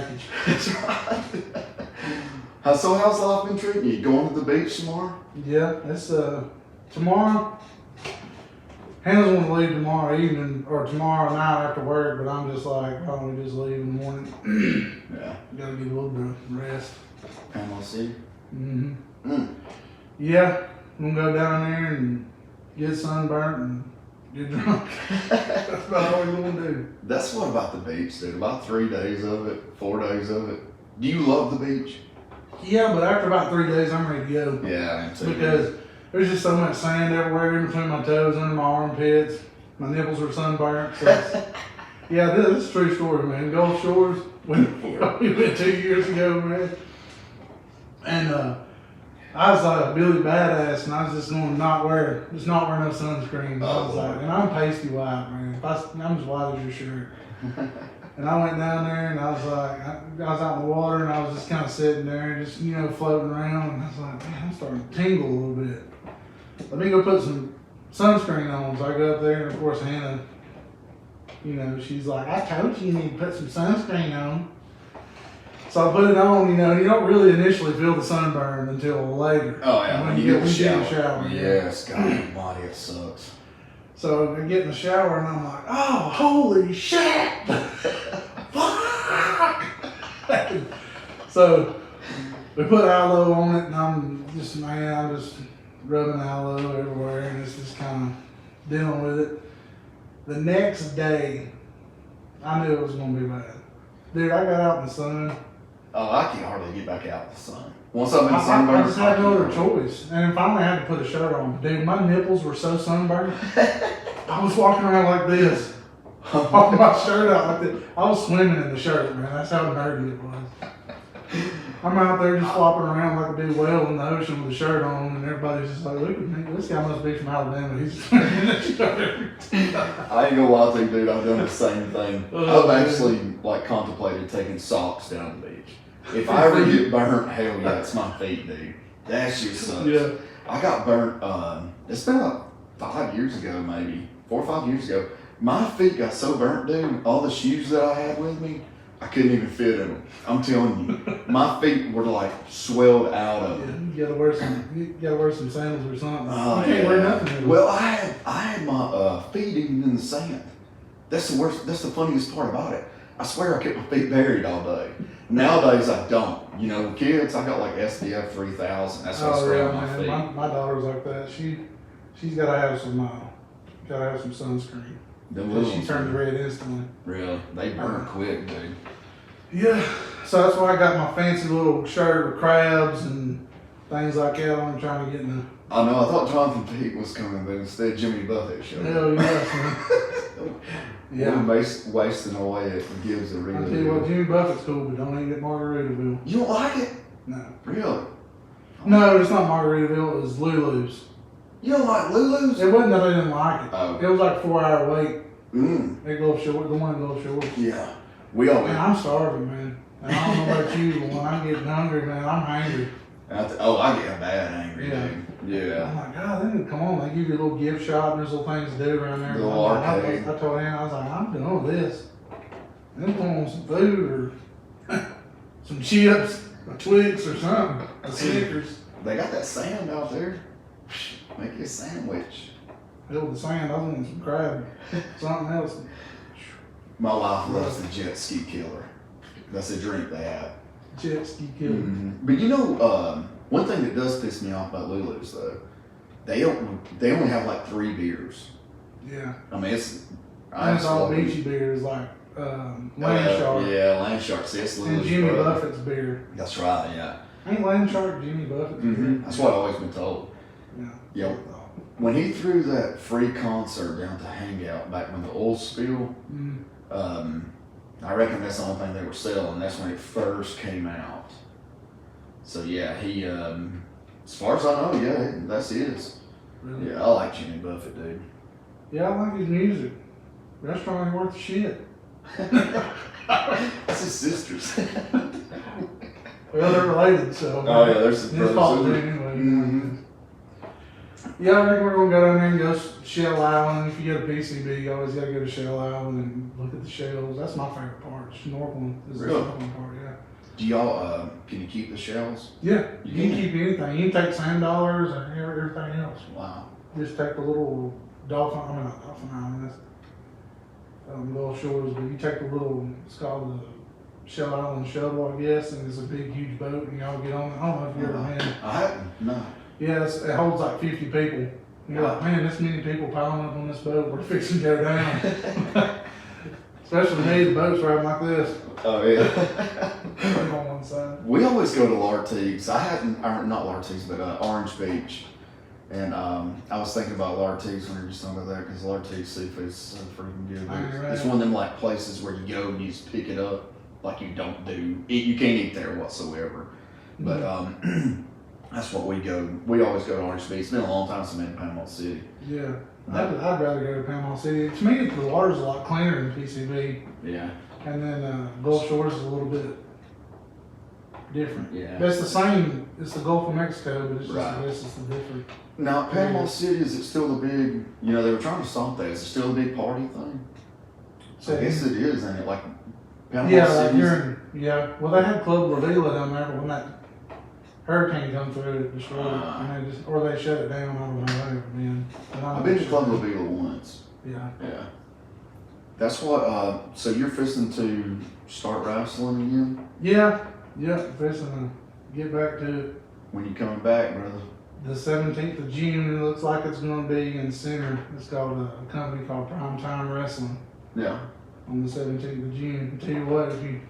package. That's right. How's life been treating you? Going to the beach tomorrow? Yeah, it's tomorrow. Hannah's want to leave tomorrow evening or tomorrow night after work, but I'm just like, why don't we just leave in the morning? Yeah. Gotta get a little bit of rest. Panama City? Yeah, I'm gonna go down there and get sunburnt and get drunk. That's about all we're gonna do. That's what about the beach, dude. About 3 days of it, 4 days of it. Do you love the beach? Yeah, but after about 3 days, I'm ready to go. Yeah, I am too. Because there's just so much sand everywhere in between my toes, under my armpits. My nipples are sunburnt. So yeah, this is a true story, man. Gulf Shores, we went 2 years ago, man. And I was like a Billy Badass, and I was just going to not wear no sunscreen. I was like, and I'm pasty white, man. I'm as white as your shirt. And I went down there, and I was like, I was out in the water, and I was just kind of sitting there, and just floating around, and I was like, man, I'm starting to tingle a little bit. Let me go put some sunscreen on. So I go up there, and of course Hannah, she's like, I told you need to put some sunscreen on. So I put it on, you don't really initially feel the sunburn until later. Oh yeah, when you get in the shower. Yes, God almighty, it sucks. So I get in the shower and I'm like, oh, holy shit! Fuck! So we put aloe on it, and I'm just rubbing aloe everywhere, and it's just kind of dealing with it. The next day, I knew it was going to be bad. Dude, I got out in the sun. Oh, I can hardly get back out in the sun. Once I'm in I sunburn, just had no other choice. And finally I had to put a shirt on. Dude, my nipples were so sunburned. I was walking around like this. With my shirt out like this. I was swimming in the shirt, man. That's how dirty it was. I'm out there just flopping around like a big whale in the ocean with a shirt on, and everybody's just like, look at me. This guy must be from Alabama. He's swimming in the shirt. I ain't gonna lie to you, dude. I've done the same thing. Oh, I've actually contemplated taking socks down the beach. If I ever get burnt, hell yeah, it's my feet, dude. That shit sucks. Yeah. I got burnt. It's been like 5 years ago, maybe 4 or 5 years ago. My feet got so burnt, dude. All the shoes that I had with me, I couldn't even fit in them. I'm telling you, my feet were like swelled out of them. You gotta wear some sandals or something. Oh, you can't wear nothing anymore. Well, I had my feet even in the sand. That's the worst. That's the funniest part about it. I swear I kept my feet buried all day. Nowadays I don't. Kids, I got like SPF 3000. That's what I spray on my feet. My daughter's like that. She's gotta have some sunscreen. She turns red instantly. Really? They burn quick, dude. Yeah. So that's why I got my fancy little shirt with crabs and things like that on, trying to get in the. I know. I thought Jonathan Pete was coming, but instead Jimmy Buffett showed up. Hell yes, man. Yeah. Wasting away it gives a real. I tell you what, Jimmy Buffett's cool, but don't eat at Margaritaville. You don't like it? No. Really? No, it's not Margaritaville. It was Lulu's. You don't like Lulu's? It wasn't that I didn't like it. Oh. It was like a 4-hour wait. They go short. The one go short. Yeah. We all. Man, I'm starving, man. And I don't know about you, but when I'm getting hungry, man, I'm hungry. I get bad angry, dude. Yeah. I'm like, God, they come on. They give you a little gift shop and there's little things to do around there. Little arcade. I told Ann, I was like, I'm done with this. I'm going some food or some chips, a Twix or something, a Snickers. They got that sand out there. Make you a sandwich. Fill the sand. I was wanting some crab, something else. My wife loves the jet ski killer. That's a drink they have. Jet ski killer. Mm-hmm. But one thing that does piss me off about Lulu's though, they only have like 3 beers. Yeah. I mean it's all beachy beers like Landshark. Yeah, Landshark. See, it's Lulu's. And Jimmy Buffett's beer. That's right. Yeah. Ain't Landshark Jimmy Buffett's beer? That's what I've always been told. Yeah. Yeah. When he threw that free concert down to Hangout back when the oil spill, I reckon that's the only thing they were selling. That's when it first came out. So yeah, he, as far as I know, yeah, that's his. Really? Yeah, I like Jimmy Buffett, dude. Yeah, I like his music. Restaurant ain't worth the shit. That's his sisters. Well, they're related, so. Oh yeah, there's his his fault, brothers. anyway. Yeah, I think we're gonna go down there and go Shell Island. If you go to PCB, you always gotta go to Shell Island and look at the shells. That's my favorite part. Snorkeling is Really? the snorkeling part, yeah. Do y'all, can you keep the shells? Yeah, You you can? can keep anything. You can take sand dollars and everything else. Wow. Just take the little dolphin, I mean not dolphin island, that's Gulf Shores, but you take the little, it's called the Shell Island Shuttle, I guess, and it's a big, huge boat, and y'all get on it. I don't know if you ever been. I haven't, no. Yeah, it holds like 50 people. You're like, man, this many people piling up on this boat, we're fixing to go down. Especially me, the boat's riding like this. Oh, yeah. On one side. We always go to Lartigues. I hadn't, or not Lartigues, but Orange Beach. And I was thinking about Lartigues when you were talking about that because Lartigue seafood's so freaking good. It's one of them like places where you go and you just pick it up like you don't do. You can't eat there whatsoever. But that's what we go. We always go to Orange Beach. It's been a long time since I've been in Panama City. Yeah, I'd rather go to Panama City. To me, the water's a lot cleaner than PCB. Yeah. And then Gulf Shores is a little bit different. Yeah. But it's the same. It's the Gulf of Mexico, but it's just Right. I guess it's the different. Now, Panama City, is it still the big, they were trying to stop that. Is it still a big party thing? So I guess it is, ain't it? Like, Panama yeah, like City. yeah. Well, they had Club La Vela down there, but when that hurricane come through, it destroyed it, and they just or they shut it down. I don't know. I've never been. But I've been to Club La Vela once. Yeah. Yeah. That's what, so you're fixing to start wrestling again? Yeah. Fixing to get back to it. When you coming back, brother? The 17th of June, it looks like it's going to be in Center. It's called a company called Prime Time Wrestling Yeah. on the 17th of June. I tell you what, if you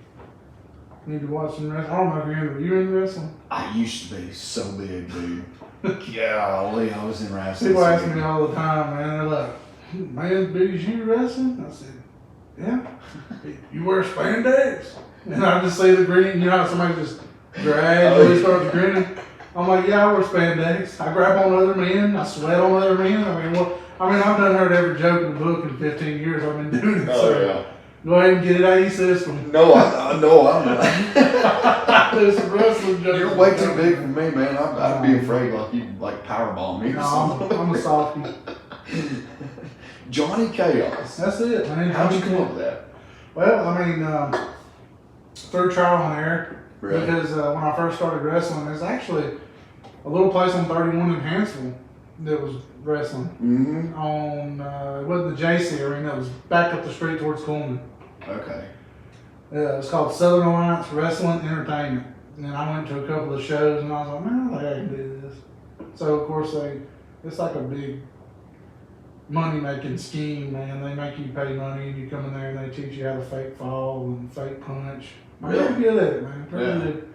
need to watch some wrestling, I don't know if you're into wrestling. I used to be so big, dude. Golly, I was in wrestling. People ask me all the time, man. They're like, man, as big as you wrestling? I said, yeah. You wear spandex? And I just see the grin, how somebody just gradually starts grinning. I'm like, yeah, I wear spandex. I grab on other men. I sweat on other men. I've done heard every joke in the book in 15 years I've been doing it. Oh, yeah. Go ahead and get it out of your system. No, I'm not. There's some wrestling jokes. You're way too big for me, man. I'd be afraid like you'd powerbomb me or No, something. I'm a softie. Johnny Chaos. That's it, man. How'd you come up with that? Well, through trial and error. Really? Because when I first started wrestling, there's actually a little place on 31 in Hansville that was wrestling. Mm-hmm. It wasn't the JC Arena, it was back up the street towards Coleman. Okay. It was called Southern Alliance Wrestling Entertainment. And then I went to a couple of shows and I was like, man, I can do this. So, of course, it's like a big money-making scheme, man. They make you pay money and you come in there and they teach you how to fake fall and fake punch. I'm really good at it, man. Really good.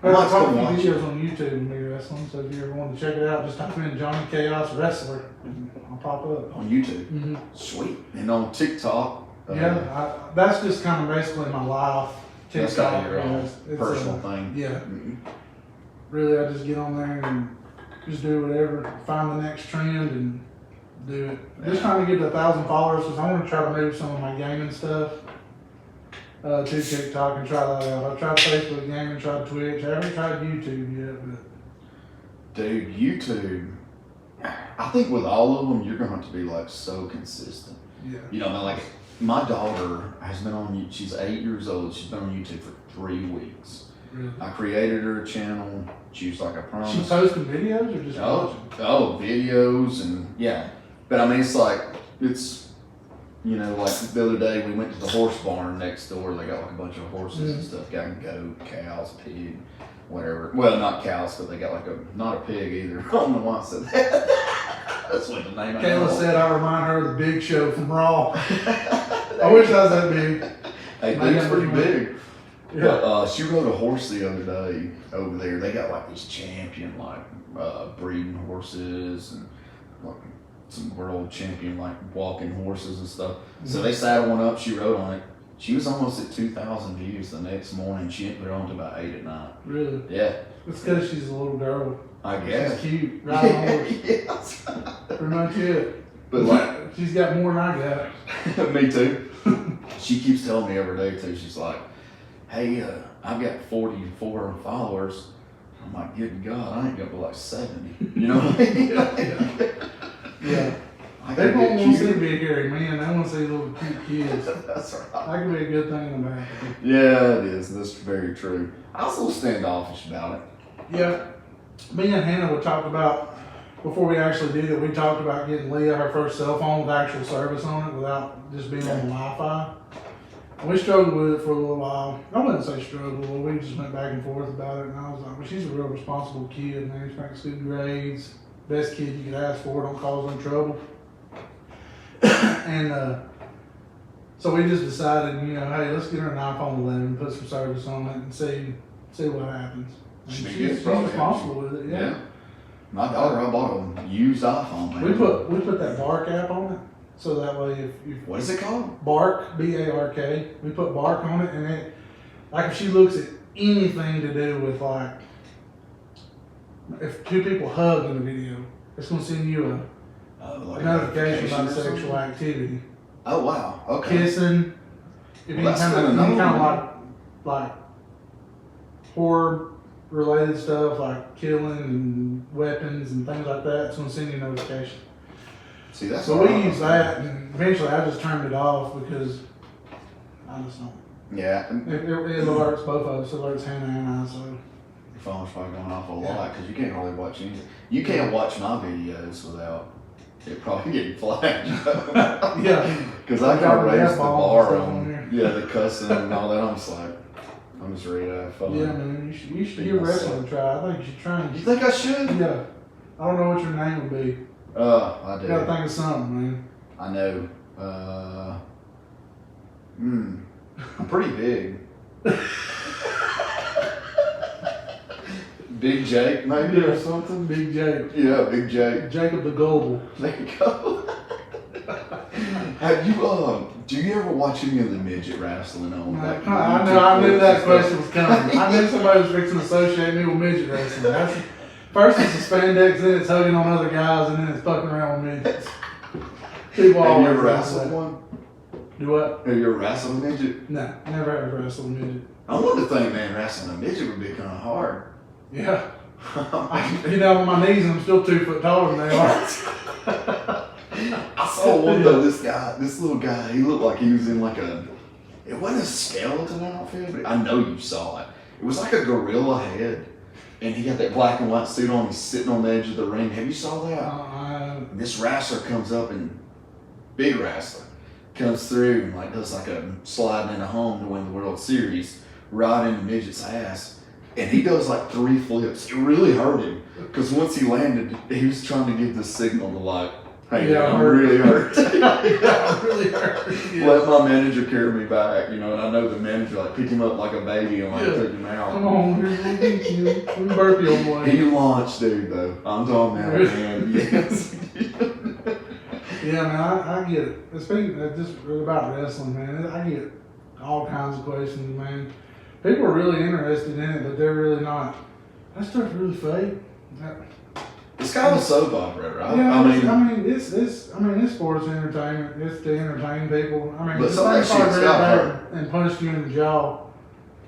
There's a couple of videos on YouTube of me wrestling, so if you ever want to check it out, just type in Johnny Chaos Wrestler and I'll pop up. On YouTube? Mm-hmm. Sweet. And on TikTok? That's just kind of basically my life. That's TikTok, kind of your own it's personal thing. Yeah. Mm-hmm. Really, I just get on there and just do whatever, find the next trend and do it. Just trying to get to 1,000 followers because I want to try to move some of my gaming stuff to TikTok and try that out. I've tried Facebook gaming, tried Twitch. I haven't tried YouTube yet, but Dude, YouTube, I think with all of them, you're going to have to be so consistent. yeah. Like my daughter has been on, she's 8 years old. She's been on YouTube for 3 weeks. Really. I created her a channel. She was like, I promise. She posting videos or just watching? Videos and yeah. But it's, like the other day we went to the horse barn next door. They got a bunch of horses and stuff. Got goat, cows, pig, whatever. Well, not cows, but they got not a pig either. I don't know why I said that. That's what the name of it. Kayla said I remind her of the Big Show from Raw. I wish I was that big. Hey, Big's pretty big. Yeah. But she rode a horse the other day over there. They got these champion breeding horses and some world champion walking horses and stuff. So they saddled one up. She rode on it. She was almost at 2,000 views the next morning. She didn't put her on to about 8 at night. Really? Yeah. It's because she's a little girl. I guess. She's cute, riding a horse. Yes. Pretty much it. But she's got more than I got. me too. She keeps telling me every day too. She's like, hey, I've got 44 followers. I'm like, good God, I ain't gonna be like 70. You know what I mean? Yeah. I They gotta won't get want to see cute. big hairy men. They want to see little cute kids. That's right. That could be a good thing in the back. Yeah, it is. That's very true. I was a little standoffish about it. Yeah. Me and Hannah would talk about, before we actually did it, we talked about getting Leah her first cell phone with actual service on it without just being on the Wi-Fi. And we struggled with it for a little while. I wouldn't say struggle, but we just went back and forth about it. And I was like, well, she's a real responsible kid, man. She makes good grades. Best kid you could ask for. Don't cause them trouble. And so we just decided, you know, hey, let's get her an iPhone 11, put some service on it, and see what happens. And Should be she's good, probably. responsible with it. Yeah. My daughter, I bought a used iPhone, man. We put that Bark app on it, so that way if What is it called? Bark, B-A-R-K, we put Bark on it, and it, like if she looks at anything to do with like, if two people hug in the video, it's gonna send you Like a notification about or something? sexual activity, Oh wow. Okay. kissing, if Well, that's any good kind enough. of like horror related stuff like killing and weapons and things like that, it's gonna send you a notification. See, that's So what we I use was that, and eventually I just turned it off because I just don't. thinking. Yeah. It alerts both of us, it alerts Hannah and I, so. Your phone's probably going off a Yeah. lot because you can't really watch anything. You can't watch my videos without it probably getting flagged. Yeah. Because I Got can raise the F-bombs bar and stuff on on there. yeah the cussing and all that. I'm just like, I'm just ready to have fun. Yeah, man, you should Be give myself. wrestling a try. I think you should train. You think I should? Yeah. I don't know what your name would be. I You gotta do. think of something, man. I know. I'm pretty big. Big Jake, maybe or something. Big Jake. Yeah, Big Jake. Jacob the Global. There you go. Have you do you ever watch any of the midget wrestling on like I knew that question was coming. I knew somebody was fixing to associate me with midget wrestling. First it's the spandex, then it's hugging on other guys, and then it's fucking around with midgets. People Have you always ever do wrestled that. one? Do what? Have you ever wrestled a midget? No, never ever wrestled a midget. I wanted to think, man, wrestling a midget would be kind of hard. Yeah. I get down on my knees and I'm still 2 foot taller than they are. I saw one though. This little guy, he looked like he was in like it wasn't a skeleton outfit, but I know you saw it. It was like a gorilla head, and he got that black and white suit on. He's sitting on the edge of the ring. Have you saw that? And this wrestler comes up and big wrestler comes through and like does like a sliding into home to win the World Series right in the midget's ass. And he does like 3 flips. It really hurt him because once he landed, he was trying to give the signal to like, hey, Yeah, I'm really hurt. Yeah, I'm really hurt. Yeah. Let my manager carry me back, you know. And I know the manager like picked him up like a baby and like Yeah. took him out. Come on, here's a little beat you. Let me burp you on one. He launched, dude. Though I'm talking about, man. Yes. Yeah, man, I get it. Speaking of just about wrestling, man, I get all kinds of questions, man. People are really interested in it, but they're really not. That stuff's really fake. It's kind of a soap opera, right? Yeah, I mean, it's sports entertainment. It's to entertain people. I mean, But if some of that I shit's read got that and punched you in the jaw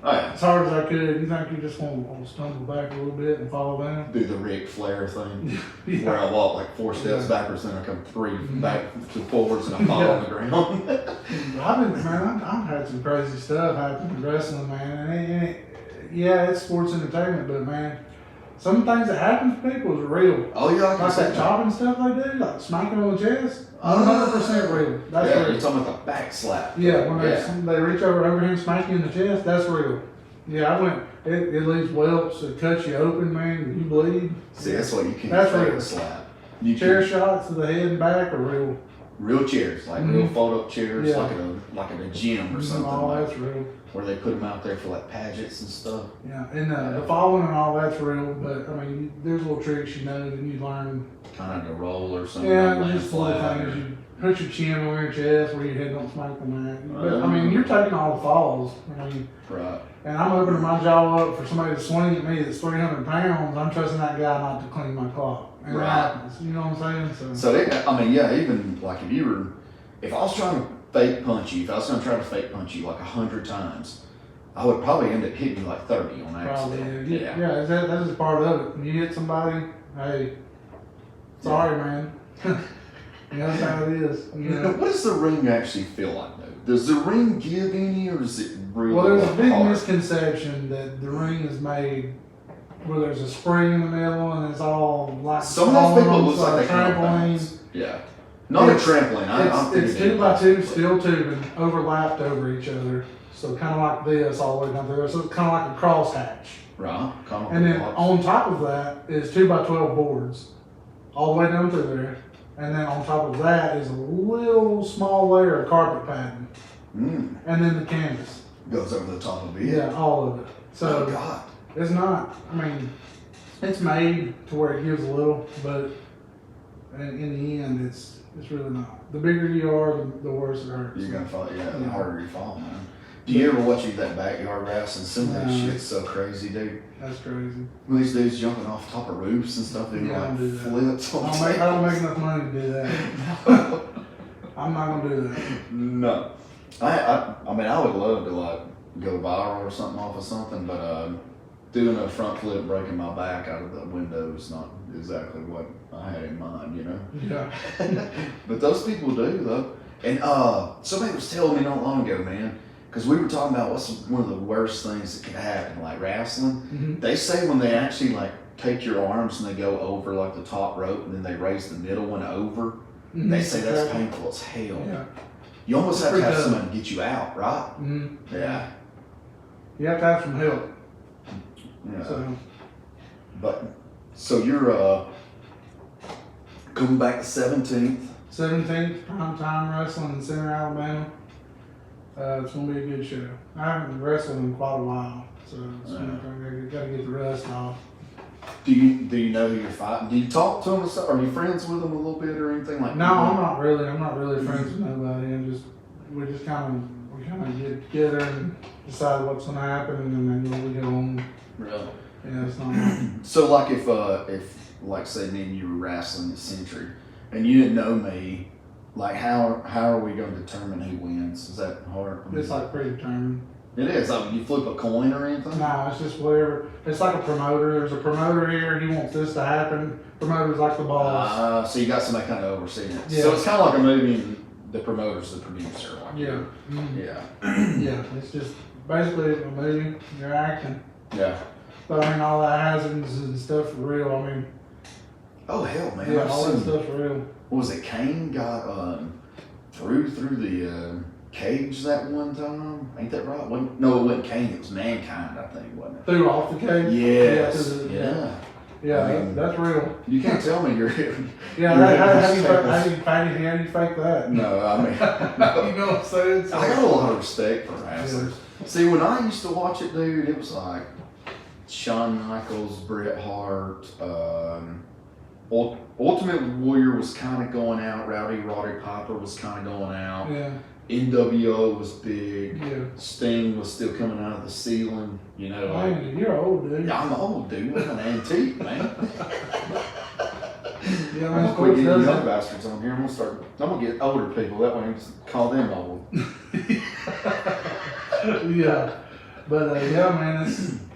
oh, yeah. as hard as I could, you think you just want to stumble back a little bit and fall down? Do the Ric Flair thing. Yeah. Where I walk like 4 steps backwards and I come 3 back to forwards and I fall on the ground. I've had some crazy stuff happen in wrestling, man. Yeah, it's sports entertainment, but man, some things that happen to people is real. Oh yeah, I can Like see that that. chopping stuff they do, like smacking on the chest, 100% real. That's Yeah, real. you're talking about the back slap. Yeah, when they reach over here and smack you in the chest, that's real. Yeah, it leaves welts, it cuts you open, man, you bleed. See, that's what you can't That's fake real. a slap. You Chair can, shots to the head and back are real. real chairs, like Mhm. real fold-up chairs, Yeah. like in a gym or something, All like, that's real. where they put them out there for like pageants and stuff. Yeah, and the falling and all that's real, but I mean, there's little tricks you know and you learn. Kind of a roll or something. Yeah, land just little flat things. or- You put your chin on your chest where your head don't smack the mat. But I mean, you're taking all the falls. I mean, Right. and I'm opening my jaw up for somebody to swing at me that's 300 pounds. I'm trusting that guy not to clean my clock. And Right. it happens. You know what I'm saying? So I mean, yeah, even like if I was trying to fake punch you, if I was gonna try to fake punch you like 100 times, I would probably end up hitting you like 30 on Probably, accident. yeah. That's just part of it. When you hit somebody, hey, sorry, man. That's how it is. You know? What does the ring actually feel like though? Does the ring give any, or is it really Well, there's a big hard? misconception that the ring is made where there's a spring in the middle and it's all like Some of those people stones, looks like they can trampoline. bounce. Yeah. Not a It's- trampoline. I'm It's thinking 2x2 steel tubing overlapped over each other. So kind of like this all the way down through. So it's kind of like a crosshatch. Right. And then on top of that is 2x12 boards all the way down through there. And then on top of that is a little small layer of carpet padding. Mm. And then the canvas. Goes over the top of it. Yeah, all of it. So Oh God. it's not, I mean, it's made to where it gives a little, but in the end, it's really not. The bigger you are, the worse it hurts. You're gonna fall. Yeah, the Yeah. harder you fall, man. Do you ever watch that backyard wrestling? Some of that No. shit's so crazy, dude. That's crazy. These dudes jumping off top of roofs and stuff, doing Yeah, I like don't do that. flips. I don't make enough money to do that. I'm not gonna do that. No. I mean, I would love to like go viral or something off of something, but doing a front flip, breaking my back out of the window is not exactly what I had in mind, you know. Yeah. But those people do though. And somebody was telling me not long ago, man, because we were talking about what's one of the worst things that could happen, like wrestling. Mm-hmm. They say when they actually like take your arms and they go over like the top rope and then they raise the middle one over, Mm-hmm. they say that's painful as hell. Yeah. You almost have to Pretty have tough. someone get you out, right? Mm-hmm. Yeah. You have to have some help. Yeah. So But so you're coming back the 17th. 17th, prime time wrestling in Center, Alabama. It's gonna be a good show. I haven't wrestled in quite a while, so it's gotta get the rust off. Do you know who you're fighting? Do you talk to them? Are you friends with them a little bit or anything like No, that? I'm not really friends with nobody. We just kind of get together and decide what's gonna happen, and then we go on. Really? Yeah, it's not. So like if like say me and you were wrestling at Century and you didn't know me, like how are we going to determine who wins? Is that hard? It's like predetermined. It is. I mean, you flip a coin or anything? No, it's just whatever. It's like a promoter. There's a promoter here. He wants this to happen. Promoter's like the boss. So you got somebody kind of overseeing it. Yeah. So it's kind of like a movie and the promoter's the producer. Like Yeah. Mhm. Yeah. Yeah. It's just basically a movie. You're acting. Yeah. But I mean, all the hazards and stuff for real. I mean, Oh hell, man! yeah, I've all that seen, stuff for real. what was it? Kane got through the cage that one time. Ain't that right? No, it wasn't Kane. It was Mankind, I think, wasn't it? Threw off the cage. Yes. to the- Yeah. Yeah, I mean, that's real. You can't tell me you're. Yeah, You're how do you hitting fake that? No, I mean, no. You know what I'm saying? So- I got a lot of respect for wrestlers. See, when I used to watch it, dude, it was like Shawn Michaels, Bret Hart, Ultimate Warrior was kind of going out. Roddy Piper was kind of going out. Yeah, NWO was big. yeah. Sting was still coming out of the ceiling. You know, like, Man, you're old, dude. yeah, I'm old, dude. I'm an antique, man. Yeah, I'm man, gonna quit sports getting does young that. bastards on here. I'm gonna get older people. That way I can just call them old. Yeah, but yeah, man,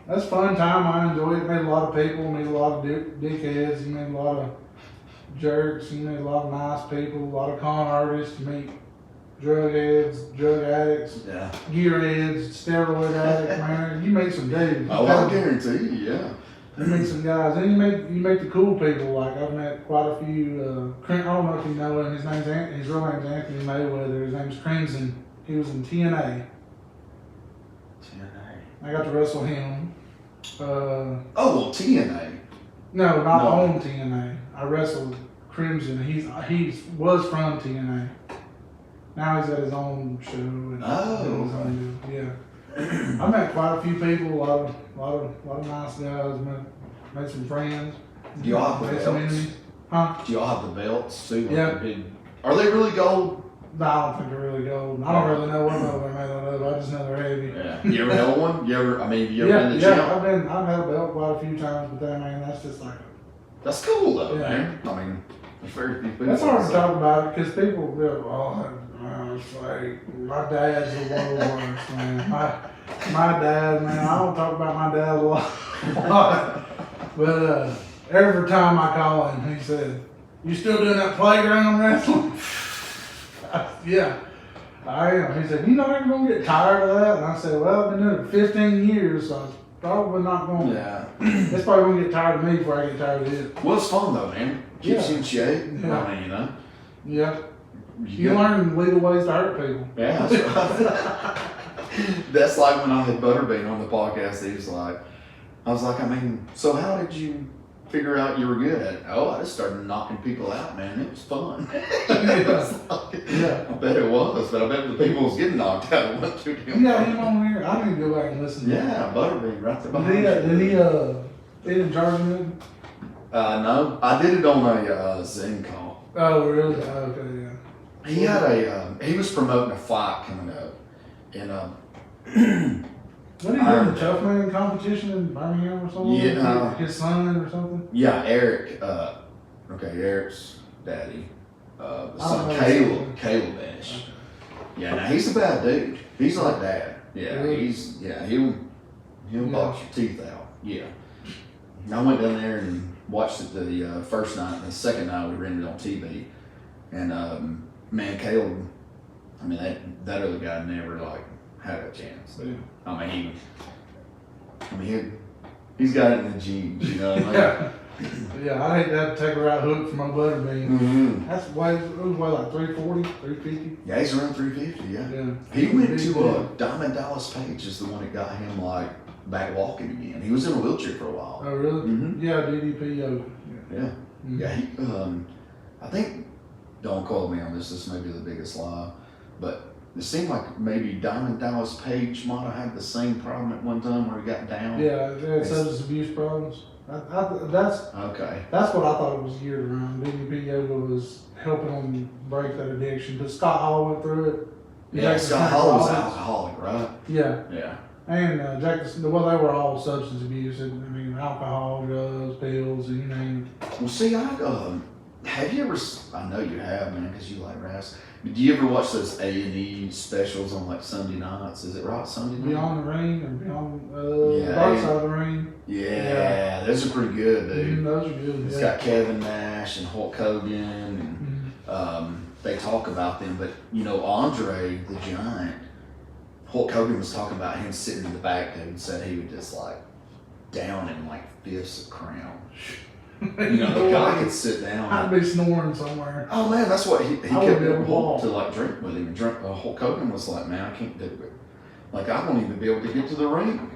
that's a fun time. I enjoyed it. Met a lot of people. Met a lot of dickheads. You met a lot of jerks. You met a lot of nice people. A lot of con artists. You meet drug heads, drug addicts, Yeah. gearheads, steroid addicts. Man, you meet some dudes. Oh, I guarantee you, yeah. You meet some guys, and you meet the cool people. Like I've met quite a few. I don't know if you know him. His real name's Anthony Mayweather. His name's Crimson. He was in TNA. I got to wrestle him. Oh, well, TNA. No, not No. on TNA. I wrestled Crimson. He was from TNA. Now he's at his own show. And Oh, doing his own deal. Yeah. I met quite a few people. A lot of nice guys. Met some friends. Do y'all have the Made some belts? enemies. Huh? Do y'all have the belts too? Like Yeah. the big, are they really gold? No, I don't think they're really gold. I don't really know what they're made out of. I just know they're heavy. Yeah. You ever held one? You ever been to the Yeah, gym? I've had a belt quite a few times, but that, man, that's just like That's cool though, Yeah. man. I mean, there's very few people. that's hard to talk about it because people go, "Oh, it's like my dad's the worst, man." My dad, man, I don't talk about my dad a lot. But every time I call him, he said, "You still doing that playground wrestling?" Yeah, I am. He said, "You know you're gonna get tired of that?" And I said, "Well, I've been doing it 15 years, so I'm probably not going. Yeah. It's probably gonna get tired of me before I get tired of it." Well, it's fun though, man. Keeps Yeah. you in shape. Yeah. I mean, you know. Yeah, you got- learn little ways to hurt people. Yeah. That's, right. That's like when I had Butterbean on the podcast. He was like, I was like, I mean, so how did you figure out you were good at it? Oh, I just started knocking people out, man. It was fun. Yeah. I bet it was, but I bet the people was getting knocked out. It wasn't too You damn got fun. him on here. I need to go back and listen. To Yeah, Butterbean right there him. behind you. He didn't charge me? No, I did it on a Zen call. Oh, really? Oh, okay, yeah. He had he was promoting a fight coming up, and What are you doing? The Tough Man competition in Birmingham or something? Yeah. His son or something? yeah, Eric, Eric's daddy, the I son, don't know. Caleb Ash. Yeah, now he's a bad dude. He's like dad. Yeah, Really? he'll box your teeth out. Yeah. And I went down there and watched it the first night, and the second night we rented on TV, and man, Caleb, I mean that other guy never like had a chance. Yeah. He's got it in the genes, you know. Like, Yeah. Yeah, I hate that take a right hook from my Butterbean. mhm. That's why it was like 340, 350. Yeah, he's around 350. Yeah. Yeah. He went Big to deal. Diamond Dallas Page is the one that got him like back walking again. He was in a wheelchair for a while. Oh, really? Mhm. Yeah, DDP yoga. Yeah. Mhm. Yeah, he, I think, don't quote me on this, this may be the biggest lie, but it seemed like maybe Diamond Dallas Page might have had the same problem at one time where he got down. Yeah, they had substance abuse problems. That's Okay. what I thought it was geared around. DDP yoga was helping them break that addiction. Because Scott Hall went through it. Yeah, Jack the Scott Snake Hall was Robbins. alcoholic, right? Yeah, Yeah. and well, they were all substance abuse. I mean, alcohol, drugs, pills, you name it. Well, see, have you ever, I know you have, man, because you like Ras, but do you ever watch those A&E specials on like Sunday nights? Is it right, Sunday night? Beyond the Ring or Beyond Yeah, Dark Side of the Ring. Yeah, those are pretty good, dude. Those are good. It's Yeah. got Kevin Nash and Hulk Hogan, and they talk about them. But you know, Andre the Giant, Hulk Hogan was talking about him sitting in the back, dude, and said he would just like down in like fifths of Crown. You know, the guy could sit down. I'd be snoring somewhere. Oh man, that's what he I would kept be able to Hulk walk. to like drink with him. And Hulk Hogan was like, man, I can't do it. Like I won't even be able to get to the ring.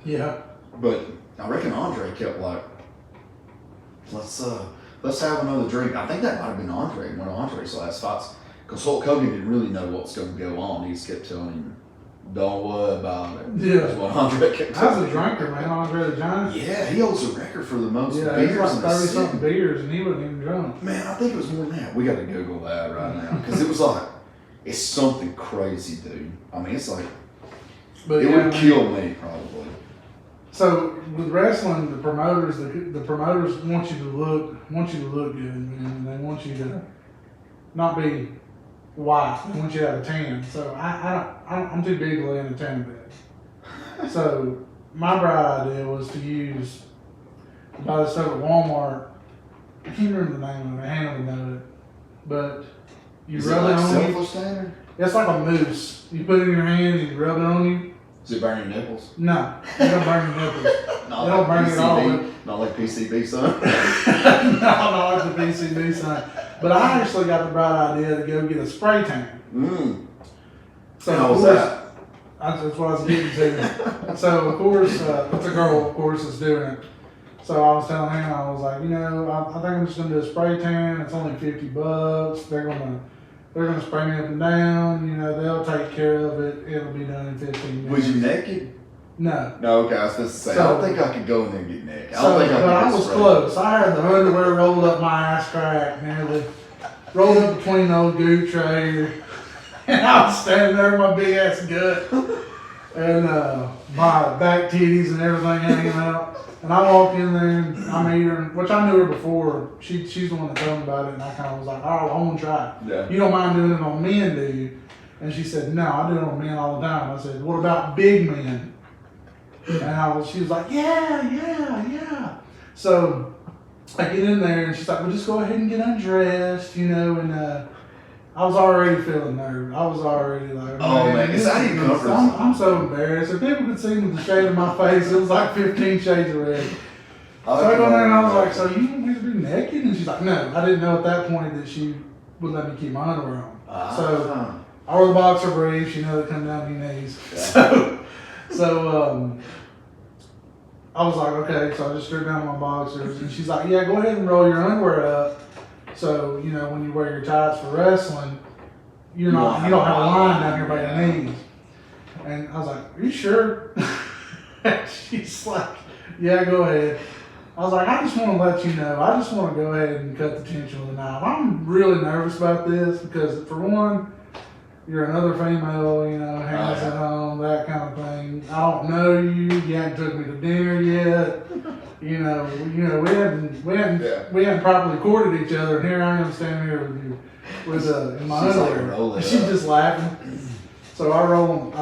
Yeah. But I reckon Andre kept like, let's have another drink. I think that might have been Andre, one of Andre's last fights, because Hulk Hogan didn't really know what's going to go on. He just kept telling him, "Don't worry about it." Yeah. That's what Andre kept I telling was a him. drinker, man. Andre the Giant. Yeah, he holds the record for the most Yeah, beers he was in like the 30 city. something beers and he wasn't even drunk. Man, I think it was more than that. We got to Google that right now because it was like, it's something crazy, dude. I mean, it's like But it yeah, would man. kill me probably. So with wrestling, the promoters want you to look good, man. They want you to not be white. They want you to have a tan. So I'm too big to lay in a tan bed. So my bright idea was to buy this stuff at Walmart. I can't remember the name of it. Hannah would know it, but you Is it rub like it on you. selfless standard? It's like a mousse. You put it in your hands, you rub it on you. Is it burn your nipples? No, you don't burn your nipples. Not They don't burn it all. PCB, not like PCB, son. No, it's a PCB sign. But I actually got the bright idea to go get a spray tan. So How of was course, that? that's what I was getting to. So of course, it's a girl, of course, is doing it. So I was telling him, I was like, I think I'm just gonna do a spray tan. It's only $50. They're gonna spray me up and down. They'll take care of it. It'll be done in 15 minutes. Was you naked? No. No, okay, I was supposed to say, I So- don't think I could go in there and get naked. I So, don't think I could but I get was sprayed. close. I had the underwear rolled up my ass crack, nearly rolled up between the old gooch right here, and I was standing there with my big ass gut and my back titties and everything hanging out. And I walked in there and I met her, which I knew her before. She's the one that told me about it, and I kind of was like, "Oh, I want to try it. Yeah. You don't mind doing it on men, do you?" And she said, no, I do it on men all the time. I said, what about big men? And she was like, yeah. So I get in there and she's like, well, just go ahead and get undressed, and I was already feeling nervous. I was already like, oh man, is that even comfortable? I'm so embarrassed. If people could see me with the shade of my face, it was like 15 shades of red. So I go in there and I was like, so you want me to be naked? And she's like, no. I didn't know at that point that she would let me keep my underwear on. So I wore the boxer briefs, that come down to your knees. Yeah. So I was like, okay. So I just stripped down my boxers, and she's like, yeah, go ahead and roll your underwear up. So when you wear your tights for wrestling, you don't have a line down here by your knees. And I was like, are you sure? She's like, yeah, go ahead. I was like, I just want to let you know. I just want to go ahead and cut the tension with a knife. I'm really nervous about this because, for one, you're another female, hands at home, that kind of thing. I don't know you. You haven't took me to dinner yet. We hadn't properly courted each other, and here I am standing here with you, in my underwear. She's just laughing. So I roll them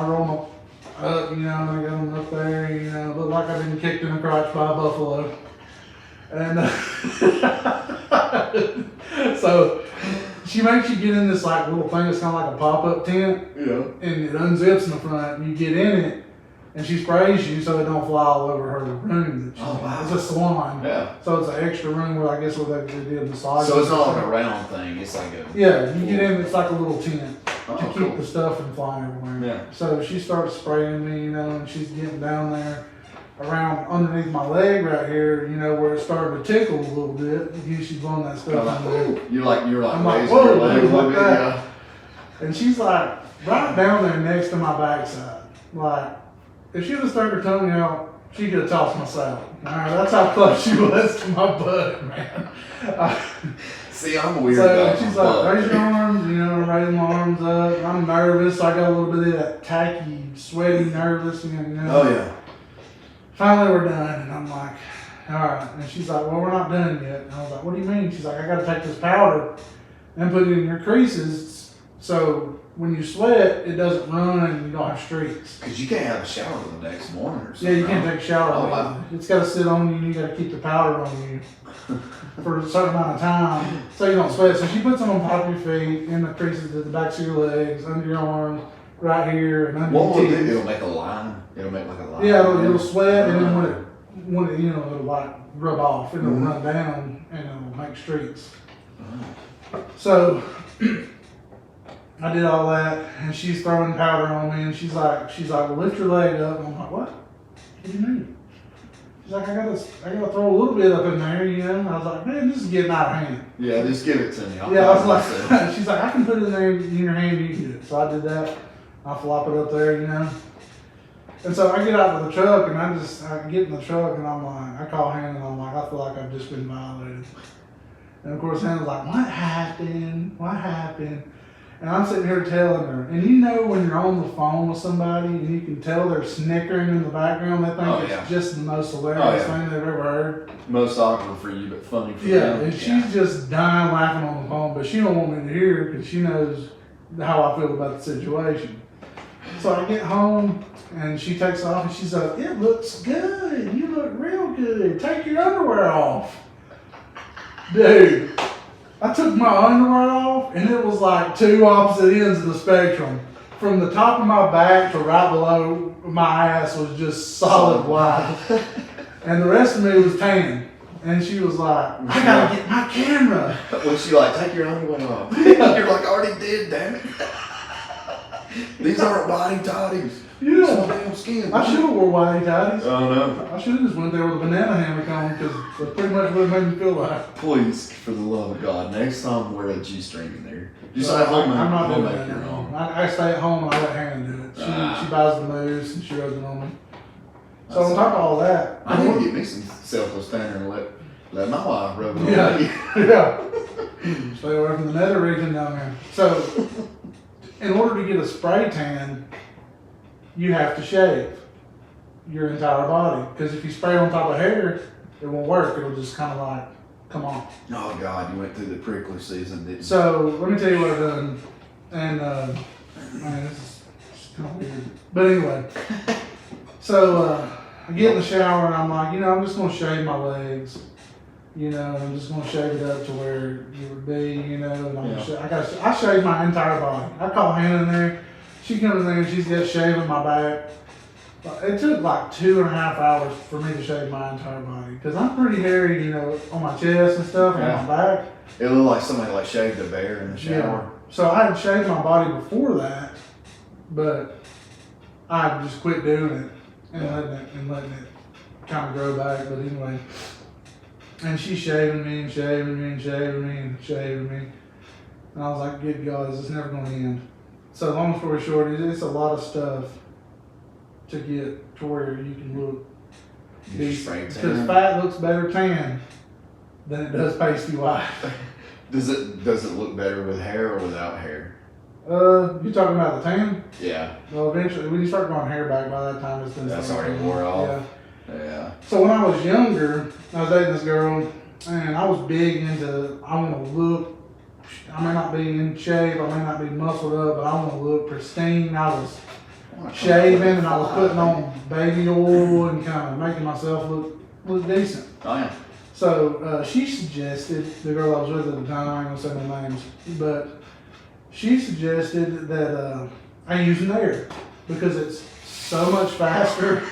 up, and I got them up there, look like I've been kicked in the crotch by a buffalo. And so she makes you get in this like little thing that's kind of like a pop-up tent. Yeah. And it unzips in the front, and you get in it, and she sprays you so it don't fly all over her room. Wow. It's a salon. Yeah. So it's an extra room where I guess where they did massage. So it's not like a round thing. It's like a. Yeah, you get in. It's like a little tent to keep the stuff from flying everywhere. Yeah. So she starts spraying me, and she's getting down there around underneath my leg right here, where it's starting to tickle a little bit. She's blowing that stuff in there. You're like I'm like, whoa, like that. Yeah. And she's like right down there next to my backside. Like, if she would have stuck her tongue out, she could have tossed my salad. All right, that's how close she was to my butt, man. See, I'm weird. So she's like, raise your arms, raise my arms up. I'm nervous. I got a little bit of that tacky, sweaty, nervous, Oh, yeah. Finally, we're done, and I'm like, all right. And she's like, well, we're not done yet. And I was like, what do you mean? She's like, I got to take this powder and put it in your creases so when you sweat, it doesn't run and you don't have streaks. Because you can't have a shower the next morning or something. Yeah, you can't take a shower. Oh, wow. It's got to sit on you, and you got to keep the powder on you for a certain amount of time so you don't sweat. So she puts them on top of your feet, in the creases at the backs of your legs, under your arms, right here, and under your teeth. It'll make a line. It'll make like a line. Yeah, it'll sweat, and then when it it'll like rub off, it'll run down, and it'll make streaks. So I did all that, and she's throwing powder on me, and she's like, well, lift your leg up. And I'm like, what? What do you mean? She's like, I gotta throw a little bit up in there, And I was like, man, this is getting out of hand. Yeah, just give it to me. I was like, she's like, I can put it in there in your hand, you can do it. So I did that. I flop it up there, And so I get out of the truck, and I get in the truck, and I'm like, I call Hannah, and I'm like, I feel like I've just been violated. And of course, Hannah's like, what happened? What happened? And I'm sitting here telling her, and when you're on the phone with somebody, and you can tell they're snickering in the background, they think it's just the most hilarious thing they've ever heard. Most awkward for you, but funny for them. And she's just dying laughing on the phone, but she don't want me to hear because she knows how I feel about the situation. So I get home, and she takes off, and she's like, it looks good. You look real good. Take your underwear off. Dude, I took my underwear off, and it was like two opposite ends of the spectrum. From the top of my back to right below my ass was just solid white. And the rest of me was tan. And she was like, I gotta get my camera. Was she like, take your underwear off? You're like, I already did, damn it. These aren't whitey toddies. Yeah. Some damn skin. I should have wore whitey toddies. Oh no. I should have just went there with a banana hammock on because that's pretty much what it made me feel like. Please, for the love of God, next time wear a G-string in there. Just at home and I'm not doing make your own. I stay at home and I let Hannah do it. She buys the moose and she goes it on me. So on top of all that, I need to get me some selfless tanner and let my wife rub it on me. Yeah. Stay away from the nether region down there. So in order to get a spray tan, you have to shave your entire body. Because if you spray on top of hair, it won't work. It'll just kind of like come on. Oh God, you went through the prickly season, didn't you? So let me tell you what I've done. And Man, this is kind of weird. But anyway, so I get in the shower and I'm like, I'm just gonna shave my legs. I'm just gonna shave it up to where it would be. And I'm I shave my entire body. I call Hannah in there. She comes in there and she's got shaving my back. It took like 2.5 hours for me to shave my entire body because I'm pretty hairy, on my chest and stuff and my back. It looked like somebody like shaved a bear in the shower. Yeah. So I had shaved my body before that, but I just quit doing it and letting it kind of grow back. But anyway, and she's shaving me and shaving me and shaving me and shaving me, and I was like, "Good God, this is never going to end." So long story short, it's a lot of stuff to get to where you can look decent. Because fat looks better tan than it does pasty white. Does it look better with hair or without hair? You talking about the tan? Yeah. Well, eventually, when you start growing hair back, by that time it's been. That's already wore off. Yeah. So when I was younger, I was dating this girl, and I was big into I want to look. I may not be in shape, I may not be muscled up, but I want to look pristine. I was shaving and I was putting on baby oil and kind of making myself look decent. Oh yeah. So she suggested, the girl I was with at the time, I ain't gonna say no names, but she suggested that I use Nair because it's so much faster.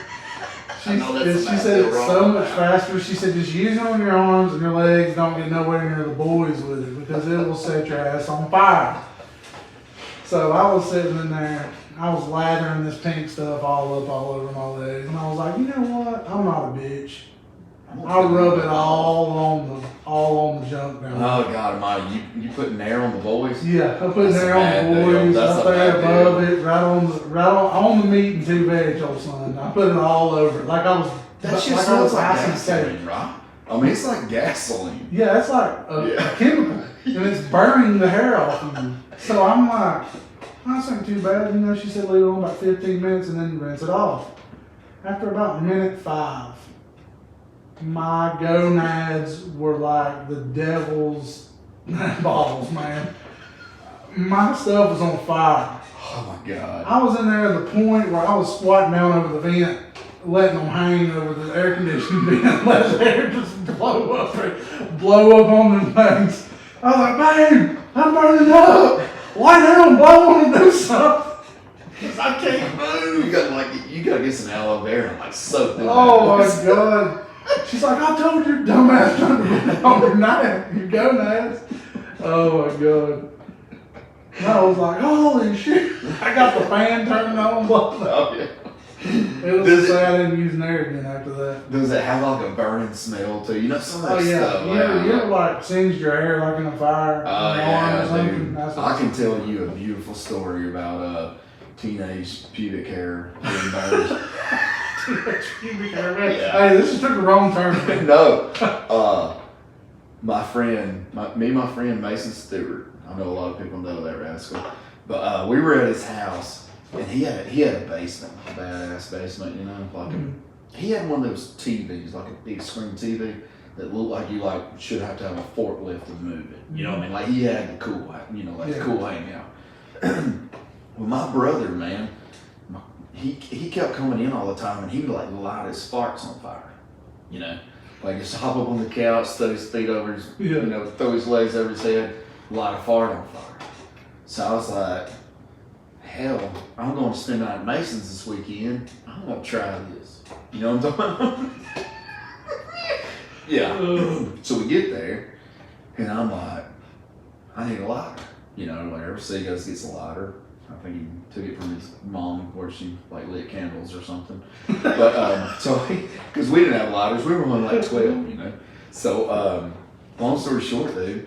She said it's so much faster. She said just use it on your arms and your legs. Don't get nowhere near the boys with it because it will set your ass on fire. So I was sitting in there. I was lathering this pink stuff all over my legs, and I was like, you know what? I'm not a bitch. I'll rub it all on the junk down. Oh God, Almighty! You put Nair on the boys? Yeah, I put Nair on the boys. Up there above it, right on the meat and 2 veg, old son. I put it all over, like I was. That shit smells like gasoline, right? I mean, it's like gasoline. Yeah, it's like a chemical, and it's burning the hair off of you. So I'm like, that's not too bad. She said leave it on about 15 minutes and then rinse it off. After about minute 5, my gonads were like the devil's balls, man. My stuff was on fire. Oh my God. I was in there at the point where I was squatting down over the vent, letting them hang over the air conditioning vent, let the air just blow up on them things. I was like, babe, I'm burning up. Lie down, blow on to do something. Cause I can't move. You gotta get some aloe vera and soak them. Oh my God. She's like, I told your dumbass not to put it on your gonads. Oh my God. And I was like, holy shit. I got the fan turned on. Oh yeah. It was sad I didn't use Nair again after that. Does it have like a burning smell too? Some of that stuff. You ever singed your hair like in a fire? Oh yeah, dude. I can tell you a beautiful story about teenage pubic hair being burned. Pubic hair, man. Yeah. Hey, this just took a wrong turn. No. My friend Mason Stewart. I know a lot of people know that rascal, but we were at his house. And he had a basement, a badass basement, he had one of those TVs, like a big screen TV that looked like you should have to have a forklift to move it. You know what I mean? Like he had the cool, cool hangout. Well, my brother, man, he kept coming in all the time, and he would light his sparks on fire. Just hop up on the couch, throw his feet over his, throw his legs over his head, light a fart on fire. So I was like, hell, I'm going to spend the night at Mason's this weekend. I'm going to try this. You know what I'm talking about? Yeah. So we get there, and I'm like, I need a lighter. Whatever. So he goes, gets a lighter. I think he took it from his mom where she lit candles or something. But, because we didn't have lighters, we were only 12, So, long story short, dude,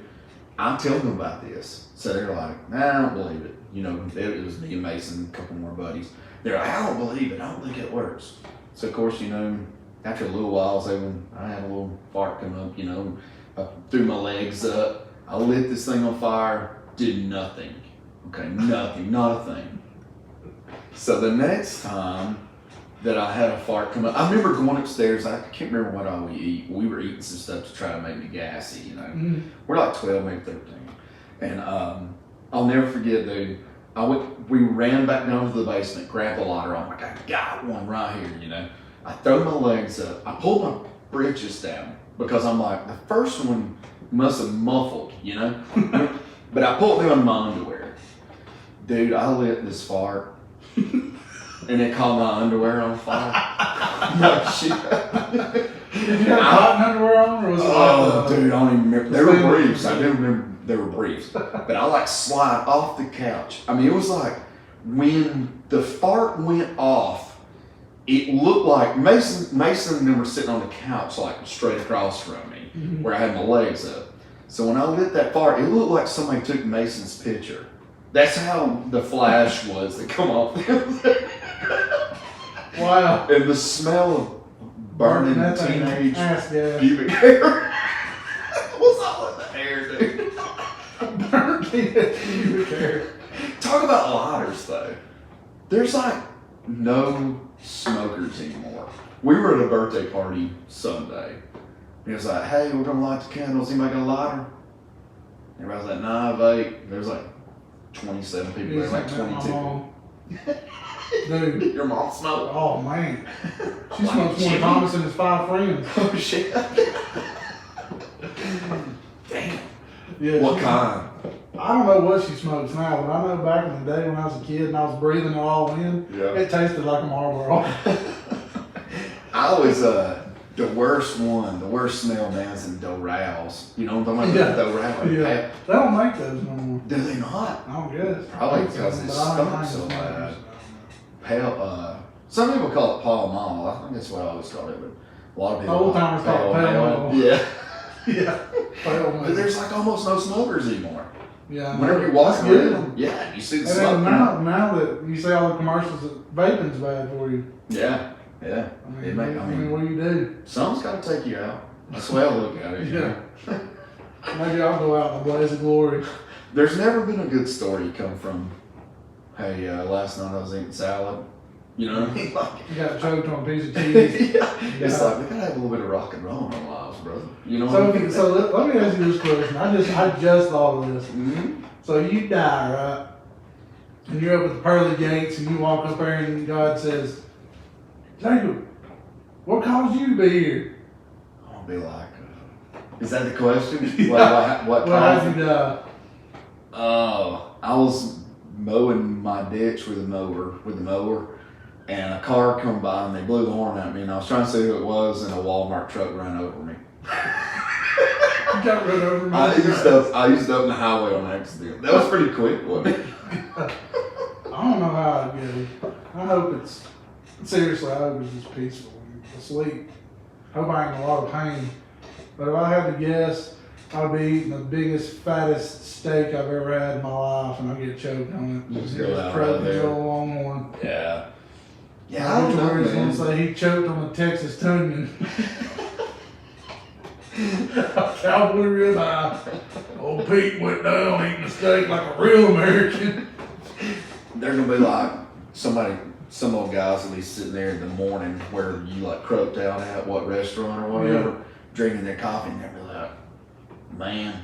I'm telling them about this. So they're like, nah, I don't believe it. It was me and Mason, a couple more buddies. They're like, I don't believe it. I don't think it works. So, of course, after a little while, I had a little fart come up, I threw my legs up. I lit this thing on fire, did nothing. Okay, nothing, not a thing. So the next time that I had a fart come up, I remember going upstairs. I can't remember what all we eat. We were eating some stuff to try to make me gassy, We're like 12, maybe 13. And I'll never forget, dude, We ran back down to the basement, grabbed the ladder. I'm like, I got one right here, you know. I throw my legs up. I pull my britches down because I'm like, the first one must have muffled, you know. But I pulled down my underwear. Dude, I lit this fart. And it caught my underwear on fire. No shit. Did you have cotton underwear on, or was it dude, I don't even remember. They were briefs. I do remember they were briefs. But I like slide off the couch. I mean, it was like when the fart went off, it looked like Mason and them were sitting on the couch like straight across from me, where I had my legs up. So when I lit that fart, it looked like somebody took Mason's picture. That's how the flash was that come off. Wow. And the smell of burning teenage pubic hair was all in the air, dude. Burning teenage pubic hair. Talk about lighters, though. There's like no smokers anymore. We were at a birthday party Sunday. He was like, hey, we're going to light the candles. Anybody got a lighter? Everybody was like, nah, vape. There was like 27 people. There was like 22. Dude. Your mom smoked? Oh, man. She smokes more Thomas and his 5 friends. Oh, shit. Damn. Yeah, What kind? I don't know what she smokes now, but I know back in the day when I was a kid and I was breathing it all in, it tasted like a Marlboro. I always, the worst smell, man, is in Doraus. You know what I'm talking about? Doraus. Yeah. They don't make those no more. Do they not? I don't guess. Probably because it stunk so bad. Some people call it Pall Mall. I think that's what I always called it, but a lot of people Old timers call it Pall Mall. Yeah. Yeah. But there's like almost no smokers anymore. Yeah. Whenever you walk around, you see the smoke. And now that you see all the commercials that vaping's bad for you. Yeah. Yeah. I mean, what do you do? Something's got to take you out. That's the way I look at it. Yeah. Maybe I'll go out in a blaze of glory. There's never been a good story come from, hey, last night I was eating salad. You know what I mean? Like, you got choked on a piece of cheese. Yeah. It's like, we gotta have a little bit of rock and roll in our lives, brother. You know what I mean? So let me ask you this question. I just thought of this. Mm-hmm. So you die, right? And you're up at the pearly gates and you walk up there and God says, Jacob, what caused you to be here? I'll be like, is that the question? Yeah. What Well, caused how'd you die? Oh, I was mowing my ditch with a mower, and a car come by and they blew the horn at me, and I was trying to see who it was, and a Walmart truck ran over me. You got run over me. I used up the highway on accident. That was pretty quick, wasn't it? I don't know how I'd get it. I hope it's seriously. I hope it's just peaceful and asleep. I hope I ain't in a lot of pain. But if I had to guess, I'd be eating the biggest, fattest steak I've ever had in my life, and I get choked on it. Just go out right there. Go along one. Yeah. Yeah, I I don't know, he's man. gonna say he choked on the Texas Tunion. Cowboy ribeye. Old Pete went down eating a steak like a real American. They're gonna be like some old guys will be sitting there in the morning where you like croaked out at what restaurant or whatever, drinking their coffee, and they'll be like, man,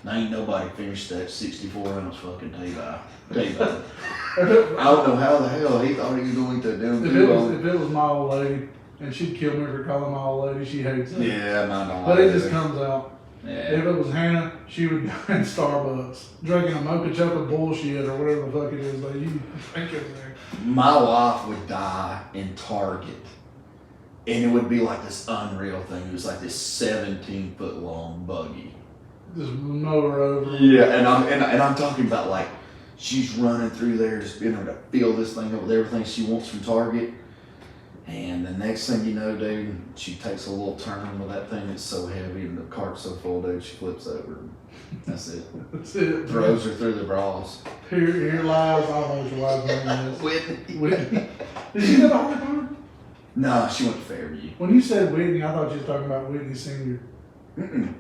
ain't nobody finished that 64-ounce fucking T-bone. I don't know how the hell he thought he was going to do If it was my old lady, and she'd kill me for calling my old lady, she hates it. Yeah, mine don't But like it just comes out. Yeah. If it was Hannah, she would go in Starbucks, drinking a mocha chocolate bullshit or whatever the fuck it is that you drink in there. My wife would die in Target, and it would be like this unreal thing. It was like this 17-foot long buggy. Just mow her over. Yeah, and I'm talking about like she's running through there, just being able to fill this thing up with everything she wants from Target. And the next thing you know, dude, she takes a little turn with that thing that's so heavy and the cart's so full, dude, she flips over. That's it. That's it. Throws her through the bras. Here lies, I don't know what your wife's name is. Whitney. Did she go to Harvard? No, she went to Fairview. When you said Whitney, I thought you was talking about Whitney Senior. Mm-mm.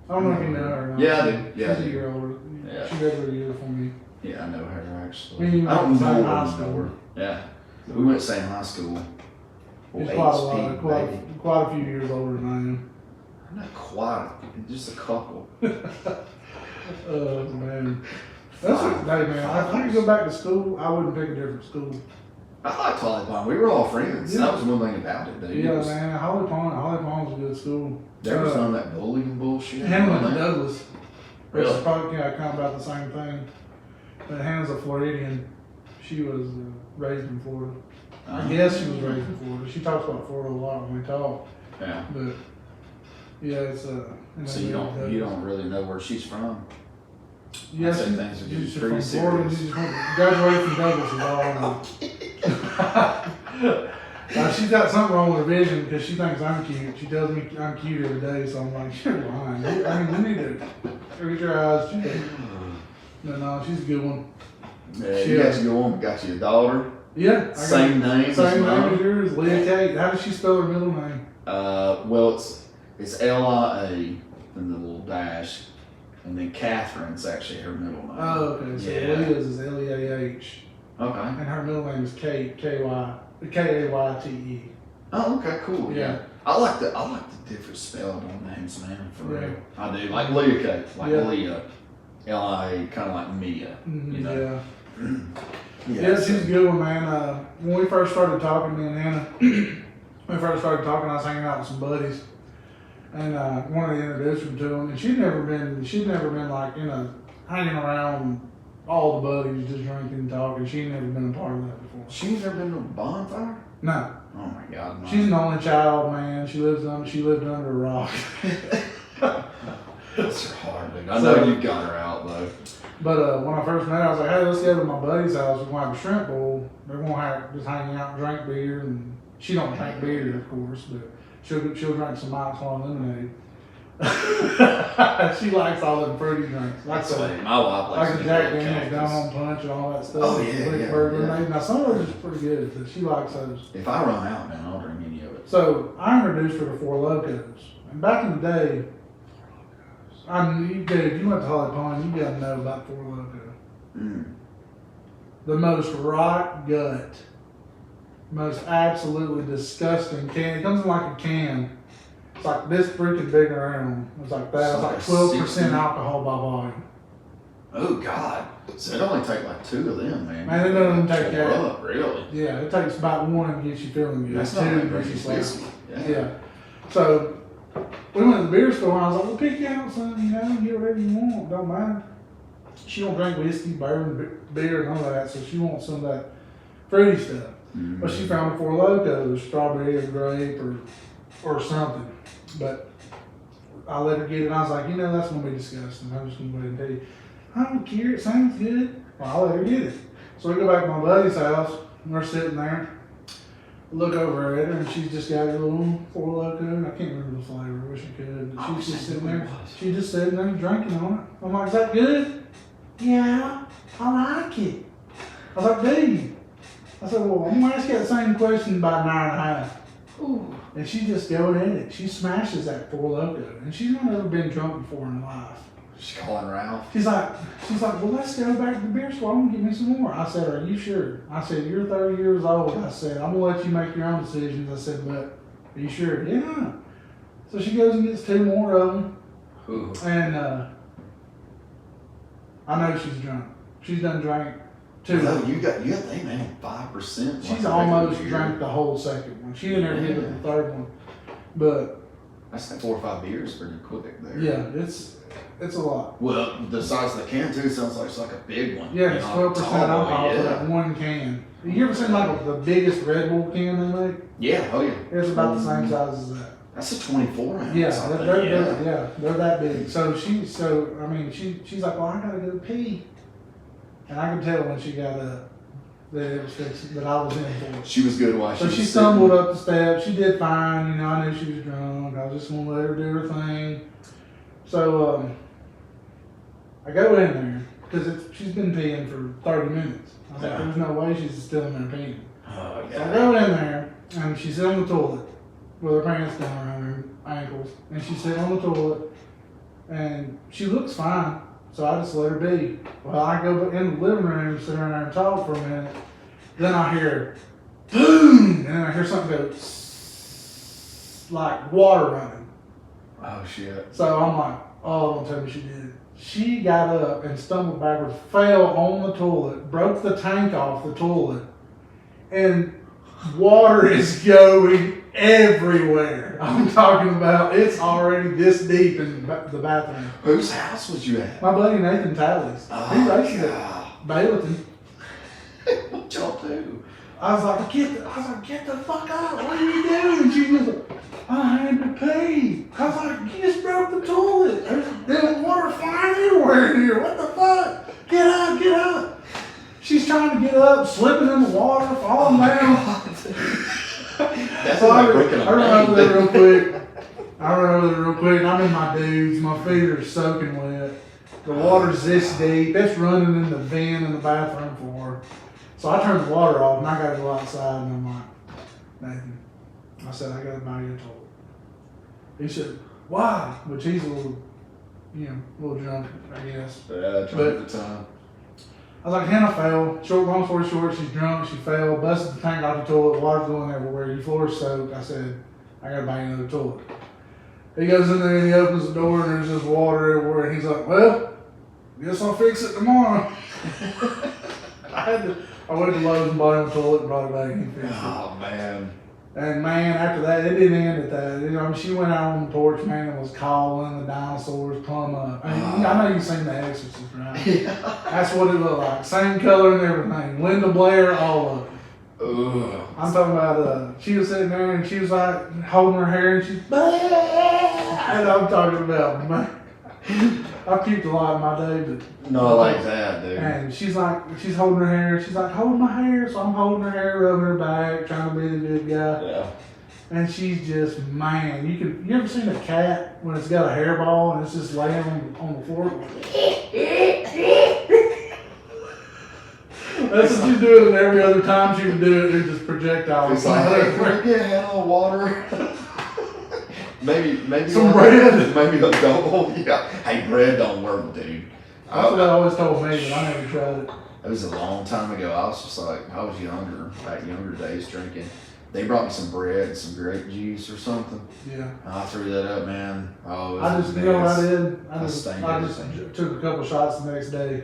I don't know if you know her or not. Yeah, I do. Yeah, She's I a do. year older. Yeah. She graduated a year from me. Yeah, I know her actually. Me and you I don't went to know the same her. high school. Yeah. We went to the same high school. She's Well, quite a eight lot, speed, baby. quite a few years older than I am. Not quite, just a couple. Oh man. That's what, hey man, if I could go back to school, I wouldn't pick a different school. I liked Holly Pond. We were all friends. Yeah. That was one thing about it, dude. Yeah, man, Holly Pond's a good school. There was none of that bullying bullshit. Hamilton and Douglas. Really? It's probably kind of about the same thing. But Hannah's a Floridian. She was raised in Florida. I guess she was raised in Florida. She talks about Florida a lot when we talk. Yeah. But yeah, it's So you don't really know where she's from. Yeah, Things are she's just from pretty Florida. serious. She just graduated from Douglas is all I know. She's got something wrong with her vision because she thinks I'm cute. She tells me I'm cute every day, so I'm like, you're lying. I mean, you need to look at your eyes. But no, she's a good one. Yeah, you got your one, got you a daughter. Yeah. Same name. Same name as yours, Leah Kate. How does she spell her middle name? Well, it's Lia, then the little dash, and then Catherine's actually her middle name. Oh, okay. So Yeah. Leah's is Leah, Okay. and her middle name is Kate, Kayte. Oh, okay, cool. Yeah. I like the different spelling on names, man. For Yeah. real, I do. Like Leah Kate, like Yeah. Leah, Lia, kind of like Mia. You know? Yeah, she's a good one, man. When we first started talking, me and Hannah, when we first started talking, I was hanging out with some buddies, and wanted to introduce her to them. And she'd never been like hanging around all the buddies, just drinking and talking. She'd never been a part of that before. She's never been to a bonfire. No, Oh my God, no. she's an only child, man. She lived under a rock. That's hard, dude. I know you got her out though. But when I first met her, I was like, hey, let's go to my buddy's house. We're going to have a shrimp bowl. They're going to just hang out and drink beer. And she don't drink beer, of course, but she'll drink some Mike's Hard Lemonade. She likes all them fruity drinks. That's funny. My wife likes Like the Jack Daniels Down Home Punch and all that stuff. Oh, yeah. Lemonade. Now, some of those are pretty good, but she likes those. If I run out, man, I'll drink any of it. So I introduced her to Four Locos. And back in the day, dude, you went to Holly Pond, you gotta know about Four Loko. The most rot gut, most absolutely disgusting can. It comes in like a can. It's like this freaking big around. It's like that. It's like 12% alcohol by volume. Oh God! So it only take like 2 of them, man. Man, it doesn't take Pour that. up, really. Yeah, it takes about one to get you feeling good. That's Two not to like get you drinking sleepy. whiskey. Yeah. So we went to the beer store and I was like, well, pick you out something, get whatever you want, don't matter. She don't drink whiskey, bourbon, beer, none of that, so she wants some of that fruity stuff. Mm-hmm. But she found Four Locos, strawberry or grape or something. But I let her get it and I was like, that's gonna be disgusting. I'm just gonna go ahead and tell you. I don't care, it sounds good. Well, I'll let her get it. So we go back to my buddy's house and we're sitting there. Look over at her and she's just got a little Four Loko. I can't remember the flavor. I wish I could. But she's just sitting there. She's just sitting there drinking on it. I'm like, is that good? Yeah, I like it. I was like, dude. I said, well, I'm gonna ask you that same question by 9.5. Ooh. And she just going in it. She smashes that Four Loko. And she's never been drunk before in her life. She's calling Ralph. She's like, well, let's go back to the beer store. I'm gonna get me some more. I said, are you sure? I said, you're 30 years old. I said, I'm gonna let you make your own decisions. I said, but are you sure? Yeah. So she goes and gets 2 more of them. Ooh. And I know she's drunk. She's done drank 2. No, you got they man 5%. She's almost drank the whole second one. She didn't ever get to the third one. But that's like 4 or 5 beers pretty quick there. yeah, it's a lot. Well, the size of the can too sounds like it's like a big one. Yeah, it's 12% alcohol for Yeah. that one can. You ever seen like the biggest Red Bull can they make? Yeah. Oh yeah. It's about the same size as that. That's a 24 ounce. Yeah, I think. they're that big. So she's like, well, I gotta go pee, and I could tell when she got up that it was fixing, that I was in for it. She was good while So was she sitting. stumbled up the steps. She did fine. I knew she was drunk. I was just gonna let her do her thing. So I go in there because she's been peeing for 30 minutes. I was like, there's no way she's still in there peeing. Oh, So I go in there and she's on the toilet with her pants down around her ankles, and she's sitting on the toilet, and she looks fine. So I just let her be. Well, I go in the living room, sit around there and talk for a minute. Then I hear, boom, and then I hear something go, like water running. Oh shit. So I'm like, oh, don't tell me she did it. She got up and stumbled backwards, fell on the toilet, broke the tank off the toilet, and water is going everywhere. I'm talking about it's already this deep in the bathroom. Whose house was you at? My buddy Nathan Talley's. He races at Bayleton. What y'all do? I was like, get the fuck out. What are you doing? She was like, I had to pee. I was like, you just broke the toilet. There's water flying everywhere in here. What the fuck? Get up, get up. She's trying to get up, slipping in the water, falling down. That's So like I breaking a run over vein. there real quick. I'm in my dudes. My feet are soaking wet. The water's this deep. It's running in the vent in the bathroom floor. So I turned the water off and I gotta go outside and I'm like, Nathan, I said, I gotta buy you a toilet. He said, why? Which he's a little, a little drunk, I guess. Yeah, trying at the time. I was like, Hannah fell. Long story short, she's drunk, she fell, busted the tank off the toilet, water's going everywhere, your floor's soaked. I said, I gotta buy you another toilet. He goes in there and he opens the door and there's just water everywhere and he's like, well, guess I'll fix it tomorrow. I went to Lowe's and bought him a toilet and brought it back and he fixed it. Oh, man. And man, after that, it didn't end at that. She went out on the porch, man, and was calling the dinosaurs plumb up. I know you've seen The Exorcist, right? Yeah. That's what it looked like. Same color and everything. Linda Blair, all of it. Ugh. I'm talking about, she was sitting there and she was like holding her hair and she's, and I'm talking about, man. I've puked a lot in my day, but. Not like that, dude. And she's holding her hair. She's like, hold my hair. So I'm holding her hair, rubbing her back, trying to be the good guy. Yeah. And she's just, man, you ever seen a cat when it's got a hairball and it's just laying on the floor? That's what she's doing, and every other time she would do it, there's just projectiles. It's like, hey, can we get a handle of water? maybe Some bread. Maybe a double. Yeah. Hey, bread don't work, dude. That's what they always told me, but I never tried it. It was a long time ago. I was just like, I was younger days drinking. They brought me some bread and some grape juice or something. Yeah. And I threw that up, man. Oh, it I was just, a you know what I mess. did? I stained just everything. took a couple shots the next day.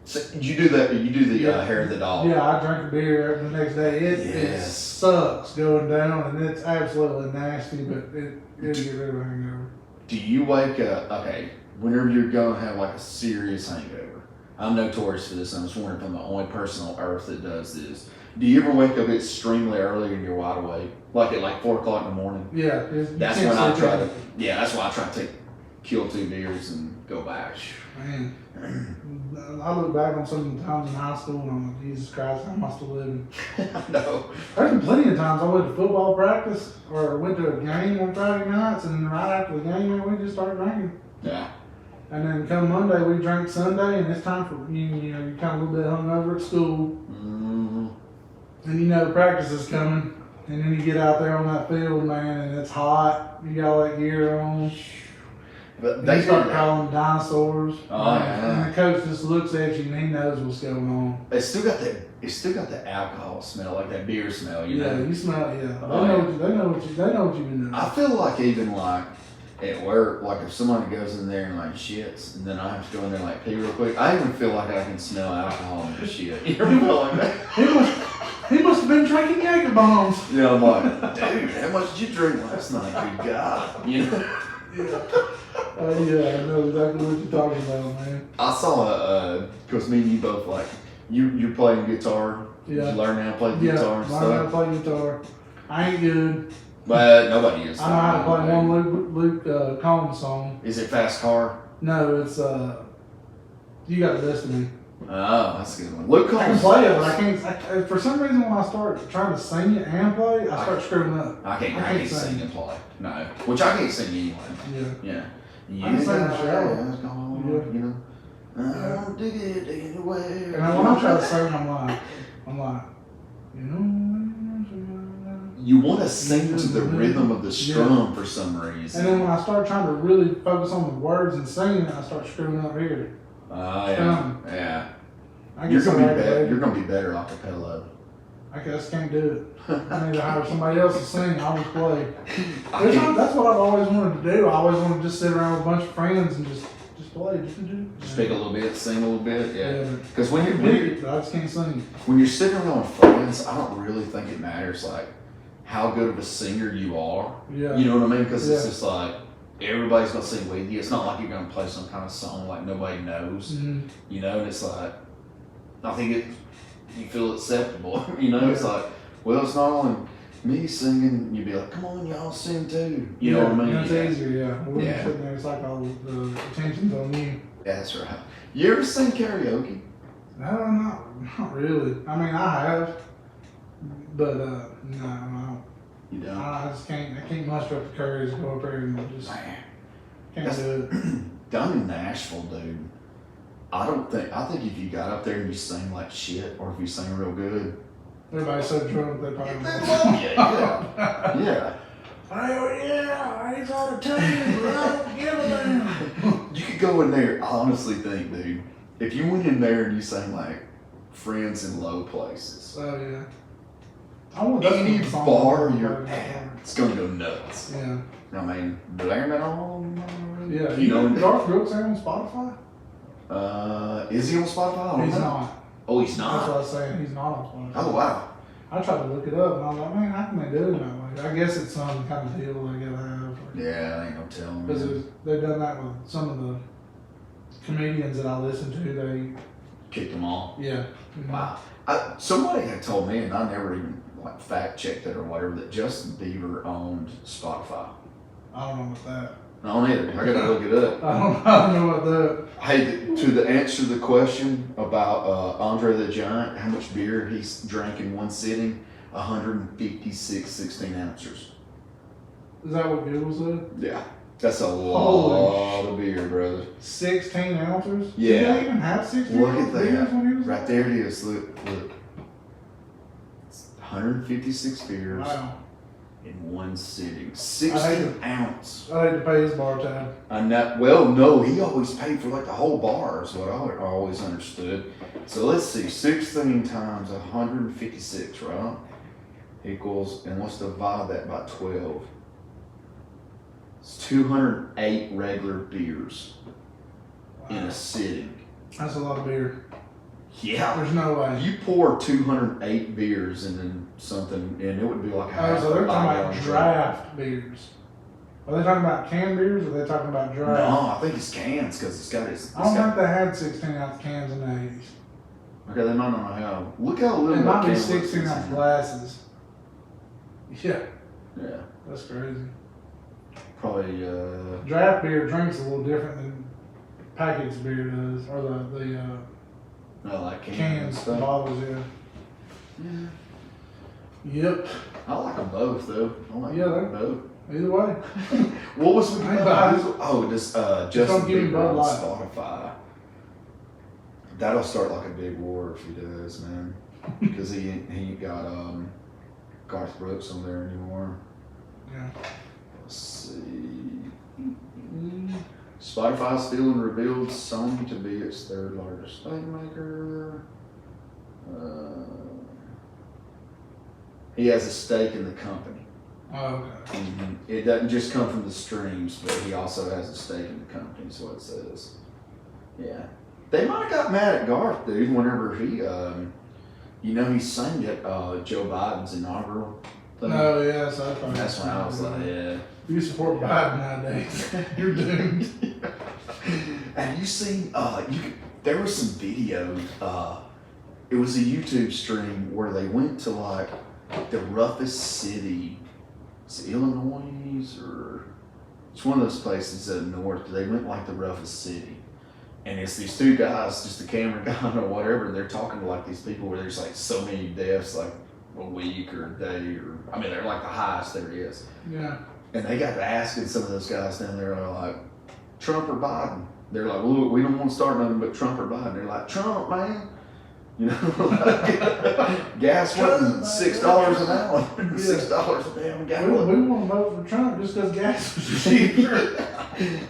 So, you do that? You do the Yeah. hair of the dog? Yeah, I drank a beer the next day. It Yes. sucks going down, and it's absolutely nasty, but it'll get rid of a hangover. Do you wake up, okay, whenever you're gonna have like a serious hangover? I'm notorious for this. I'm just wondering if I'm the only person on earth that does this. Do you ever wake up extremely early and you're wide awake? Like at like 4 o'clock in the morning? Yeah. That's when I try to, that's why I try to kill 2 beers and go back. Man, I look back on some of the times in high school and I'm like, Jesus Christ, how am I still living? No. There's been plenty of times I went to football practice or went to a game on Friday nights, and right after the game, man, we just started drinking. Yeah. And then come Monday, we drank Sunday, and it's time for, you're kind of a little bit hungover at school. Mm-hmm. And practice is coming. And then you get out there on that field, man, and it's hot. You got all that gear on. But They they start calling dinosaurs. Oh, yeah. And the coach just looks at you and he knows what's going on. It's still got that alcohol smell, like that beer smell, you know? You smell it, yeah. Oh, They know what you've been doing. I feel like even like at work, like if somebody goes in there and like shits, and then I have to go in there and like pee real quick, I even feel like I can smell alcohol in the shit. You ever feel like that? He must have been drinking Jaeger bombs. Yeah, I'm like, dude, how much did you drink last night? Good God. You know? Yeah, I know exactly what you're talking about, man. I saw because me and you both like, you're playing guitar. Yeah. Did you learn how to play guitar and learn how to stuff? play guitar. I ain't good. But nobody is. I know how to play one Luke Combs song. Is it Fast Car? No, it's You Got the Destiny. Oh, that's a good one. Luke I can Combs. play it, but I can't. For some reason, when I start trying to sing it and play, I start screwing up. I can't sing and play. No. Which I can't sing anyway. Yeah. Yeah. I can sing in the Yeah. shower. You know. Dig it anywhere. And then when I try to sing, I'm like, You want to sing to the rhythm of the strum for some reason. And then when I start trying to really focus on the words and singing, I start screwing up here. Yeah. Yeah. I You're get gonna be so better. aggravated. You're gonna be better a cappella. I just can't do it. I need to hire somebody else to sing. I'll just play. I can't- That's what I've always wanted to do. I always wanted to just sit around with a bunch of friends and just just play. Just pick a little bit, sing a little bit, yeah. Yeah. Because when I you're can pick it, but I just can't sing. when you're sitting around with friends, I don't really think it matters like how good of a singer you are. Yeah. You know what I mean? Because it's Yeah. just like everybody's gonna sing with you. It's not like you're gonna play some kind of song like nobody knows. Mm-hmm. You know, and it's like I think you feel acceptable. You know, it's like, well, it's not only me singing. You'd be like, come on, y'all sing too. You know what I mean? It's easier, yeah. When Yeah. you're sitting there, it's like all the attention's on you. That's right. You ever sing karaoke? No, not really. I mean, I have, but no, I don't. You don't. I just can't. I can't muster up the courage to go up there and just Man, can't do it. down in Nashville, dude. I think if you got up there and you sang like shit, or if you sang real good, Everybody's so drunk they probably. they love you. Yeah. Yeah. Oh yeah, he's out of town, but I don't give a damn. You could go in there. I honestly think, dude, if you went in there and you sang like "Friends in Low Places," So yeah, I want that's any one song bar I you're want. at, it's gonna go nuts. Yeah, I mean, blame it on. yeah. You know. Garth Brooks ain't on Spotify. Is he on Spotify? I don't He's know. not. Oh, he's That's what I not. was saying. He's not on Spotify. Oh wow. I tried to look it up and I was like, man, how can they do it that way? I guess it's some kind of deal they gotta have. Yeah, ain't no telling. Because Man. they've done that with some of the comedians that I listen to. They, Kicked them all. yeah. Wow. Somebody had told me, and I never even like fact checked it or whatever, that Justin Bieber owned Spotify. I don't know about that. I don't either. I gotta look it up. I don't know about that. Hey, to the answer the question about Andre the Giant, how much beer he's drank in one sitting, 156 16 ounces. Is that what Google said? Yeah, that's a Holy lot of beer, brother. 16 ounces? Yeah. Did they even have 16 Look at ounce that. beers when he was Right there it is. Look. It's 156 beers Wow. in one sitting. I 16 hate ounce. I had to pay his bar tab. Well, no, he always paid for like the whole bar is what I always understood. So let's see, 16 times 156, right? Equals, and let's divide that by 12. It's 208 regular beers in a sitting. That's a lot of beer. Yeah. There's no way. You pour 208 beers into something, and it would be like a half So they're a talking about 5-gallon draft beers. Are they talking about canned beers or are they talking about truck. draft? No, I think it's cans because it's got its. I don't think they had 16 ounce cans in the 80s. Okay, they might not have. Look how little. It might be that can 16 looks. ounce glasses. Yeah, Yeah, that's crazy. probably. Draft beer drinks a little different than packaged beer does, or the No, like cans and cans, the stuff. bottles, yeah. Yeah, Yep. I like them both though. I like Yeah, them both. Either way. What was the I ain't buying it. this don't Justin give me Bieber Bud on Light. Spotify? That'll start like a big war if he does, man. Because he ain't got Garth Brooks on there anymore. Yeah. Let's see. Spotify still revealed Sony to be its third largest thing maker. He has a stake in the company. Oh, okay. It doesn't just come from the streams, but he also has a stake in the company, is what it says. Yeah. They might have got mad at Garth, dude, whenever he, he sang at Joe Biden's inaugural thing. No, yeah, so That's when I was like, yeah. If you support Biden nowadays, you're doomed. Have you seen? There was some video. It was a YouTube stream where they went to like the roughest city. It's Illinois or it's one of those places up north. They went like the roughest city, and it's these two guys, just a camera guy or whatever. And they're talking to like these people where there's like so many deaths, like a week or a day, or I mean they're like the highest there is. Yeah. And they got to asking some of those guys down there, like, Trump or Biden? They're like, well, we don't want to start nothing but Trump or Biden. They're like, Trump, man. You know, like, gas wasn't $6 an hour, $6 a damn We gallon. want to vote for Trump just because gas was cheaper.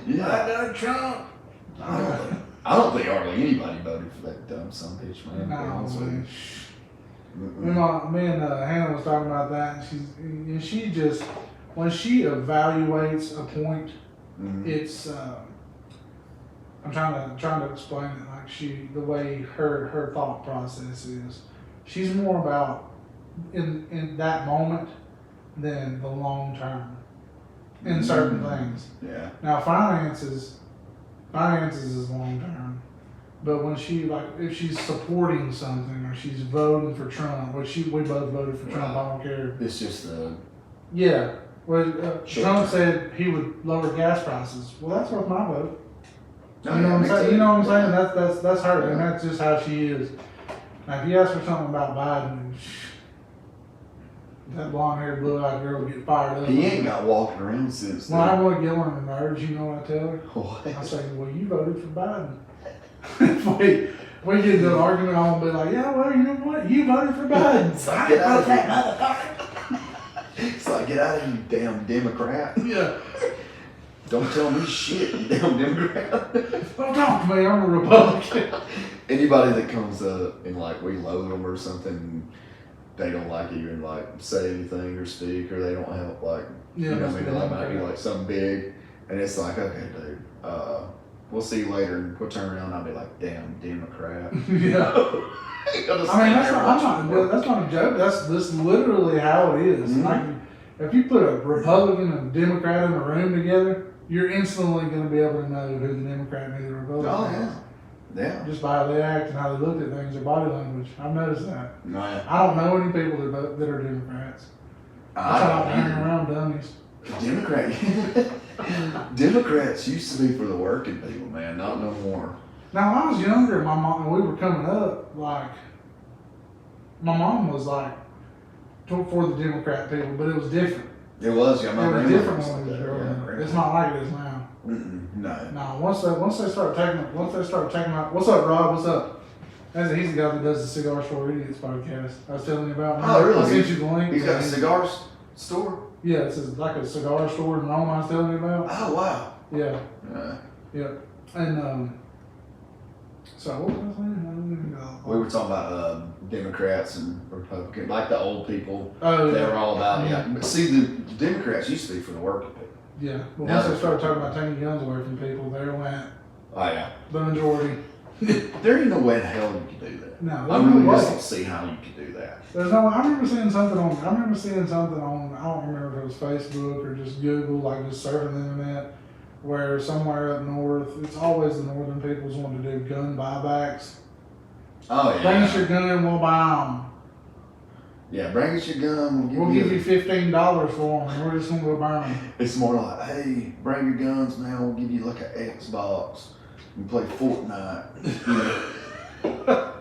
Yeah. I got Trump. I don't think hardly anybody voted for that dumb son of a bitch, man. to be No, honest with man. you. Me and Hannah was talking about that, and she just, when she evaluates a point, Mhm. it's I'm trying to explain it like the way her thought process is. She's more about in that moment than the long term in certain things. Yeah. Now finances is long term, but when if she's supporting something or she's voting for Trump, we both voted for Trump. I don't care. It's just Yeah. Well, Sure. Trump said he would lower gas prices. Well, that's worth my vote. No, You know yeah, what I'm me saying? too. You know what I'm saying? Yeah. That's her, and Yeah. that's just how she is. Now, if you ask her something about Biden, that blonde-haired, blue-eyed girl would get fired up. He ain't got walking around since When I then. want to get on her nerves, you know what I tell her? What? I say, well, you voted for Biden. if we get into an argument, I'm going to be like, yeah, well, you know what? You voted for Biden. It's like, get out of here. It's like, get out of here, you damn Democrat. Yeah. Don't tell me shit, you damn Democrat. Don't talk to me. I'm a Republican. Anybody that comes up and like we load them or something, they don't like even like say anything or speak, or they don't help like Yeah, you know that's maybe good. like might be like something big, and it's like, okay, dude, we'll see you later, and we'll turn around and I'll be like, damn Democrat. Yeah. That's not a joke. That's literally how it is. Mhm. Like, if you put a Republican and a Democrat in a room together, you're instantly going to be able to know who the Democrat and who the Republican Oh is. yeah. Just by how they act and how they look at things, their body language. I've noticed that. No, yeah. I don't know any people that are Democrats. I try not to hang around dummies. Democrats used to be for the working people, man. Not no more. Now, when I was younger, my mom, when we were coming up, like, my mom was like, for the Democrat people, but it was different. It was, yeah. It My was grandma different was when like we was that, growing yeah, up. grandma. It's not like it is now. No. No, once they start taking out, what's up, Rob? What's up? He's the guy that does the Cigar Store Idiots podcast. I was telling you about. Oh, really? I sent you the link. He's got a cigar store? Yeah, it's like a cigar store in Rome. I was telling you about. Oh, wow. Yeah, Yeah. and so what was I saying? I don't even know. We were talking about Democrats and Republicans, like the old people. Oh, They yeah. were all about, Yeah. yeah. But see, the Democrats used to be for the working people. Yeah. Well, Now once they they're- started talking about taking guns away from people, there went Oh, yeah. the majority. There ain't no way in hell you could do that. No, I there's really no just way. don't see how you could do that. There's no. I remember seeing something on. I don't remember if it was Facebook or just Google, like just surfing the internet, where somewhere up north, it's always the northern people's want to do gun buybacks. Oh, yeah. Bring us your gun, we'll buy them. Yeah, bring us your gun. We'll give you $15 for them. We're just gonna go burn them. It's more like, hey, bring your guns, man. We'll give you like an Xbox and play Fortnite. You know?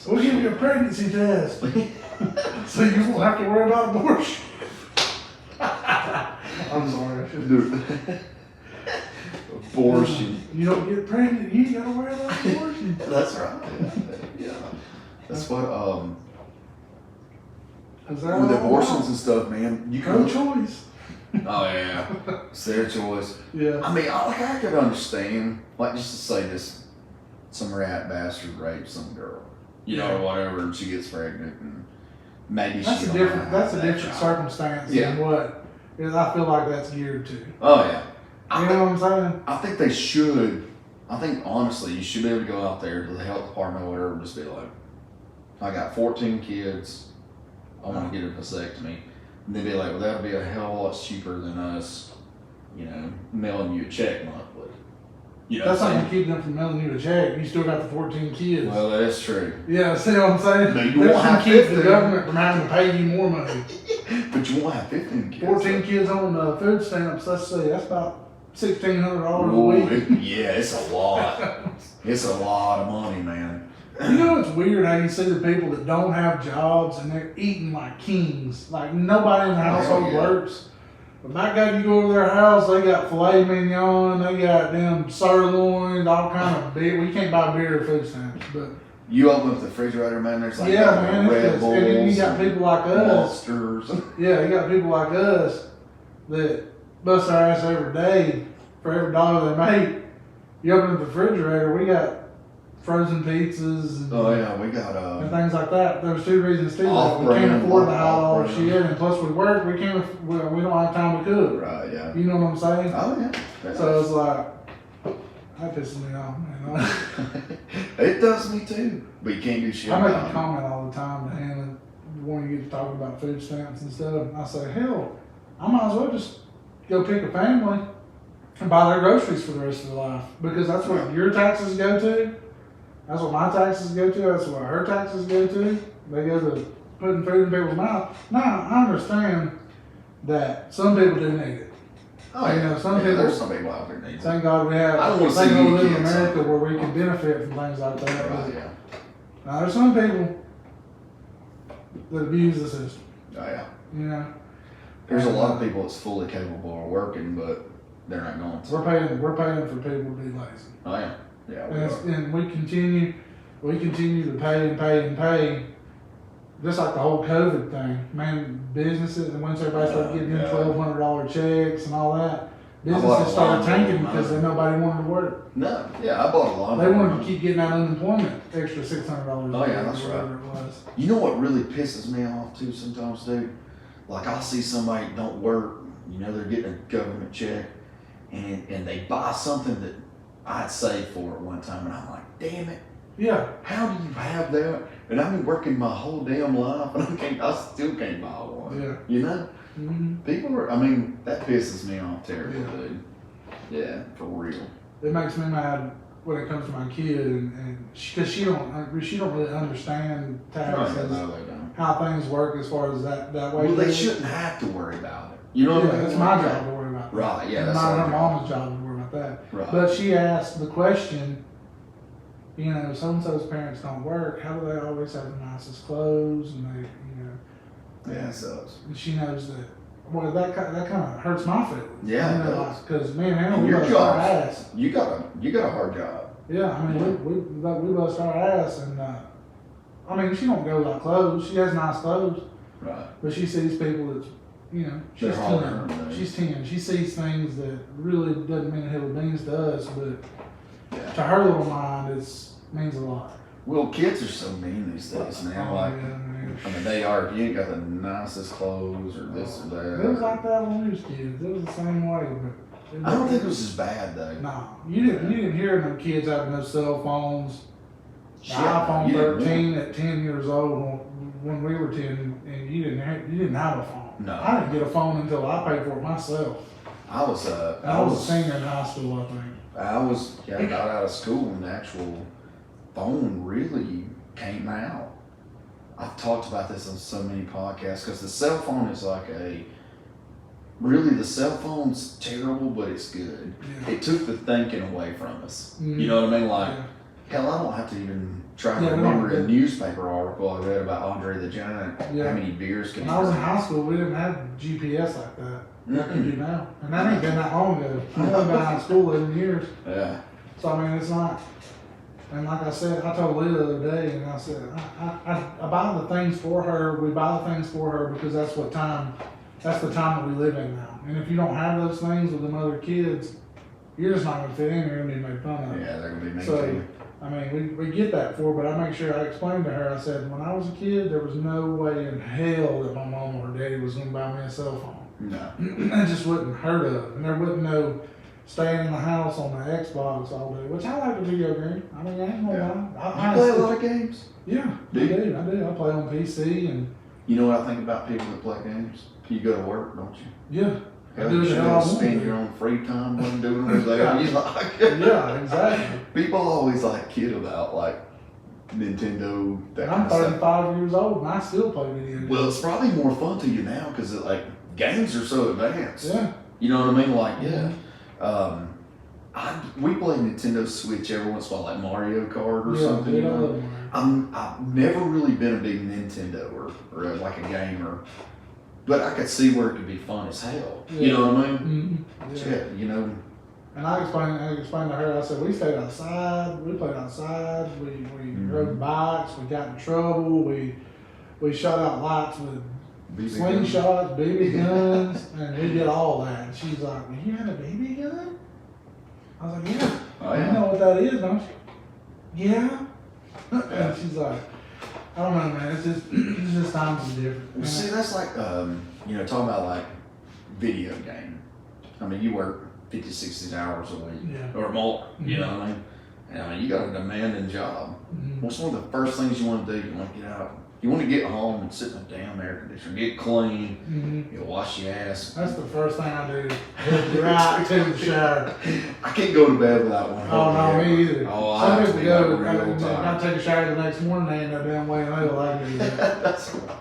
We'll give you a pregnancy test, so you won't have to worry about abortion. I'm sorry. I shouldn't. Dude. Abortion. You don't get pregnant, you ain't gotta worry about abortion. That's right. Yeah. That's what Is that with all abortions about? and stuff, man. You No can. choice. Oh yeah. It's their choice. Yeah. I mean, I could understand, like, just to say this, some rat bastard rapes some girl, you know, or whatever, and she gets pregnant, and maybe That's she a don't different. have That's a that different child. circumstance Yeah. than what I feel like that's geared to. Oh yeah. You know what I'm saying? I think they should. I think honestly, you should be able to go out there to the health department or whatever, and just be like, I got 14 kids. I want to get a vasectomy. And they'd be like, well, that'll be a hell of a lot cheaper than us, you know, mailing you a check monthly. You know That's what not I'm gonna keep them from mailing you a check. You still got the 14 kids. Well, that is true. Yeah, see what I'm saying? No, you That's won't gonna have keep the 15. government from having to pay you more money. But you won't have 15 kids. 14 kids on food stamps. Let's see, that's about $1,600 a Ooh, week. yeah, it's a lot. It's a lot of money, man. You know it's weird how you see the people that don't have jobs and they're eating like kings. Like nobody in the household yeah. works. But my God, you go over their house, they got filet mignon, they got them sirloin, all kind of beer. We can't buy beer or food stamps, but You open up the refrigerator, man, there's like yeah, man, it's Red just, Bulls, and then you got people like us. Monsters. Yeah, you got people like us that bust their ass every day for every dollar they make. You open up the refrigerator, we got frozen pizzas and, Oh yeah, we got and things like that. There's two reasons too. That we Off-brand, can't afford the high dollar off-brand. shit, and plus we work, we don't have time to cook. right, yeah. You know what I'm saying? Oh yeah. So it's like, That pisses me off, man. It does me too. But you can't do shit I make about a it. comment all the time to Hannah when you get to talking about food stamps and stuff. I say, hell, I might as well just go pick a family and buy their groceries for the rest of their life. Because that's what your taxes go to. That's what my taxes go to. That's what her taxes go to. They go to putting food in people's mouth. Now, I understand that some people do need it. Oh, You yeah. know, some Yeah, people- there's some people out there that needs it. Thank God we have. I don't wanna thank see God we you live in kids America suffer. where we can benefit from things like that. Right, yeah. Now, there's some people that abuse the system. Oh, yeah. You know, There's a lot of people that's fully capable of working, but they're not going to. we're paying for people to be lazy, Oh, yeah. Yeah, we and, are. and we continue to pay and pay and pay. Just like the whole COVID thing, man, businesses, and once everybody started getting them Yeah. $1,200 checks and all that, I bought businesses a started lawnmower tanking with because mine. nobody wanted to work. No, yeah, I bought a lawnmower. They wanted to keep getting that unemployment, extra $600. Oh, yeah, that's whatever it was. You know what really pisses me off too sometimes, dude? Like I'll see somebody that don't work, you know, they're getting a government check, and they buy something that I'd saved for at one time, and I'm like, damn it, Yeah, how do you have that? And I've been working my whole damn life, and I still can't buy one. yeah. You know, hmm people are. I mean, that pisses me off terribly, Yeah. dude. Yeah, for real. It makes me mad when it comes to my kid, and because she don't really understand taxes, No, they don't. how things work as far as that way. Well, they shouldn't have to worry about it. You know what I Yeah, mean? it's my job to worry about that. Right, yeah, It's that's not our her job. mom's job to worry about that. Right. But she asked the question, you know, so and so's parents don't work. How do they always have the nicest clothes? And they, you know, Yeah, it sucks. and she knows that. Well, that kind of hurts my feelings. Yeah, it you know, does. because me and Hannah, And we your bust our job. ass. You got a hard job. Yeah, I mean, we bust our ass, and I mean, she don't go without clothes. She has nice clothes, Right. but she sees people that's, you know, she's They're hard 10. earned, She's 10. She sees things that really doesn't mean a hill of beans to us, but Yeah. to her little mind, means a lot. Well, kids are so mean these days now. Oh, Like, yeah, man. I mean, they are. If you ain't got the nicest clothes or this or that. It was like that when we was kids. It was the same way, but I don't think it was as bad though. No, you didn't hear them kids having those cell phones. The Shit, iPhone you didn't 13 at 10 years old when we were 10, and you didn't have a phone. No. I didn't get a phone until I paid for it myself. I was And I was a senior in high school, I think. I got out of school and the actual phone really came out. I've talked about this on so many podcasts because the cell phone is like really the cell phone's terrible, but it's good. Yeah. It took the thinking away from us. Mhm. You know what I mean? Like, Yeah. hell, I don't have to even try to Yeah, we remember don't- a newspaper article I read about Andre the Giant. Yeah. How many beers can When I was in high school, we didn't have GPS like that. Like you do now. And that ain't been that long ago. I've only been out of school 11 years. Yeah. So, I mean, it's not. And like I said, I told Leah the other day, and I said, I buy the things for her. We buy the things for her because that's the time that we live in now. And if you don't have those things with them other kids, you're just not going to fit in. You're going to be made fun of. Yeah, they're gonna be mean So, to you. I mean, we get that for her, but I make sure I explain to her, I said, when I was a kid, there was no way in hell that my mom or daddy was going to buy me a cell phone. No. That just wasn't heard of. And there wasn't no staying in the house on the Xbox all day, which I like the video game. I mean, I ain't gonna lie. You play a lot of games? Yeah, Do I you? do. I play on PC and You know what I think about people that play games? You go to work, don't you? yeah. I Hell, do you the should hell I want spend to. your own free time when doing whatever you like. Yeah, exactly. People always like kid about like Nintendo, that And kind I'm of stuff. 35 years old and I still play video games. Well, it's probably more fun to you now because like games are so advanced. Yeah. You know what I mean? Like, yeah. Mhm. We play Nintendo Switch every once in a while, like Mario Kart or Yeah, something. dude, You I know? love Mario. I've never really been a big Nintendo or like a gamer, but I could see where it could be fun as hell. You Yeah. know what I mean? Mhm. Yeah. Shit, you know. And I explained to her, I said, we stayed outside, we played outside, we Mhm. rode bikes, we got in trouble, we shot out lights with BB guns. slingshots, BB guns, and we did all that. And she's like, well, you had a BB gun? I was like, yeah. Oh, You yeah. know what that is, don't you? Yeah. Yeah. And she's like, I don't know, man. It's just times is different. Well, see, that's like, talking about like video game. I mean, you work 50, 60 hours a week Yeah. or more. You know what I mean? And I mean, you got a demanding job. Mhm. What's one of the first things you want to do? You want to get out. You want to get home and sit in a damn air conditioner, get clean, Mhm. you wash your ass. That's the first thing I do. Head right to the shower. I can't go to bed without one. Oh no, me either. Oh, I Some have people to go. be real tired. I take a shower the next morning. They ain't no damn way. They don't like me. That's right.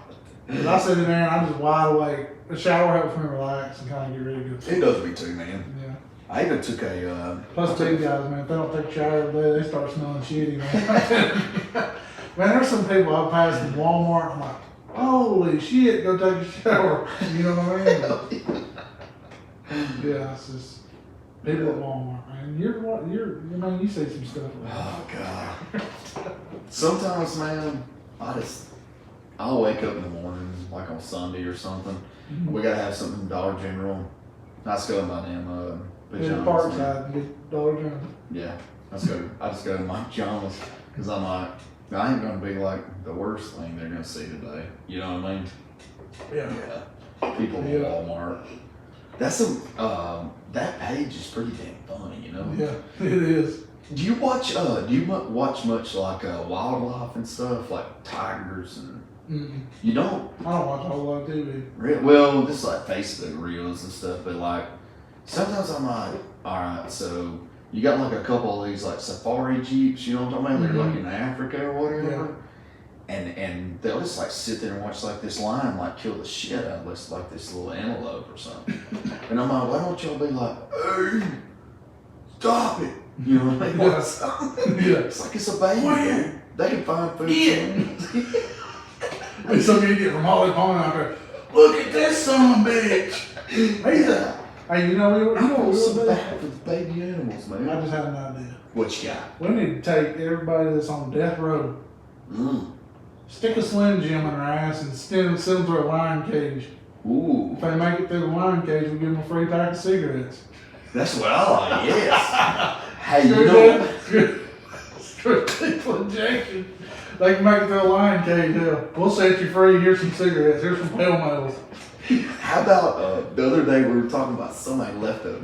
But I sit in there and I'm just wide awake. The shower helps me relax and kind of get ready to go. It does me too, man. Yeah. I even took a. Plus, big guys, man, if they don't take a shower every day, they start smelling shitty, man. Man, there's some people I passed in Walmart. I'm like, holy shit, go take a shower. You know what I mean? Yeah, it's just people at Walmart, man. I mean, you see some stuff. Like Oh god. Sometimes, man, I'll wake up in the morning, like on Sunday or something. that. We gotta have something from Dollar General. I just go in my damn Yeah, pajamas. Parkside man. and get Dollar General. Yeah, I just go in my pajamas because I'm like, I ain't gonna be like the worst thing they're gonna see today. You know what I mean? Yeah. Yeah. People in Yeah. Walmart. That's that page is pretty damn funny, you know. Yeah, it is. Do you watch watch much like wildlife and stuff like tigers and Mm-mm. you don't I don't watch a whole lot of TV. well just like Facebook reels and stuff, but like sometimes I'm like, all right, so you got like a couple of these like safari jeeps, you know what I'm talking about? They're like in Africa or whatever. And they'll just like sit there and watch like this lion like kill the shit out of this like this little antelope or something. And I'm like, why don't y'all be like, hey, stop it? You know what I mean? Yeah. Yeah. It's like it's a baby. Where? Dude. They can find food. Yeah. There's some idiot from Holly Pond out there. Look at this son of a bitch. He's a, hey, you know what we I'm will so do? bad with baby animals, man. I just had an idea. What you got? We need to take everybody that's on death row, stick a Slim Jim in their ass and send them through a lion cage. Ooh, If they make it through the lion cage, we give them a free pack of cigarettes. that's what I like. Yes. Hey, you know. Strategic injection. They can make it through a lion cage. Hell, we'll set you free. Here's some cigarettes. Here's some pale medals. How about the other day we were talking about somebody left a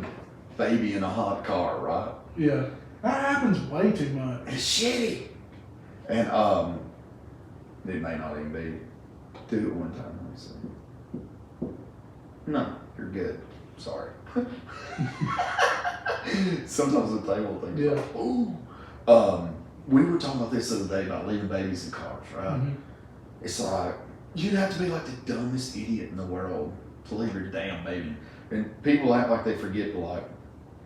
baby in a hot car, right? Yeah, that happens way too much. It's shitty. And it may not even be. Do it one time. Let me see. No, you're good. Sorry. Sometimes the table thinks, Yeah. like, ooh. We were talking about this the other day about leaving babies in cars, right? Mhm. It's like you'd have to be like the dumbest idiot in the world to leave your damn baby. And people act like they forget, like,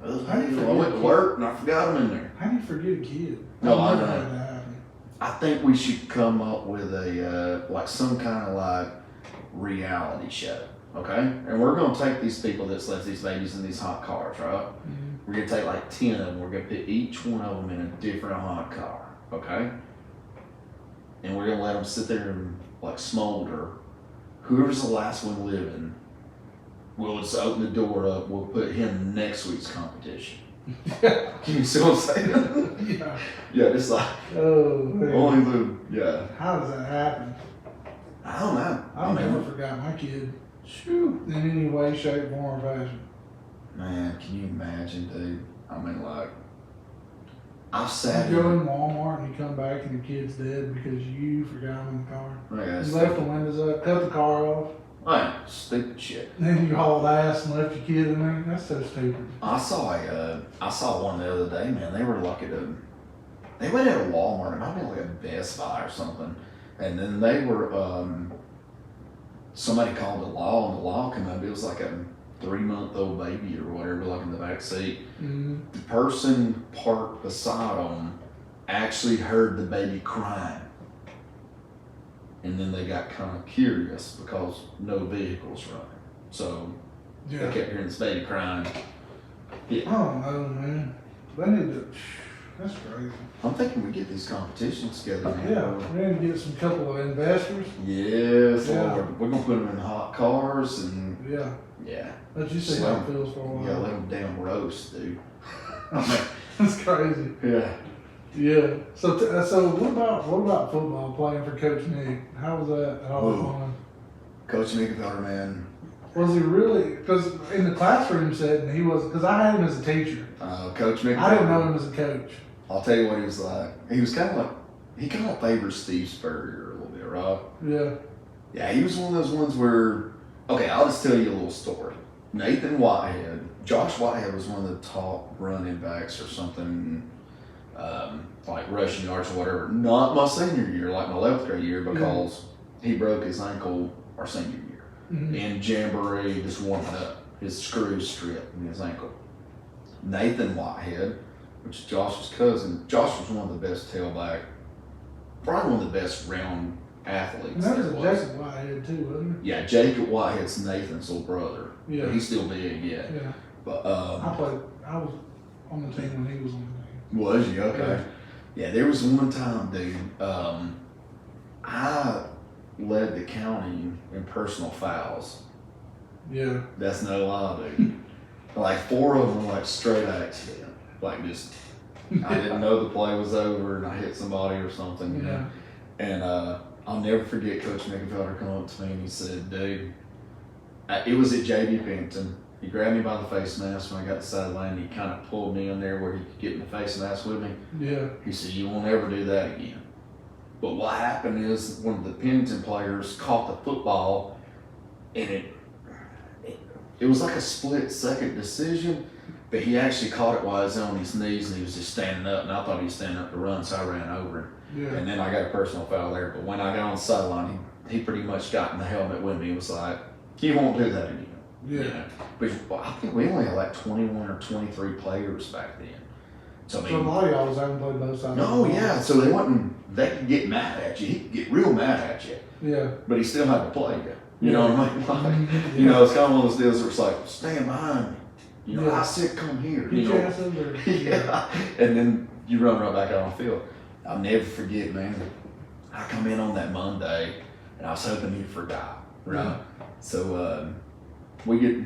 oh, How do you I forget went to kids? work and I forgot them in there. How do you forget a kid? No, I I've never know. had that happen. I think we should come up with a like some kind of like reality show, okay? And we're gonna take these people that left these babies in these hot cars, right? Mhm. We're gonna take like 10 of them. We're gonna put each one of them in a different hot car, okay? And we're gonna let them sit there and like smolder. Whoever's the last one living, we'll just open the door up. We'll put him in next week's competition. Can you see what I'm saying? Yeah. Yeah, just like Oh, man. only the yeah. How does that happen? I don't know. I've never forgot my kid Shoo. in any way, shape, form, or fashion. Man, can you imagine, dude? I mean, like, I've sat You go here. in Walmart and you come back and your kid's dead because you forgot him in the car. Yeah, You left the windows up, cut the car off, Man, stupid shit. then you hauled ass and left your kid in there. That's so stupid. I saw one the other day, man. They were like they went at a Walmart. It might be like a Best Buy or something. And then they were, somebody called the law, and the law came up. It was like a 3-month-old baby or whatever, like in the back seat. Mm-hmm. The person parked beside them actually heard the baby crying. And then they got kind of curious because no vehicles running. So they Yeah. kept hearing this baby crying. I don't know, man. They need to. That's crazy. I'm thinking we get these competitions together, man. Yeah, we need to get some couple of investors. Yes, Yeah. Lord. We're going to put them in hot cars and, Yeah. yeah. Let you see Slow. how it feels for a You gotta while. let them damn roast, dude. That's crazy. Yeah. Yeah. So, so what about football? Playing for Coach Nick, how was that at all Ooh. fun? Coach Nickelfeller, man. Was he really? Because in the classroom setting, he was. Because I had him as a teacher. Coach McDermott. I didn't know him as a coach. I'll tell you what he was like. He was kind of like, he kind of favors Steve Spurrier a little bit, right? Yeah. Yeah, he was one of those ones where, okay, I'll just tell you a little story. Nathan Whitehead, Josh Whitehead was one of the top running backs or something, like rushing yards or whatever. Not my senior year, like my 11th grade year, because he broke his ankle our senior year. Mm-hmm. In Jamboree, just warming up. His screw stripped in his ankle. Nathan Whitehead, which is Josh's cousin, Josh was one of the best tailback, probably one of the best round athletes. And that was there a Jacob Whitehead too, wasn't Yeah, Jacob Whitehead's Nathan's little brother. he? Yeah. But he's still big, yeah. Yeah. But I was on the team when he was on the team. was he? Okay. Yeah, there was one time, dude. I led the county in personal fouls. Yeah. That's no lie, dude. Like 4 of them, like straight accident. Like just, I didn't know the play was over and I hit somebody or something. You know? And I'll never forget Coach McInfelder come up to me and he said, dude, it was at JB Pennington. He grabbed me by the face mask when I got to the sideline. He kind of pulled me in there where he could get in the face mask with me. Yeah. He said, you won't ever do that again. But what happened is one of the Pennington players caught the football and it was like a split-second decision, but he actually caught it while he was on his knees and he was just standing up, and I thought he was standing up to run, so I ran over him. Yeah. And then I got a personal foul there. But when I got on the sideline, he pretty much got in the helmet with me. It was like, you won't do that again. Yeah. You know? But I think we only had like 21 or 23 players back then. So, I So a mean, lot of y'all was having played both sides. no, yeah. So they could get mad at you. He could get real mad at you. Yeah. But he still had to play you. You know what I mean? Like, Mhm. you know, it's kind of one of those deals where it's like, stand behind me. You know, Yeah. I said come here. Get You your know? ass over there. Yeah. And then you run right back out on the field. I'll never forget, man. I come in on that Monday and I was hoping he forgot, right? So we get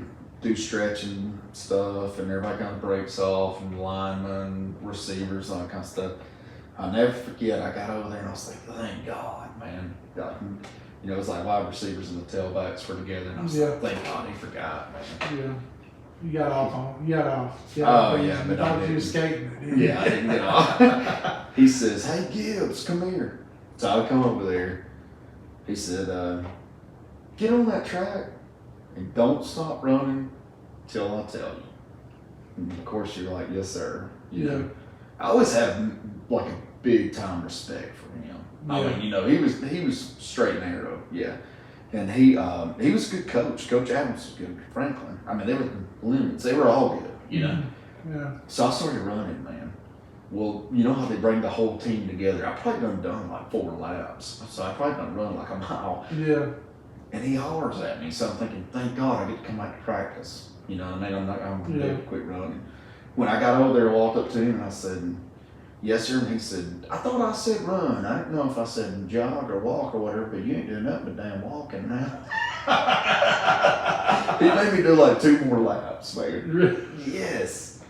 do stretching stuff and everybody kind of breaks off and linemen, receivers, all that kind of stuff. I'll never forget, I got over there and I was like, thank God, man. Like, you know, it's like wide receivers and the tailbacks were together and I was like, thank God he forgot, man. Yeah. You got off on. You got off. You Oh, got off. yeah, You but I thought you didn't. was skating it. didn't you? Yeah, I didn't get off. He says, hey Gibbs, come here. So I come over there. He said, get on that track and don't stop running till I tell you. And of course you're like, yes sir. You know, I always have like a big time respect for him. I mean, you know, he was straight and narrow, yeah. And he was a good coach. Coach Adams was good. Franklin. I mean, they were limits. They were all good, you know. Yeah. So I started running, man. Well, you know how they bring the whole team together. I probably done like 4 laps. So I probably done run like a mile. Yeah. And he hollers at me. So I'm thinking, thank God I get to come back to practice. You know what I mean? I'm gonna quit running. When I got over there, I walked up to him and I said, yes, sir. And he said, I thought I said run. I didn't know if I said jog or walk or whatever, but you ain't doing nothing but damn walking now. He made me do like 2 more laps, man. Yes.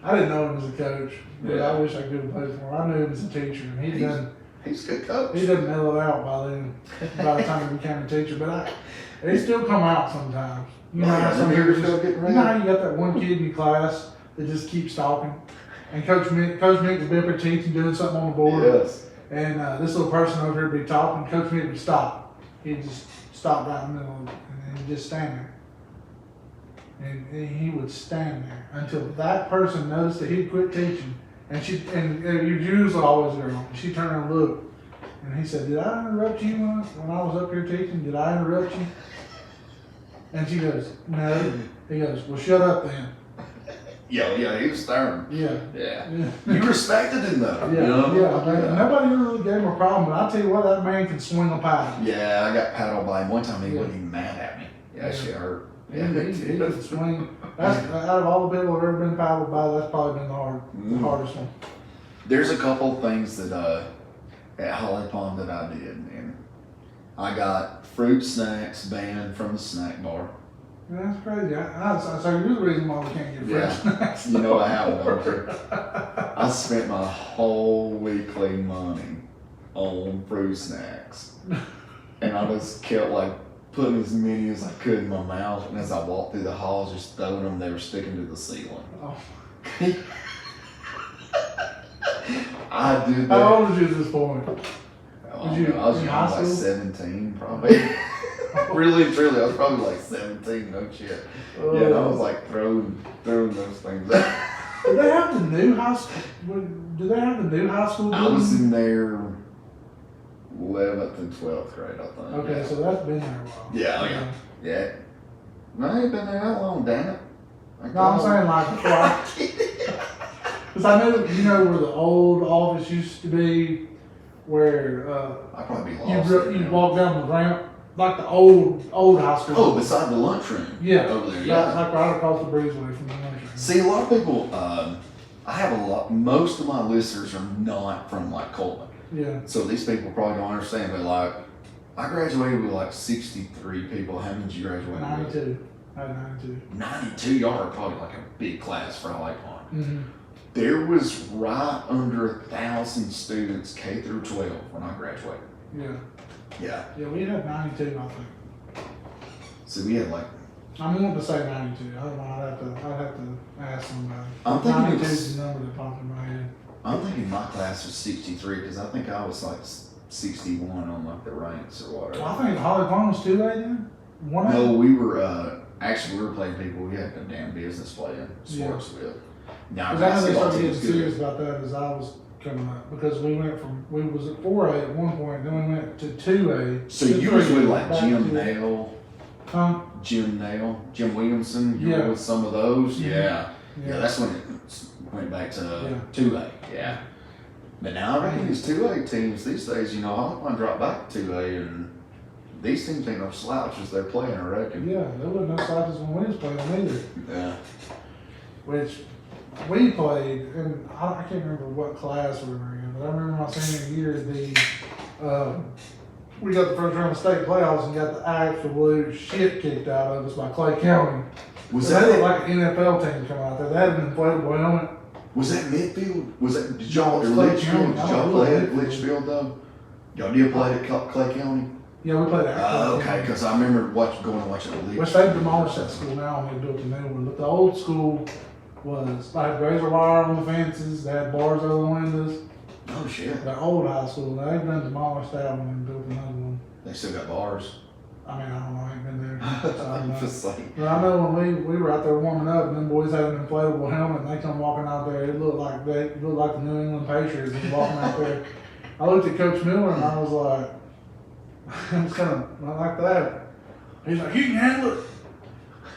I didn't know him as a coach, but Yeah. I wish I could have played for him. I knew him as a teacher, and He's a good coach. he done mellowed out by then, by the time he became a teacher. But they still come out sometimes. You know how some people still getting you ready. know how you got that one kid in your class that just keeps talking, and Coach Mick would be up there teaching, doing something on the board, Yes. and this little person over here would be talking. Coach Mick would stop. He'd just stop right in the middle, and he'd just stand there. And he would stand there until that person noticed that he'd quit teaching. And it was usually always a girl. She turned around and looked. And he said, did I interrupt you when I was up here teaching? Did I interrupt you? And she goes, no. He goes, well, shut up then. Yeah, he was stern. Yeah. Yeah. Yeah. You respected him though. Yeah, You know? man, nobody ever really gave him a problem, but I tell you what, that man can swing a paddle. Yeah, I got paddled by him one time. He wasn't even mad at me. He actually hurt. He can swing. That's, out of all the people that have ever been paddled by, that's probably been the hardest one. There's a couple things that at Holly Pond that I did, and I got fruit snacks banned from the snack bar. Yeah, that's crazy. So you're the reason why we can't get Yeah. fresh snacks. You know what happened over there? I spent my whole weekly money on fruit snacks, and I just kept like putting as many as I could in my mouth, and as I walked through the halls, just throwing them, they were sticking to the ceiling. Oh. I did that. How old was you at this point? I was in young, high like school? 17, probably. Really and truly, I was probably like 17, no shit. Yeah, and I was like throwing those things out. Did they have the new high school? Do they have the new high school? I was building? in there 11th and 12th grade, I think. Okay, yeah. so that's been there a while. Yeah, yeah. Yeah. No, I ain't been there that long, damn it. No, I'm saying like, because I know, you know where the old office used to be, where I'd probably be you lost. you walk down the ramp, like the old high school. Oh, beside the lunchroom. Yeah. Over there, Yeah, yeah. like right across the breezeway from the lunchroom. See, a lot of people, I have a lot, most of my listeners are not from like Coleman. Yeah. So these people probably don't understand, but like, I graduated with like 63 people. How many did you graduate with? 92. I had 92. 92, y'all are probably like a big class for High Pond. Mm-hmm. There was right under 1,000 students K through 12 when I graduated. Yeah. Yeah. Yeah, we had 92, I think. So we had like, I wanted to say 92. I don't know. I'd have to ask somebody. I'm thinking 92 it was- is the number that popped in my head. I'm thinking my class was 63 because I think I was like 61 on like the ranks or whatever. Well, I think Holly Pond was 2A then? 1A? No, we were, actually we were playing people we had no damn business playing sports with. Now, Because I know they basketball started team getting was good. serious about that as I was coming up. Because we was at 4A at one point, then we went to 2A. So you was with like back Jim to- Nail, Huh? Jim Williamson, you Yeah. were with some of those? Mhm. Yeah. Yeah, that's when it went back to Yeah. 2A, yeah. But now I reckon these 2A teams these days, you know, Hawkman dropped back to 2A and these teams ain't no slouches they're playing, I reckon. Yeah, there wasn't no slouches when we was playing either. Yeah. Which we played, and I can't remember what class we were in, but I remember my senior year, we got the first round of state playoffs and got the absolute shit kicked out of us by Clay County. Was They looked that like an NFL team coming out there. They had an inflatable helmet. was that midfield? Was that did y'all or It was Clay Litchfield? County. Did I y'all don't play know at Litchfield. Litchfield though? Y'all did play at Clay County? Yeah, we played at Okay, because I remember going to watch it at which Litchfield. they've demolished that school now and they built a new one. But the old school was, they had razor wire on the fences, they had bars over the windows. Oh shit. The old high school, they've done demolished that one and built another one. They still got bars. I mean, I don't know, I ain't been there. So I don't know. Just like, But I know when we were out there warming up and them boys had an inflatable helmet and they come walking out there, it looked like the New England Patriots was walking out there. I looked at Coach Miller and I was like, I was kind of not like that. He's like, you can handle it.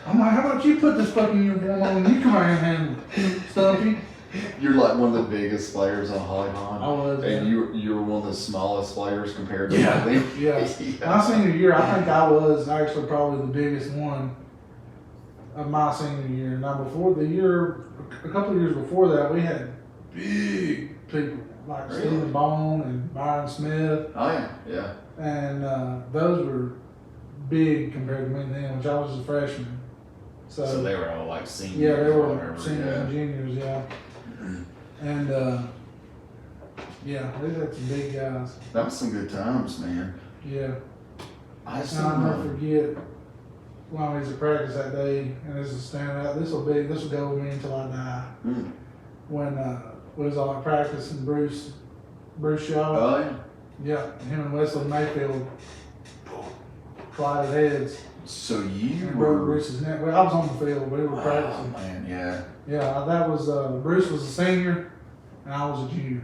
I'm like, how about you put this fucking uniform on and you come out and handle it, Stumpy? you're like one of the biggest players on Holly Pond. I was. And you were one of the smallest players compared to Yeah. them. Yeah. My senior year, I think I was actually probably the biggest one of my senior year. Now, before the year, a couple of years before that, we had big people like Really? Stephen Bone and Byron Smith, Oh yeah, yeah. and those were big compared to me then, which I was a freshman. So they were all like seniors. yeah, they or were whatever, seniors and juniors, yeah. And yeah, they had some big guys. That was some good times, man. Yeah. I just And I'll don't never know. forget when we was at practice that day, and this will stand out. This will go with me until I die. Mm. When we was all at practice and Bruce Shaw, Oh yeah. yeah, him and Wesley Mayfield collided heads So you and broke were. Bruce's neck. Well, I was on the field, we were Oh practicing. man, yeah. Yeah, that was Bruce was a senior, and I was a junior.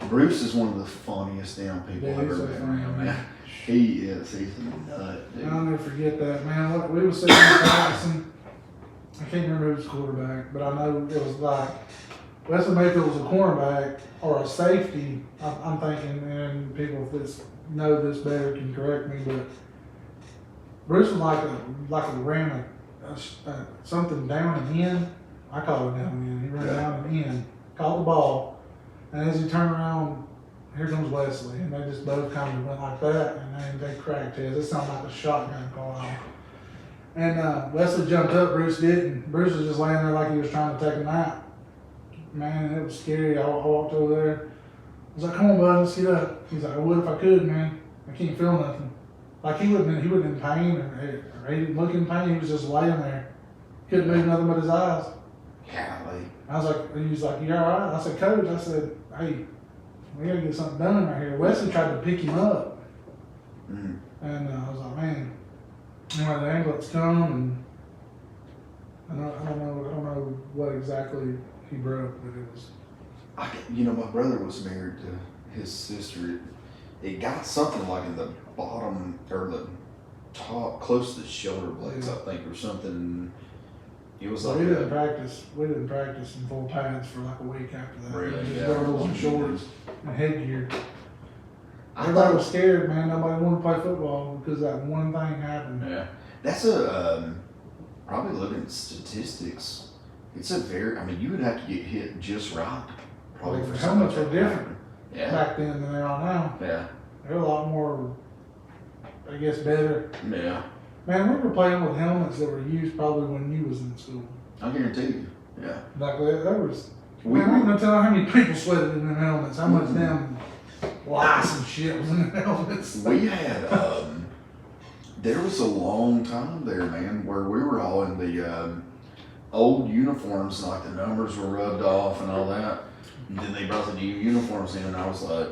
Bruce is one of the funniest damn people Yeah, I've he's ever so been funny, around, man. man. He is. He's a nut, dude. And I'll never forget that, man. What, we were sitting there practicing. I can't remember who was quarterback, but I know it was like Wesley Mayfield was a cornerback or a safety. I'm thinking, and people that know this better can correct me, but Bruce was like a ran something down and in. I call it down and in. He ran Yeah. down and in, caught the ball, and as he turned around, here comes Wesley, and they just both kind of went like that, and then they cracked heads. It sounded like a shotgun call out. And Wesley jumped up, Bruce didn't. Bruce was just laying there like he was trying to take a nap. Man, it was scary. I walked over there. I was like, come on, bud, let's get up. He's like, I would if I could, man. I can't feel nothing. Like he wasn't in pain or he didn't look in pain. He was just laying there, couldn't move nothing but his eyes. Golly. I was like, he was like, "You all right?" I said, "Coach," I said, "Hey, we gotta get something done right here." Wesley tried to pick him up, Mm. and I was like, "Man," anyway, the ambulance come, and I don't know what exactly he broke, but it was. My brother was married to his sister. It got something like in the bottom or the top, close to the shoulder blades, I think, or something. It was like We didn't practice. We didn't practice in full pads for like a week after that. Really? We just Yeah. girdles and shorts and headgear. I Everybody thought, was scared, man. Nobody wanted to play football because that one thing happened. yeah, that's probably looking at statistics. It's a very. I mean, you would have to get hit just right, probably Well, for the something helmets like were that. different Yeah, back then than they are now. yeah, They're a lot more, I guess, better. yeah. Man, we were playing with helmets that were used probably when you was in school. I guarantee you. Yeah. Like there was. We Man, I'm were, gonna tell you how many people sweated in them helmets. How much damn lice and shit was in the helmets. we had there was a long time there, man, where we were all in the old uniforms, and like the numbers were rubbed off and all that. And then they brought the new uniforms in, and I was like,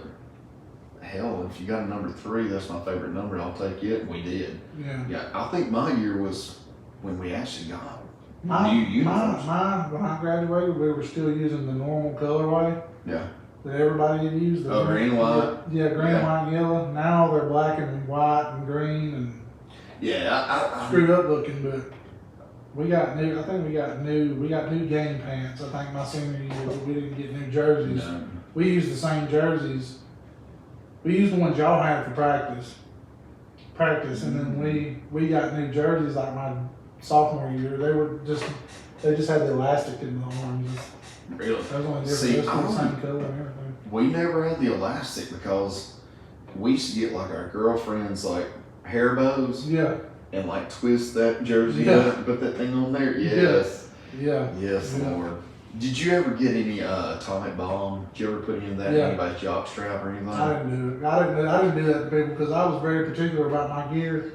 hell, if you got a number 3, that's my favorite number, I'll take it. And we did. Yeah. Yeah, I think my year was when we actually got new Mine, uniforms. when I graduated, we were still using the normal colorway Yeah. that everybody had used. The Oh, green, white? Yeah, green, Yeah. white, and yellow. Now they're black and white and green and Yeah, I screwed up looking, but we got new. I think we got new game pants. I think my senior year, but we didn't get new jerseys. no. We used the same jerseys. We used the ones y'all had for practice, and then we got new jerseys like my sophomore year. They just had the elastic in the arms. Really? That was only different. See, It was I the same don't- color and everything. We never had the elastic because we used to get like our girlfriends like hair bows Yeah, and like twist that jersey Yeah. up and put that thing on there. Yes. yeah. Yes, Yeah. Lord. Did you ever get any atomic bomb? Did you ever put any of that in Yeah. anybody's jock strap or anything? I didn't do it. I didn't do that to people because I was very particular about my gear.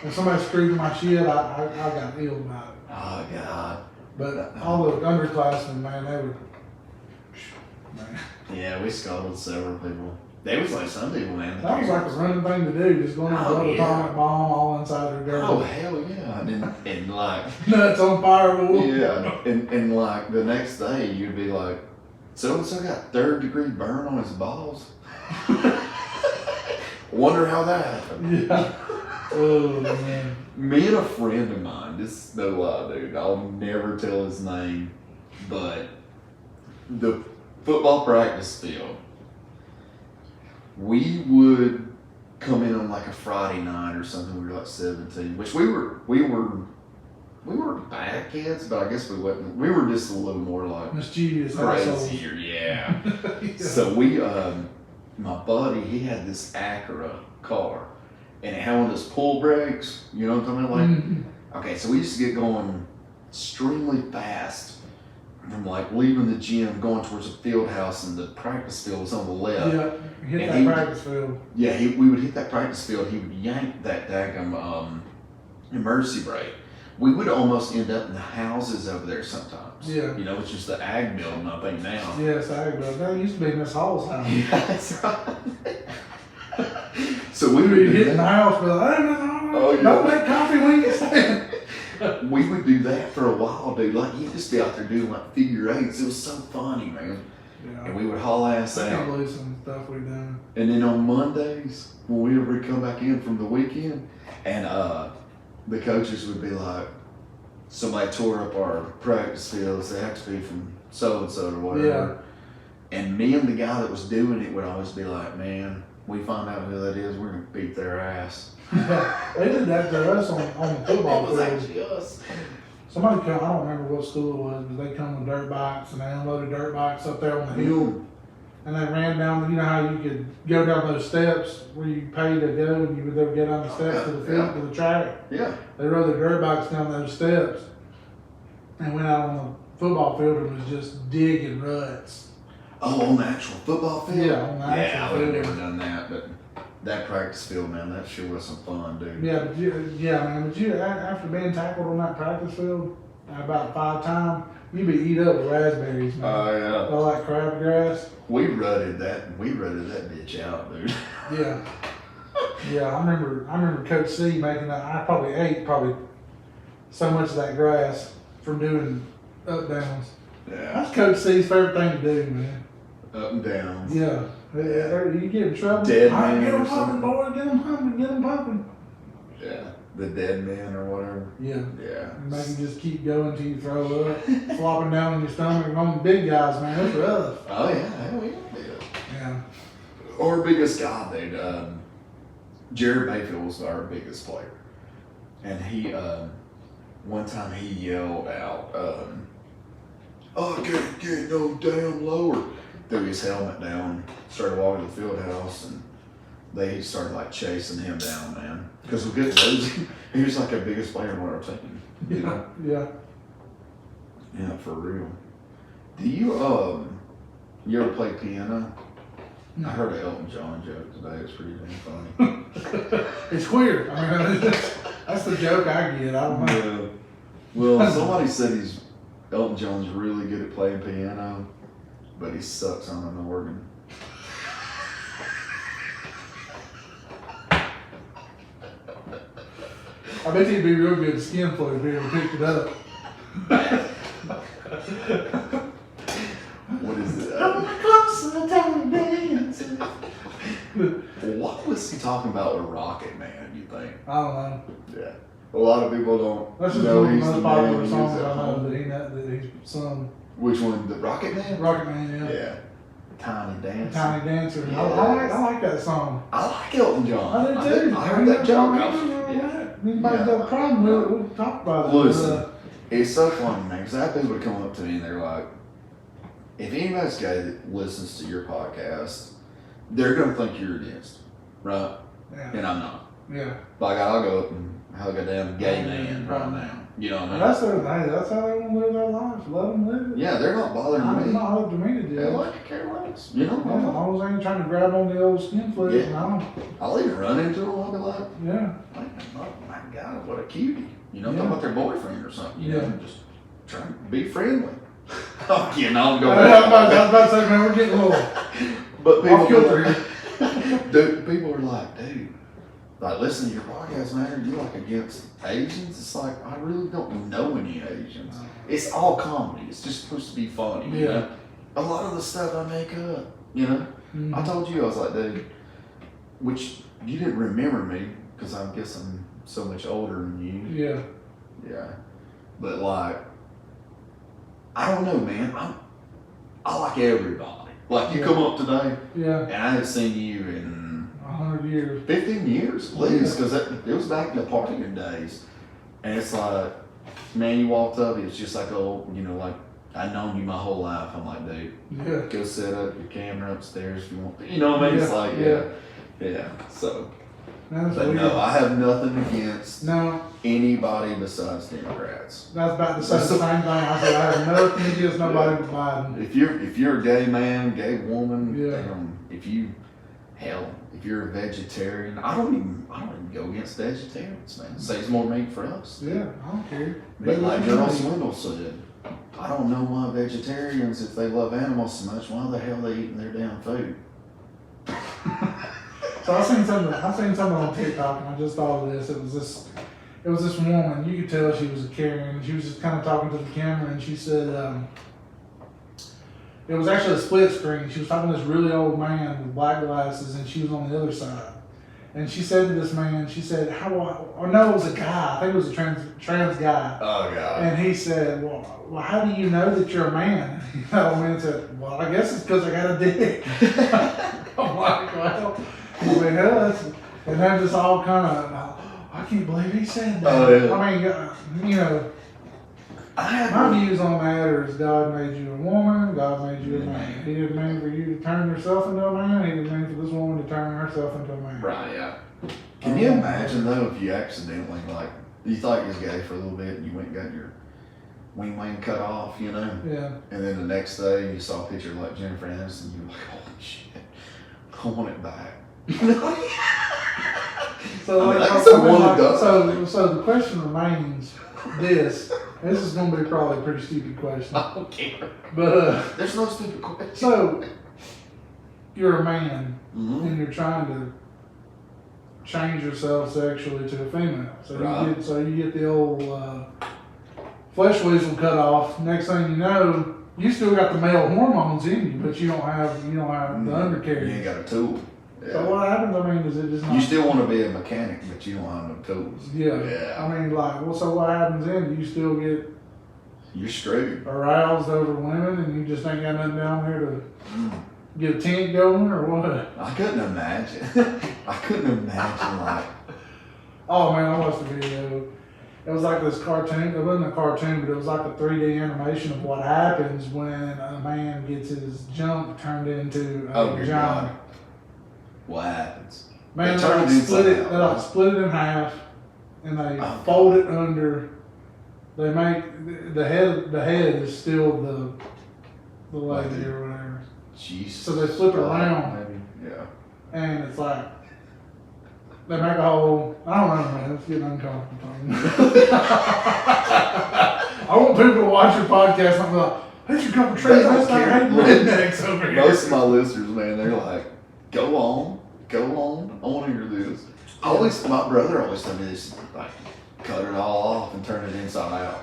If somebody screwed my shit, I got ill about it. Oh God. But all the underclassmen, man, they would. Man, Yeah, we scalded several people. They was like some people, man. that was like the running thing to do, just going and Oh, blow a yeah. atomic bomb all inside their Oh girdle. hell yeah! And like Nuts on fire, boy. yeah, and like the next day you'd be like, so and so got 3rd-degree burn on his balls. Wonder how that happened. Yeah. Oh man. Me and a friend of mine, this is no lie, dude. I'll never tell his name, but the football practice field, we would come in on like a Friday night or something. We were like 17, which we were bad kids, but I guess we wasn't. We were just a little more like Mischievous assholes. crazier, yeah. Yeah. So we, my buddy, he had this Acura car, and it had one of those pull brakes. You know what I'm talking about? Like, Mhm. okay, so we used to get going extremely fast from like leaving the gym, going towards the field house, and the practice field was on the left. Yeah, hit And that he- practice field. Yeah, we would hit that practice field. He would yank that daggum emergency brake. We would almost end up in the houses over there sometimes. Yeah. You know, it's just the ag building, I think, now. Yes, I agree. That used to be Miss Hall's house. Yeah, that's right. So we We would would do hit in the that. house, be like, "Hey, man, Oh, yeah. don't make coffee when you stand." We would do that for a while, dude. Like, you'd just be out there doing like figure eights. It was so funny, man. And Yeah. we would haul ass I can't out. believe some stuff we've done. And then on Mondays, when we would come back in from the weekend, and the coaches would be like, somebody tore up our practice fields. They have to be from so and so or whatever. And me and the guy that was doing it would always be like, man, we find out who that is, we're gonna beat their ass. They did that to us on the football It was field. actually us. Somebody come, I don't remember what school it was, but they come with dirt bikes and they unloaded dirt bikes up there on the hill. And they ran down, you know how you could go down those steps where you pay to go and you would go down the steps to the field, to the track. Yeah. They rode their dirt bikes down those steps and went out on the football field and was just digging ruts. Oh, on the actual football field? Yeah, on the Yeah, I actual would have field. never done that, but That practice field, man, that sure was some fun, dude. Yeah, man. But after being tackled on that practice field about 5 times, you be eat up with raspberries, man. Oh yeah. All that crabgrass. We rutted that bitch out, dude. Yeah. Yeah, I remember Coach C making that. I probably ate so much of that grass from doing up downs. Yeah. That's Coach C's favorite thing to do, man. Up and down. Yeah. You get in trouble. Dead All right, man get or them pumping, something. boy. Get them pumping. Get them pumping. Yeah. The dead man or whatever. Yeah. Yeah. And make you just keep going till you throw up, flopping down on your stomach. And on the big guys, man, that's rough. Oh yeah, hell yeah. Yeah. Our biggest guy, dude, Jared Mayfield was our biggest player. And he, one time he yelled out, I can't get no damn lower. Threw his helmet down, started walking to the field house, and they started like chasing him down, man. Because we couldn't lose him. He was like our biggest player in our team. You know? Yeah. Yeah, for real. Do you, you ever play piano? I heard an Elton John joke today. It's pretty damn funny. It's weird. I mean, that's the joke I get. I don't know. Yeah. Well, somebody said Elton John's really good at playing piano, but he sucks on an organ. I bet he'd be real good at skin flow if he ever picked it up. What is it? What was he talking about with Rocket Man, you think? I don't know. Yeah. A lot of people don't That's just know one of he's the the most man popular who is songs at I know home. that he's sung. Which one? The Rocket Man? Rocket Man, yeah. Yeah. Tiny Dancer. Tiny Dancer. Yes. I like that song. I like Elton John. I do too. I heard that joke. Yeah. Anybody's got a problem with it, we'll talk about it. Listen, it's so funny, man, because I have people come up to me and they're like, if anybody's guy that listens to your podcast, they're going to think you're against, right? Yeah. And I'm not. Yeah. Like, I'll go up and hug a damn gay man right now. You know what I mean? That's how they want to live their lives. Let them live it. Yeah, they're not bothering It's me. not up to me to do They it. like care less. You know? Yeah, as long as I ain't trying to grab on the old skin flesh, Yeah. no. I'll even run into them. I'll be like, Yeah. oh my God, what a cutie. You know, Yeah. talking about their boyfriend or something. You Yeah. know, just trying to be friendly. Oh, you know, I'm I going was about to say, man, we're getting a little But people off kilter here. dude, people are like, dude, like, listen to your podcast, man. Are you like against Asians? It's like, I really don't know any Asians. It's all comedy. It's just supposed to be funny. You Yeah. know? A lot of the stuff I make up, you know? Mhm. I told you, I was like, dude, which you didn't remember me because I guess I'm so much older than you. Yeah. Yeah. But like, I don't know, man. I like everybody. Like, you Yeah. come up today Yeah. and I haven't seen you in 100 years. 15 years at least, because it was back in the partying days. And it's like, man, you walked up, it was just like, oh, you know, like, I've known you my whole life. I'm like, dude, Yeah. go set up your camera upstairs if you want to. You know what I mean? It's Yeah, like, yeah. yeah. So, That's but weird. no, I have nothing against No, anybody besides Democrats. that's about to say the same thing. I said I have nothing against nobody but Biden. If you're a gay man, gay woman, Yeah. if you're a vegetarian, I don't even go against vegetarians, man. It saves more meat for us. Yeah, I don't care. But like They General listen to me. Swindle said, I don't know why vegetarians, if they love animals so much, why the hell they eating their damn food? So I seen something on TikTok and I just thought of this. It was this woman. You could tell she was a Karen. She was just kind of talking to the camera and she said, it was actually a split screen. She was talking to this really old man with black glasses and she was on the other side. And she said to this man, she said, no, it was a guy. I think it was a trans guy. Oh God. And he said, well, how do you know that you're a man? You know, and the man said, well, I guess it's because I got a dick. I'm like, well, I mean, hell, and then just all kind of, I can't believe he said that. Oh, yeah. I mean, you know, I had my views on that is God made you a woman, God made you a man. He didn't mean for you to turn yourself into a man, he didn't mean for this woman to turn herself into a man. Right, yeah. Can you imagine though if you accidentally you thought you was gay for a little bit and you went and got your wing cut off, you know? Yeah. And then the next day you saw a picture of like Jennifer Aniston, you were like, holy shit, I want it back. So, I mean, like, that's a one and done. so the question remains this is going to be probably a pretty stupid question. I don't care. But, There's no stupid question. so, you're a man Mhm. and you're trying to change yourself sexually to a female. So, Right. you get the old flesh weasel cut off. Next thing you know, you still got the male hormones in you, but you don't have the You undercarriage. ain't got a tool. Yeah. So what happens? I mean, is it just not? You still want to be a mechanic, but you don't have no tools. Yeah. Yeah. I mean, like, well, so what happens then? Do you still get You're screwed. aroused over women, and you just ain't got nothing down there to get a tent going, or what? I couldn't imagine. I couldn't imagine like. Oh man, I watched the video. It was like this cartoon. It wasn't a cartoon, but it was like a 3D animation of what happens when a man gets his junk turned into a Oh, vagina. God. What happens? Man, They they turn like it inside split it. out, They like right? split it in half, and they Oh, fold it under. They make the head. The head is still the lady or whatever, Jesus. So they flip it around. Maybe. Yeah. and it's like they make a whole. I don't know, man. It's getting uncomfortable. I want people to watch your podcast and be like, "There's your couple trees. They don't That's not care. hate rednecks over here." Most of my listeners, man, they're like, go on. I want to hear this. My brother always told me this, like, cut it all off and turn it inside out.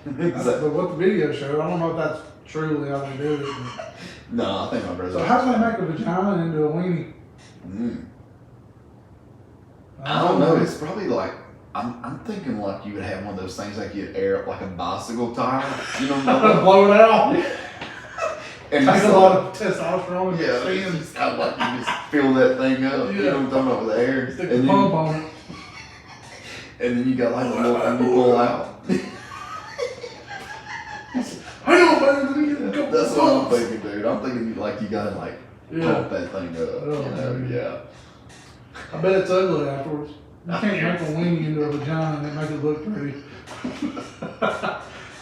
That's what the video showed. I don't know if that's truly how they do it. But. No, I think my brother. So how do they make a vagina into a weenie? I don't know. It's probably like I'm thinking like you would have one of those things like you'd air up like a bicycle tire. You know what I'm talking Blow it out. And Take it's a like- lot of testosterone in Yeah, your it's skin. just kind of like you just fill that thing up. You know what I'm talking about with air. Stick And the then, pump on it. and then you got like a little thing you pull out. Hang on, man. Let me get a couple That's what I'm pumps. thinking, dude. I'm thinking like you gotta like pump that thing up. Oh, man. Yeah. I bet it's ugly afterwards. You can't make a weenie into a vagina and then make it look pretty.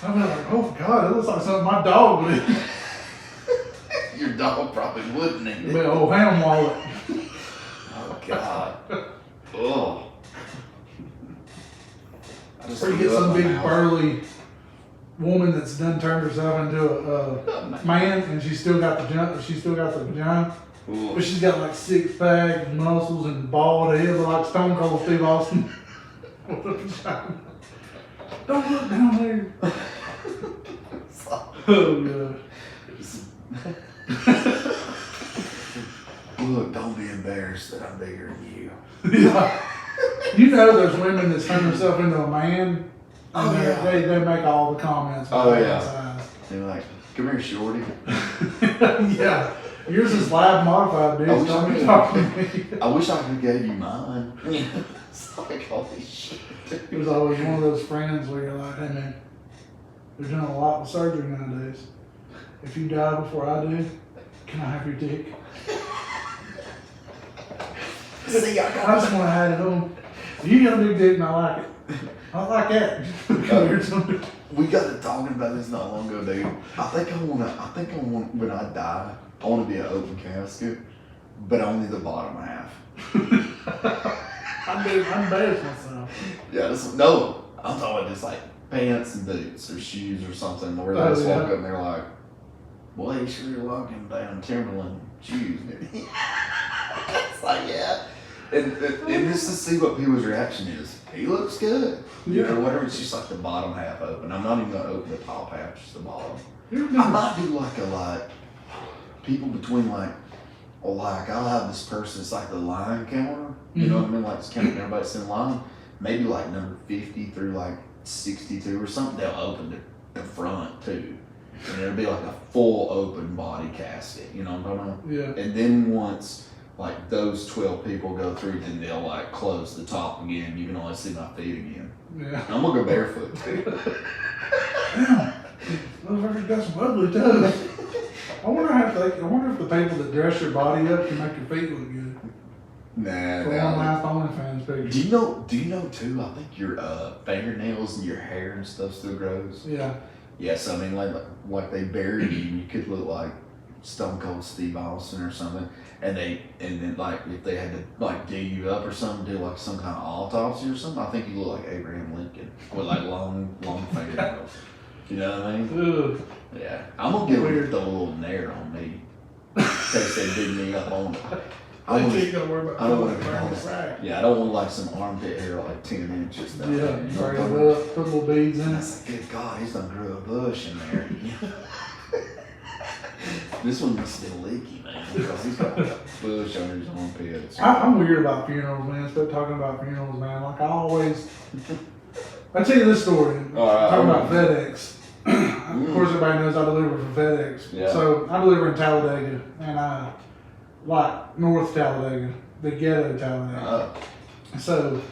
I'm like, oh God, it looks like something my dog would eat. Your dog probably wouldn't eat Big it. old ham wallet. Oh God. Oh. I just Or you get threw up some my big mouth. burly woman that's done turned herself into a man, and she's still got the vagina, Ooh. but she's got like 6-pack muscles and bald head, like Stone Cold Steve Austin. With a vagina. Don't look down there. Oh God. Look, don't be embarrassed that I'm bigger than you. Yeah. You know there's women that turn themselves into a man. Oh, And yeah. they make all the comments. Oh, about yeah. size. They're like, come here, shorty. Yeah. Yours is lab modified, dude. I wish Don't I be could. talking to me. I wish I could have gave you mine. It's like, holy shit. There's always one of those friends where you're like, hey man, they're doing a lot with surgery nowadays. If you die before I do, can I have your dick? See, I I just want to have it on. You got a big dick and I like it. I like that. Come here, something. We got to talking about this not long ago, dude. I think I want, when I die, I want to be an open casket, but only the bottom half. I'm embarrassed myself. Yeah, no, I'm talking about just like pants and boots or shoes or something where they Oh, just yeah. walk up and they're like, boy, you sure you're walking down Timberland shoes, dude. It's like, yeah. And just to see what people's reaction is. He looks good. You know, whatever. It's just like the bottom half open. I'm not even going to open the top half, just the bottom. I might do like people between I'll have this person, it's like the line counter. You know what I mean? Like it's counting everybody's in line. Maybe like number 50 through like 62 or something. They'll open the front too. And it'll be like a full open body casket. You know what I'm talking about? Yeah. And then once like those 12 people go through, then they'll like close the top again. You can only see my feet again. Yeah. I'm gonna go barefoot. Damn. Motherfucker's got some ugly toes. I wonder if the people that dress your body up can make your feet look good. Nah, For one last OnlyFans picture. Do you know too? I think your fingernails and your hair and stuff still grows. Yeah. Yes, I mean like they bury you. You could look like Stone Cold Steve Austin or something, and then like if they had to like dig you up or something, do like some kind of autopsy or something, I think you look like Abraham Lincoln with like long fingernails. You know what I mean? Ugh. Yeah, I'm gonna get Weird. throw a little nair on me in case they dig me up on it. I I think want you gotta worry about I don't want putting to it be around on the sack. Yeah, I don't want like some armpit hair like 10 inches down Yeah, there. You know what I'm braid talking it up, put little beads in And I it. said, good God, he's done grew a bush in there. This one's still leaky, man, because he's got a bush under his armpit. I'm weird about funerals, man. Stop talking about funerals, man. Like I'll tell you this story. All right, Talking I'm- about FedEx. Of course, everybody knows I deliver for FedEx. Yeah. So I deliver in Talladega, and like North Talladega, the ghetto Talladega. So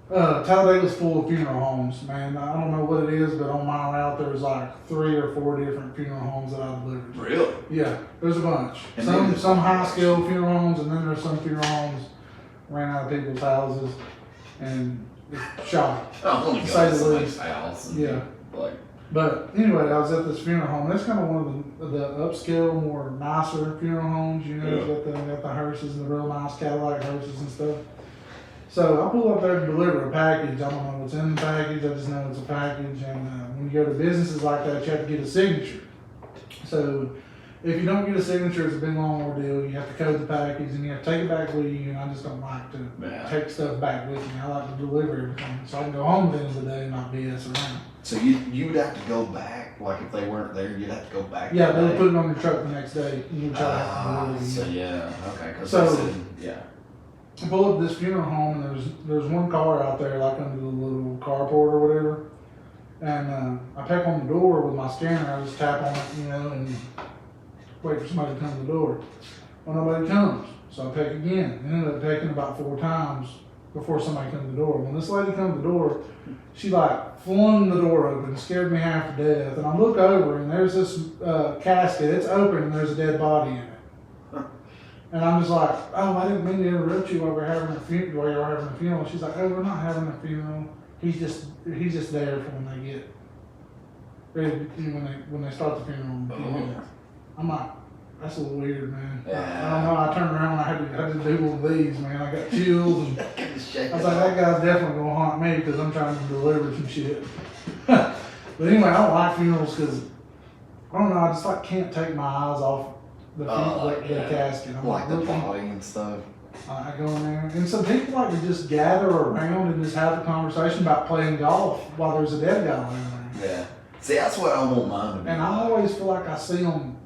Talladega's full of funeral homes, man. I don't know what it is, but on my route there's like 3 or 4 different funeral homes that I delivered. Really? Yeah, there's a bunch. And Some high scale funeral homes, and then there's some funeral homes ran out of people's houses and it's shocking. I want to To go say to the somebody's least. house. And Yeah. Like, But anyway, I was at this funeral home. That's kind of one of the upscale, more nicer funeral homes. You know, Yeah. got the hearses and the real nice Cadillac hearses and stuff. So I pull up there to deliver a package. I don't know what's in the package. I just know it's a package. And when you go to businesses like that, you have to get a signature. So if you don't get a signature, it's a big long ordeal. You have to code the package and you have to take it back with you. And I just don't like to Yeah. take stuff back with me. I like to deliver everything so I can go home at the end of the day and not BS around. so you would have to go back, like if they weren't there, you'd have to go back. Yeah, that they'll day? put it on your truck the next day. And you try to have to Ah, deliver it so again. yeah, okay, because So- yeah. I pull up this funeral home and there's one car out there like under the little carport or whatever. And I peck on the door with my scanner. I just tap on it, you know, and wait for somebody to come to the door. Well, nobody comes. So I peck again. I ended up pecking about 4 times before somebody come to the door. When this lady come to the door, she like flung the door open, scared me half to death. And I look over and there's this casket. It's open and there's a dead body in it. And I'm just like, oh, I didn't mean to interrupt you while we're having a funeral. While you're having a funeral, she's like, oh, we're not having a funeral. He's just there for when they get ready, when they start the funeral. In a few Oh. minutes. I'm like, that's a little weird, man. Yeah. I don't know. I turned around. I had to do one of these, man. I got chills, and I was like, But that guy's definitely gonna haunt me because I'm trying to deliver some shit. But anyway, I don't like funerals because I don't know. I just like can't take my eyes off the casket. I'm like the looking. body and stuff. I go in there, and some people like to just gather around and just have a conversation about playing golf while there's a dead guy laying there. Yeah. See, that's what I want mine to be. And I always feel like I see them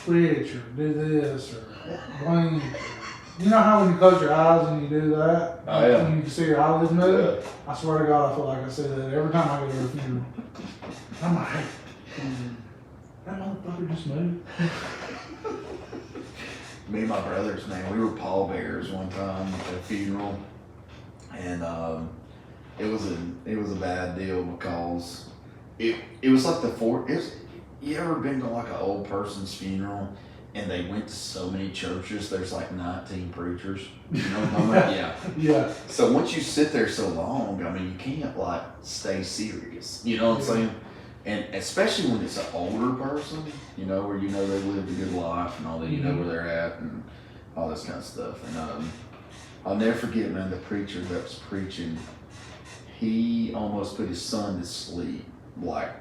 twitch or do this or blink. You know how when you close your eyes and you do that, Oh, yeah. and you can see your eyelids move? Yeah. I swear to God, I feel like I see that every time I go to a funeral. I'm like, hey, that motherfucker just moved. Me and my brothers, man, we were pallbearers one time at a funeral, and it was a bad deal because it was like you ever been to like an old person's funeral and they went to so many churches, there's like 19 preachers, you know what I'm talking about? Yeah. Yeah. So once you sit there so long, I mean, you can't like stay serious, you know what I'm Yeah. saying? And especially when it's an older person, you know, where you know they lived a good life and all that, you know where they're at and all this kind of stuff. And I'll never forget, man, the preacher that was preaching, he almost put his son to sleep, like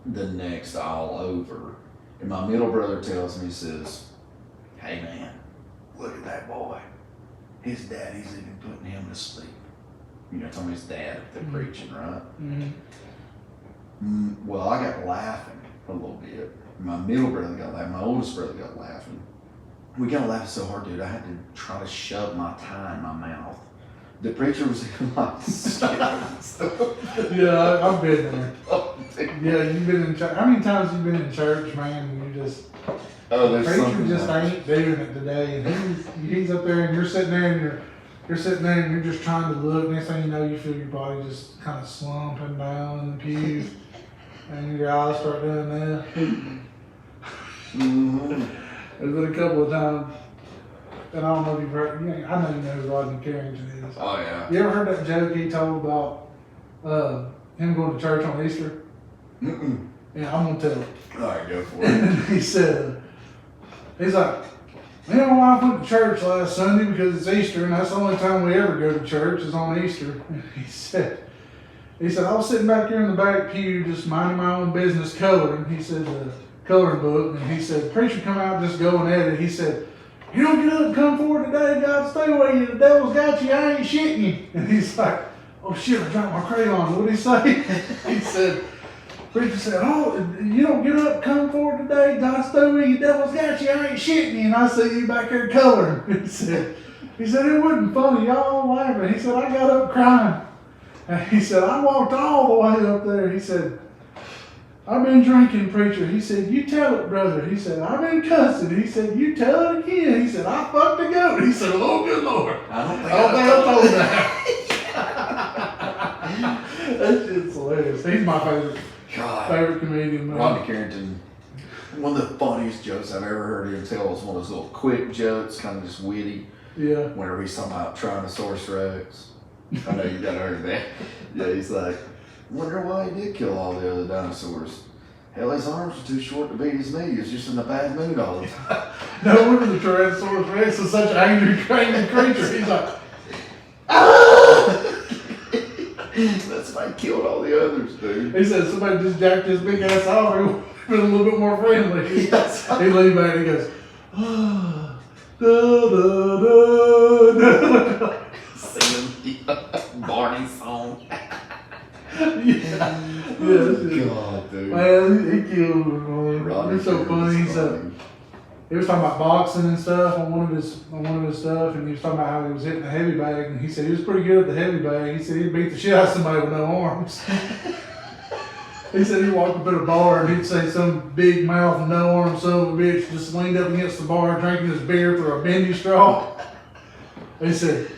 the next aisle over. And my middle brother tells me, he says, hey man, look at that boy. His daddy's even putting him to sleep. You know, telling his dad if they're preaching, right? Mm-hmm. Well, I got laughing a little bit. My middle brother got laughing. My oldest brother got laughing. We got laughing so hard, dude. I had to try to shove my tie in my mouth. The preacher was like, Yeah, I've been there. oh, dude. Yeah, you've been in church. How many times you been in church, man, and you just, Oh, there's preacher something just like- ain't doing it today. And he's up there and you're sitting there and you're sitting there and you're just trying to look. Next thing you know, you feel your body just kind of slumping down in the pew. And your eyes start doing that. Mhm. There's been a couple of times, and I don't know if you've heard, I know you know who Rodney Carrington is. Oh, yeah. You ever heard that joke he told about him going to church on Easter? Mm-mm. Yeah, I'm going to tell it. All right, go for it. He said, he's like, me and my wife went to church last Sunday because it's Easter, and that's the only time we ever go to church is on Easter. And he said, I was sitting back here in the back pew just minding my own business coloring. He said, the coloring book, and he said, preacher come out just going at it. He said, you don't get up and come forward today, God stay away, you. The devil's got you, I ain't shitting you. And he's like, oh shit, I dropped my crayons. What did he say? He said, preacher said, oh, you don't get up, come forward today, God stay away, you. Devil's got you, I ain't shitting you. And I see you back there coloring. He said, it wasn't funny, y'all all laughing. He said, I got up crying. And he said, I walked all the way up there. He said, I've been drinking, preacher. He said, you tell it, brother. He said, I've been cussing. He said, you tell it again. He said, I fucked a goat. He said, oh, good Lord. I don't think I told that. That shit's hilarious. He's my favorite comedian, man. Rodney Carrington, one of the funniest jokes I've ever heard him tell was one of those little quick jokes, kind of just witty. Yeah. Whenever he's talking about Tyrannosaurus Rex. I know you got heard that. Yeah, he's like, wonder why he did kill all the other dinosaurs. Hell, his arms were too short to beat his knee. He was just in a bad mood all the time. No wonder the Tyrannosaurus Rex is such an angry creature. He's like, ah! That's why he killed all the others, dude. He said somebody just jacked his big ass off. He would have been a little bit more friendly. Yes. He leaned back and he goes, ah, da da da da. Singing the Barney song. Yeah. God, dude. Man, he killed him, man. Rodney It's so funny. He was talking about boxing and stuff on one of his stuff, and he was talking about how he was hitting the heavy bag, and he said he was pretty good at the heavy bag. He said he'd beat the shit out of somebody with no arms. He said he walked up in a bar and he'd say some big mouth, no arm son of a bitch just leaned up against the bar drinking his beer through a bendy straw. He said,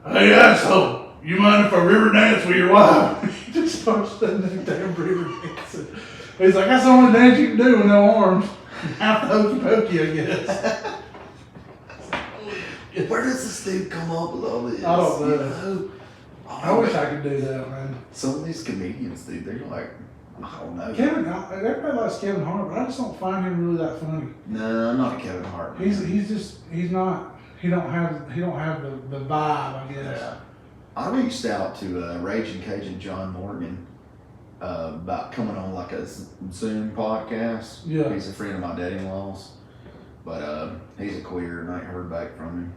hey asshole, you mind if I river dance with your wife? He just starts studying that damn river dancing. He's like, that's the only dance you can do with no arms. Half hokey pokey, I guess. Where does this dude come up with all this? I don't know. You know? I wish I could do that, man. Some of these comedians, dude, they're like, I don't know. Everybody likes Kevin Hart, but I just don't find him really that funny. No, I'm not a Kevin Hart. Man. He's not. He don't have the vibe, I guess. Yeah. I reached out to Raging Cajun John Morgan about coming on like a Zoom podcast. Yeah. He's a friend of my dad-in-law's, but he's a queer and I ain't heard back from him.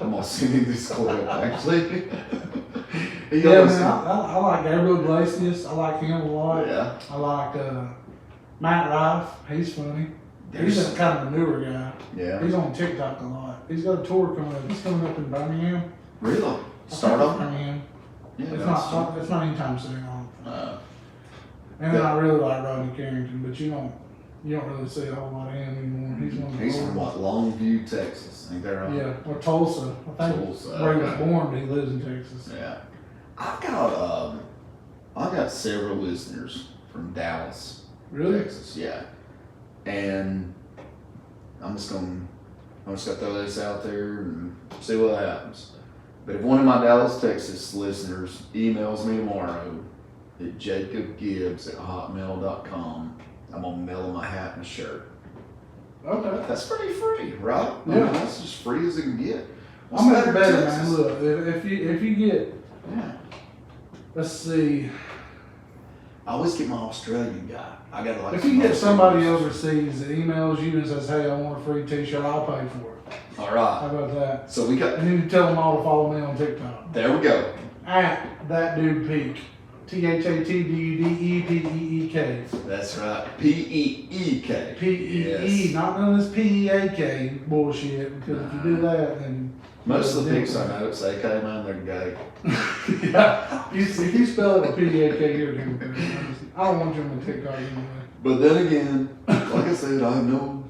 I'm gonna send him this clip actually. Yeah, man, I like Gabriel Iglesias. I like him a lot. Yeah. I like Matt Rife. He's funny. He's a kind of a newer guy. Yeah. He's on TikTok a lot. He's got a tour coming up. He's coming up in Birmingham. Really? Start off? Birmingham. Yeah. It's not anytime soon. Uh, And then I really like Rodney Carrington, but you don't really see a whole lot of him anymore. He's one of the he's old from what, Longview, Texas. Ain't that right? Yeah, or Tulsa. I think Tulsa, where he was okay. born, but he lives in Texas. Yeah. I've got several listeners from Dallas, Really? Texas. Yeah. And I'm just gonna throw this out there and see what happens. But if one of my Dallas, Texas listeners emails me tomorrow at jacobgibbs@hotmail.com, I'm gonna mail him a hat and a shirt. Okay. That's pretty free, right? I Yeah. mean, that's as free as it can get. I'll make it than better, Texas? man. Look, if you get, Yeah. let's see, I always get my Australian guy. I got like. if you get somebody overseas that emails you and says, hey, I want a free t-shirt, I'll pay for it. All How right. about that? So we got. And then you tell them all to follow me on TikTok. There we go. At that dude Peak. ThatDudePeek. That's right. P-E-E-K. P-E-E, not none of this P-E-A-K bullshit, because if you do that, then... Most of the pics I know say, "Okay, man, they're gay." Yeah, if you spell it with P-E-A-K, you're a Democrat. I don't want you on my TikTok anyway. But then again, like I said, I have no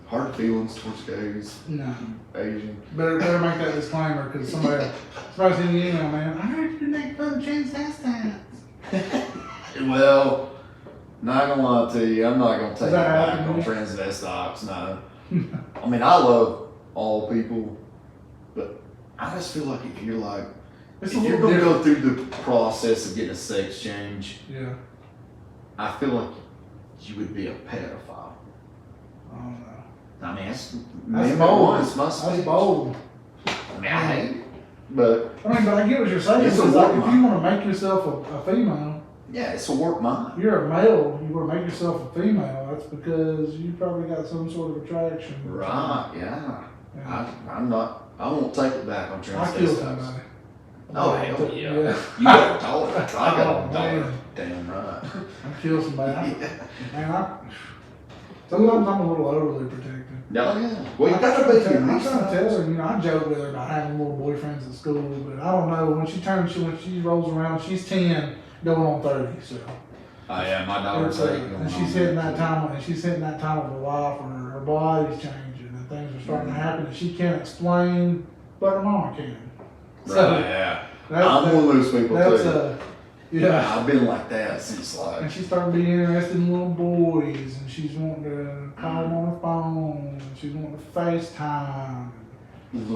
hard feelings towards gays, No. Asian. Better make that disclaimer, because somebody's in the email, man. I heard you make fun of transvestites. Well, not gonna lie to you, I'm not gonna take it that back on happening? transvestites. No. I mean, I love all people, but I just feel like if you're like, It's if a you're little gonna different. go through the process of getting a sex change, Yeah. I feel like you would be a pedophile. I don't know. I mean, That's maybe bold. once must That's be. bold. I mean, I hate it, but I mean, but I get what you're saying. It's It's a like work if you want to make yourself a female, yeah, it's a work mind. you're a male, you want to make yourself a female, that's because you probably got some sort of attraction. Right? Yeah. Yeah. I'm not. I won't take it back on I kill transvestites. somebody. Oh hell yeah! Yeah. You got a dollar. I got Oh, a dollar. man. Damn right. I kill somebody. Yeah. Man, sometimes I'm a little overly protective. No, yeah. Well, you I'm got to trying be. to I'm trying to tell her, you know, I joke with her about having little boyfriends at school, but I don't know, when she rolls around, she's 10, going on 30, so. Oh yeah, my daughter's It's, 8. and she's hitting that time, of her life where her body's changing and things are starting to happen that she can't explain, but her mama can. Right, yeah. That's, I'm one of those people that's too. yeah. I've been like that since And like. she's starting to be interested in little boys, and she's wanting to call them on her phone, and she's wanting to FaceTime,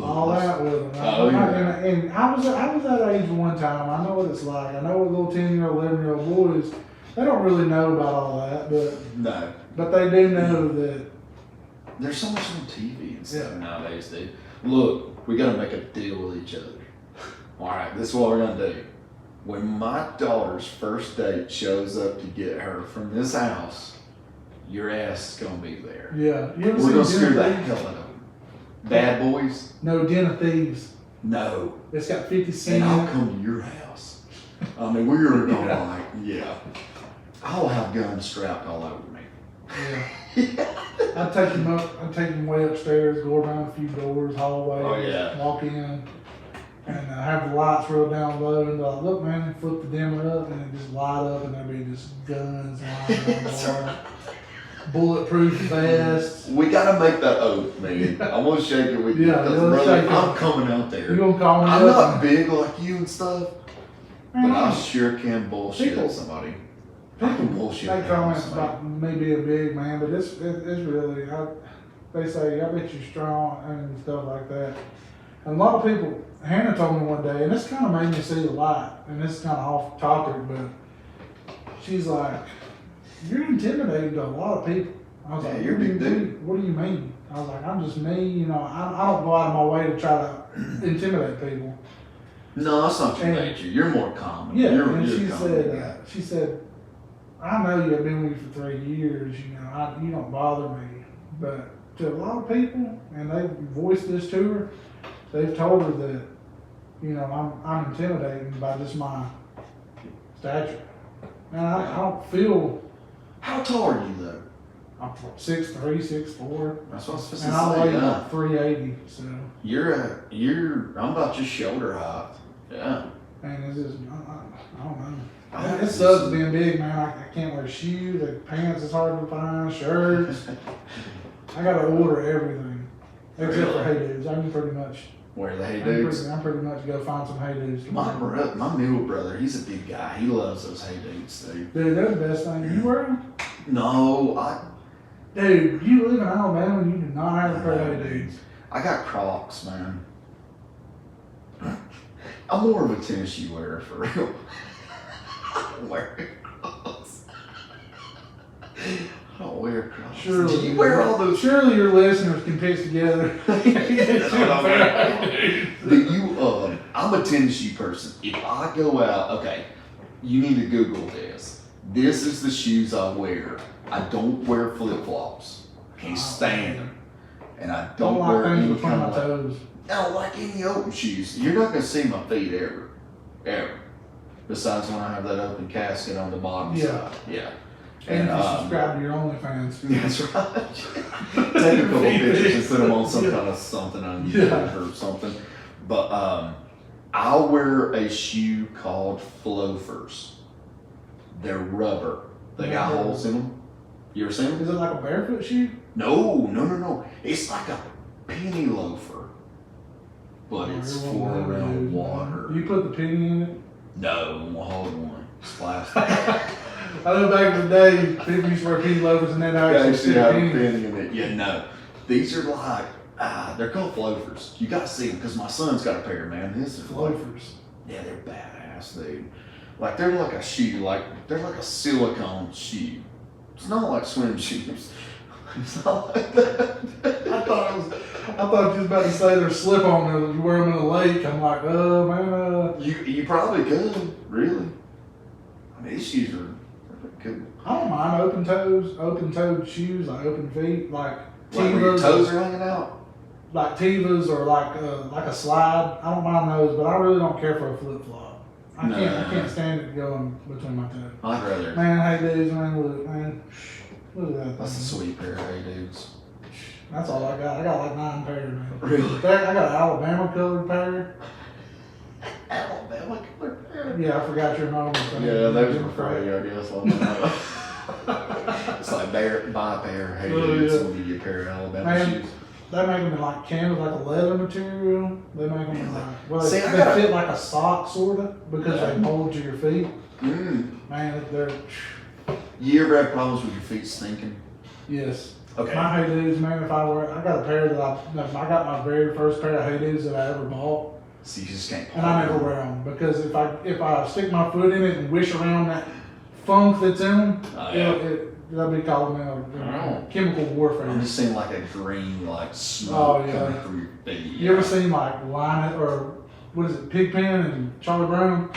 all that with them. Oh, yeah. And I was that age one time. I know what it's like. I know what little 10-year-old, 11-year-old boys, they don't really know about all that, No. but they do know that. There's so much on TV and stuff Yeah. nowadays, dude. Look, we gotta make a deal with each other. Alright, this is what we're gonna do. When my daughter's first date shows up to get her from this house, your ass is gonna be there. Yeah, you ever We're gonna seen scare Den the of Thieves? hell out of them. Bad boys? No, Den of Thieves. No. It's got 50 Cent. And I'll in it. come to your house. I mean, we're gonna like, yeah. I'll have guns strapped all over me. Yeah. I'd take him way upstairs, go around a few doors, hallway, Oh, yeah. walk in, and have the lights real down low, and like, look, man, flip the dimmer up, and it just light up, and there'd be just guns lying around the bar, bulletproof vests. We gotta make that oath, man. I wanna shake it with you. Yeah, Because, let's brother, shake it. I'm coming out there. You gonna call me I'm up? not big like you and stuff, but I sure can bullshit People- somebody. I can bullshit They comments somebody. about me being big, man, but it's really, they say, I bet you're strong and stuff like that. And a lot of people, Hannah told me one day, and this kind of made me see the light, and this is kind of off topic, but she's like, you're intimidating to a lot of people. I was Yeah, like, you're a big dude. What do you mean? I was like, I'm just me, you know, I don't go out of my way to try to intimidate people. No, that's not your And- nature. You're more common. Yeah, you're, and you're she a common said, guy. she said, I know you've been with me for 3 years, you know, you don't bother me, but to a lot of people, and they've voiced this to her, they've told her that, you know, I'm intimidating by just my stature. And I don't feel, How tall are you though? I'm 6'3", 6'4", That's what I was supposed and to I say. weigh Yeah. about 380, so, I'm about your shoulder height. Yeah. man, it's just, I don't know. I It sucks being big, man. I can't wear shoes, the pants is hard to find, shirts. I gotta order everything. Except for Hey Dudes. I can pretty much, Where the hey I'm dudes? pretty much go find some Hey Dudes. My middle brother, he's a big guy. He loves those hey dudes, dude. Dude, they're the best thing. You wear them? No, Dude, you live in Alabama and you do not have a pair of Hey Dudes. I got Crocs, man. I'm more of a tennis shoe wearer for real. I don't wear Crocs. I don't wear Crocs. Surely, Do you wear all those? Surely your listeners can piece together. Do you, I'm a tennis shoe person. If I go out, okay, you need to Google this. This is the shoes I wear. I don't wear flip flops. I can't stand them. And I Don't don't like wear things any between kind my of toes. I don't like any open shoes. You're not gonna see my feet ever. Ever. Besides when I have that open casket on the bottom Yeah. side. Yeah. And if you subscribe to your OnlyFans. That's right. Take a couple pictures and put them on some kind of something on YouTube or something. But I'll wear a shoe called Flofers. They're rubber. They got Yeah. holes in them. You ever seen them? Is it like a barefoot shoe? No. It's like a penny loafer. But it's Everyone for knows, around man. water. You put the penny in it? No, I'm gonna hold one. It's plastic. I know back in the day, people used to wear penny loafers and then They actually actually stick have a penny. penny in it. Yeah, no. These are like, they're called Flofers. You gotta see them because my son's got a pair, man. This is like, Loafers. yeah, they're badass, dude. Like they're like a shoe, they're like a silicone shoe. It's not like swim shoes. It's not like that. I thought you was about to say they're slip on there. You wear them in the lake. I'm like, oh man. You probably could, really. I mean, these shoes are pretty cool. I don't mind open toed shoes, like open feet, like Like where your Tevas, toes are hanging out? like Tevas or like a slide. I don't mind those, but I really don't care for a flip flop. I can't stand it going between my toes. I'd rather. Man, hey dudes, man, look at that. That's a thing. sweet pair of hey dudes. That's all I got. I got like 9 pairs, man. Really? I got an Alabama colored pair. Alabama color pair? Yeah, I forgot your name. Yeah, those were free, I guess. It's like buy a pair of hey dudes, yeah. we'll give you a pair of Alabama Man, shoes. they make them in like canvas, like a leather material. They make them in like, well, See, they I gotta- fit like a sock sort of because they mold to your feet. Mm. Man, they're, You ever have problems with your feet stinking? yes. Okay. My Hey Dudes, man, I got a pair that I got my very first pair of Hey Dudes that I ever bought. So you just can't. And I never wear them because if I stick my foot in it and wish around that funk that's in them, Oh, yeah. they'll be calling me Oh. chemical warfare. I'm just seeing like a green like smoke Oh, yeah. coming from your feet. You ever seen like Lion or what is it, Pigpen and Charlie Brown?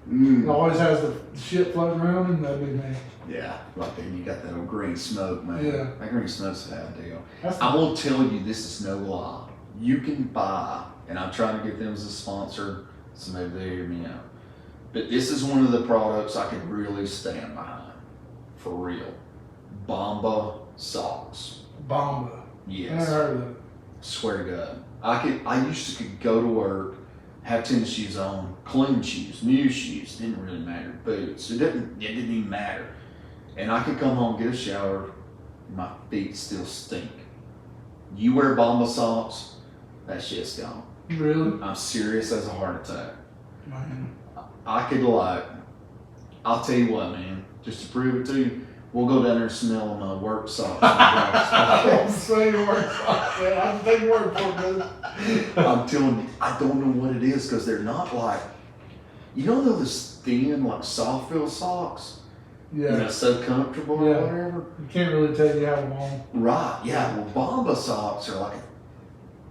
It Mm. always has the shit floating around him. That'd be me. Yeah, like then you got that old green smoke, man. Yeah. That green smoke's a bad deal. That's I will tell you, this is no lie. You can buy, and I'm trying to get them as a sponsor, so maybe they hear me out. But this is one of the products I could really stand behind, for real. Bomba socks. Bomba. Yes. I never heard of it. Swear to God. I used to could go to work, have tennis shoes on, clean shoes, new shoes, didn't really matter. Boots. It didn't even matter. And I could come home, get a shower, my feet still stink. You wear Bomba socks, that shit's gone. Really? I'm serious as a heart attack. Man. I could like, I'll tell you what, man, just to prove it to you, we'll go down there and smell my work socks. I don't say your word, man. I have to take your word for it, man. I'm telling you, I don't know what it is because they're not like, you know those thin, like soft feel socks? You know, Yeah. so comfortable Yeah. or whatever. You can't really tell you have them on. Right, yeah. Well, Bomba socks are like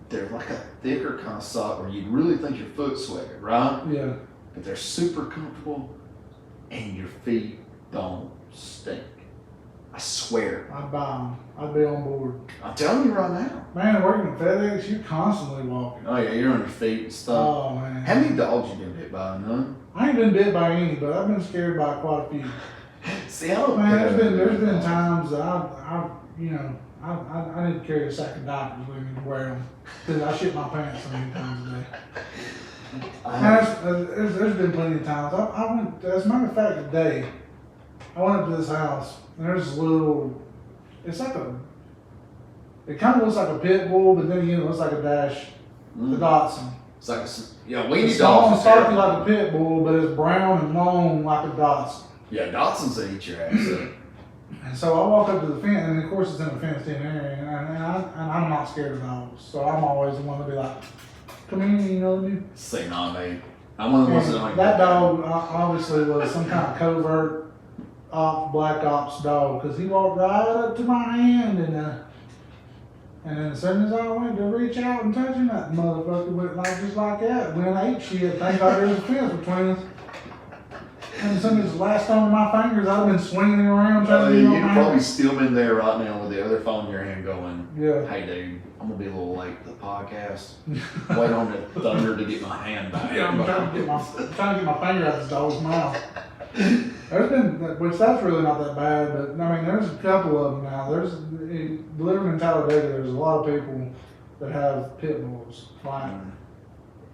they're like a thicker kind of sock where you'd really think your foot's sweating, right? Yeah. But they're super comfortable and your feet don't stink. I swear. I'd buy them. I'd be on board. I'm telling you right now. Man, working at FedEx, you're constantly walking. Oh yeah, you're on your feet and stuff. Oh, man. How many dogs you been bit by? None? I ain't been bit by any, but I've been scared by quite a few. See, I don't Man, there's been times that I didn't carry a sack of diapers with me to wear them because I shit my pants so many times a day. There's been plenty of times. I went, as a matter of fact, today, I went up to this house and there's this little, it kind of looks like a pit bull, but then again, it looks like a dash, the Dotson. It's like, yeah, we need It's small and dogs. stocky like a pit bull, but it's brown and long like a Dotson. Yeah, Dotson's will eat your ass up. And so I walk up to the fence, and of course it's in a fenced-in area, and I'm not scared of dogs, so I'm always the one to be like, come here, you know me. Say nah, mate. I'm one of the ones that don't. That dog obviously was some kind of covert black ops dog, because he walked right up to my hand, and then as soon as I went to reach out and touch him, that motherfucker went like just like that, went ate shit. Thank God there was a fence between us. And as soon as it latched onto my fingers, I'd have been swinging it around trying to get on You'd my probably hand. still been there right now with the other phone in your hand going, Yeah. hey dude, I'm gonna be a little late to the podcast. Wait on the thunder to get my hand back. Yeah, I'm trying to get my finger out this dog's mouth. There's been, which that's really not that bad, but I mean, there's a couple of them now. Living in Talladega, there's a lot of people that have pit bulls, like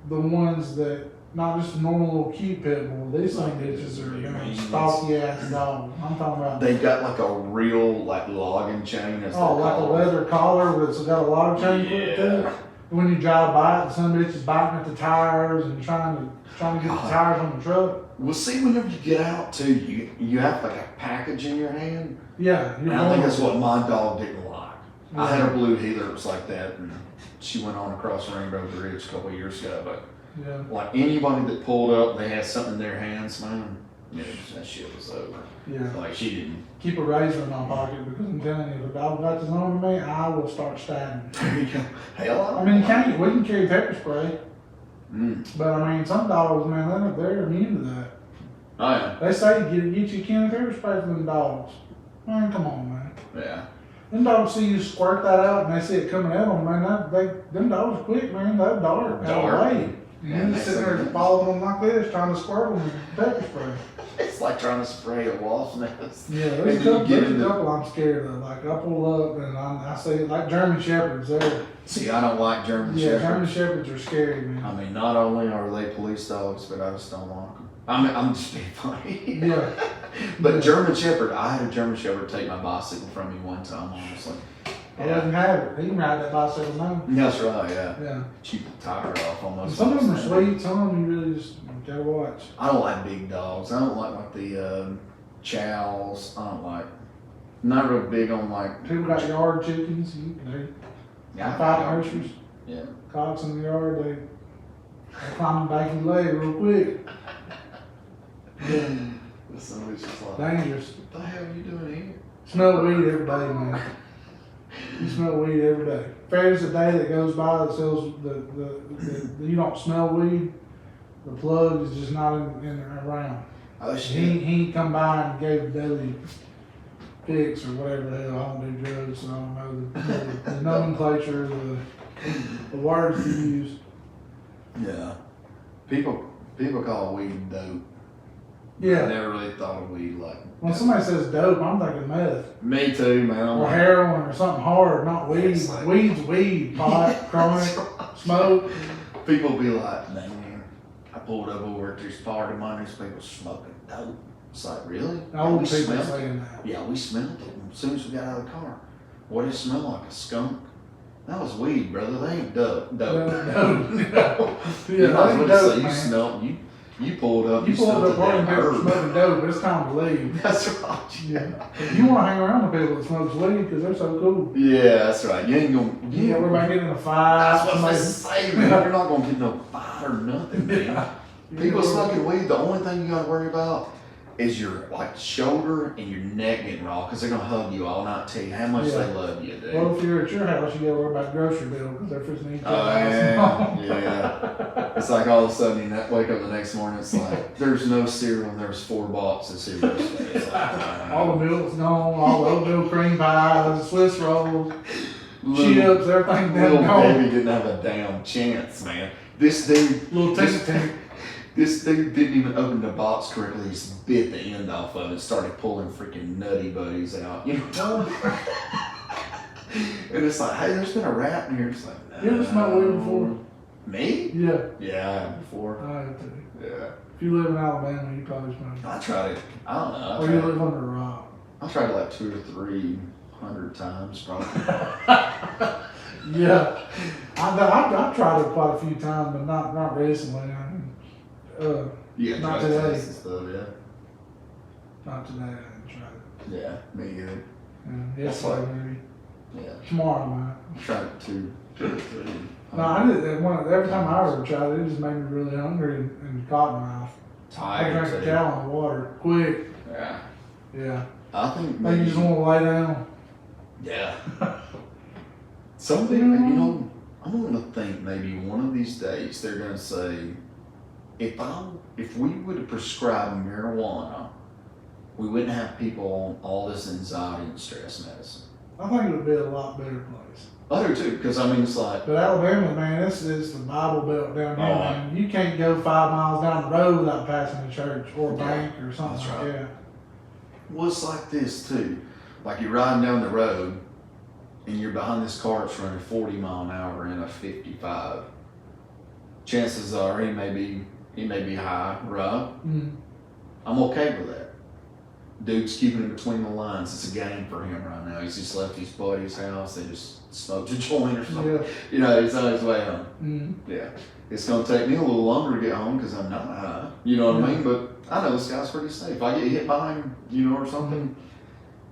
the ones that, not just a normal little cute pit bull. These things bitches are damn stocky ass dogs. I'm talking about. They got like a real like logging chain. As Oh, like a leather collar that's got a lot of chain put to it. When you drive by it, some bitch is biting at the tires and trying to get the tires on the truck. Well, see, whenever you get out too, you have like a package in your hand. Yeah, And I think that's what my dog didn't like. I had a blue heeler that was like that, and she went on across Rainbow Bridge a couple of years ago. But Yeah. like anybody that pulled up, they had something in their hands, man. Yeah, that shit was over. Yeah. Like she didn't. Keep a razor in my pocket because I'm telling you, if a dog got this on me, I will start stabbing. Hell, I mean, we can carry pepper spray, Mm. but I mean, some dogs, man, they're immune to that. Oh yeah. They say get you a can of pepper spray for them dogs. Man, come on, man. Yeah. Them dogs see you squirt that out and they see it coming at them, man. Them dogs are quick, man. They're dark. Dark. And Yeah, you're they sitting there say- following them like this, trying to squirt them with pepper spray. It's like trying to spray a wasp nest. Yeah, And there's you a get in the- couple I'm scared of. Like I pull up and I see like German Shepherds. See, I don't like German Yeah, Shepherds. German Shepherds are scary, man. I mean, not only are they police dogs, but I just don't like them. I mean, I'm just being funny. Yeah. But Yeah. German Shepherd, I had a German Shepherd take my bicycle from me one time, honestly. I let him have it. He can ride that bicycle now. That's right, yeah. Yeah. Cheap the tire off almost. Some of them are sweet. Some of them you really just gotta watch. I don't like big dogs. I don't like the chows. I don't like. Not real big on like. People got yard chickens. They fight nurseries. Yeah. Cocks in the yard. They climb back in the leg real quick. Yeah. Somebody's just like, Dangerous. what the hell are you doing here? Smell weed every day, man. You smell weed every day. If there's a day that goes by that says the you don't smell weed, the plug is just not in around. Oh He shit. ain't come by and gave the daily fix or whatever the hell. I don't do drugs, so I don't know the nomenclature, the words you use. Yeah. People call weed dope. I Yeah. never really thought of weed like. When somebody says dope, I'm thinking meth Me too, man. I'm or like, heroin or something hard, not weed. It's like- Weed's weed, pot, chronic, smoke. people be like, man, I pulled up over at this part of mine, these people smoking dope. It's like, really? Old we people smelled it. saying that. Yeah, we smelled it as soon as we got out of the car. What did it smell like? A skunk? That was weed, brother. They ain't dope. Dope. Dope. You Yeah, might I as think well dope, say you man. smelled you pulled up. You pull smelled up the party and damn people herb. smoking dope, but it's time to leave. That's right. Yeah. You want to hang around with people that smoke weed because they're so cool. Yeah, that's right. You ain't gonna. You know, everybody getting in a fight. That's what I somebody- was saying, man. You're not gonna get no fight or nothing, man. People smoking weed, the only thing you gotta worry about is your like shoulder and your neck getting raw because they're gonna hug you all night and tell you how much Yeah. they love you, dude. Well, if you're at your house, you gotta worry about grocery bill because they're fixing to eat your Oh house. yeah, yeah. It's like all of a sudden you wake up the next morning, it's like there's no cereal and there's 4 boxes of cereal. It's like, All the milk's gone, all the oatmeal cream pies, the Swiss rolls, little, chips, everything little down gone. Debbie didn't have a damn chance, man. This dude Little This- tank. This dude didn't even open the box correctly. He just bit the end off of it and started pulling freaking Nutty Buddies out. You know? And it's like, hey, there's been a rat in here. It's like, no. You ever smelled weed before? Me? Yeah, Yeah, I have before. I have to. Yeah. If you live in Alabama, you probably smoke. I tried it. I don't know. Or you live under a rock. I tried it like 200 or 300 times probably. Yeah, I've tried it quite a few times, but not recently. Yeah, Not drug today. tests and stuff, yeah. Not today. I didn't try it. Yeah, me either. Yeah, yesterday maybe. Yeah. Tomorrow I might. I tried it 200 or 300. No, I did. Every time I ever tried it, it just made me really hungry and cotton mouth. I Tired drank a too. gallon of water quick. Yeah. Yeah, I think like maybe. you just want to lay down. Yeah. Something, you know, I'm gonna think maybe one of these days they're gonna say, if we would have prescribed marijuana, we wouldn't have people on all this anxiety and stress medicine. I think it would be a lot better place. I do too, because I mean it's like, But Alabama, man, this is the Bible Belt down here, Oh, man. You can't go 5 miles down the road without passing a church or a Yeah, bank or something that's like right. that. well, it's like this too. Like you're riding down the road and you're behind this car that's running 40 mile an hour in a 55. Chances are he may be high, right? Mm. I'm okay with that. Dude's keeping it between the lines. It's a game for him right now. He's just left his buddy's house. They just smoked a joint or something. Yeah. You know, he's on his way home. Mm. Yeah. It's going to take me a little longer to get home because I'm not high. You know what I mean? But I know this guy's pretty safe. If I get hit by him, you know, or something,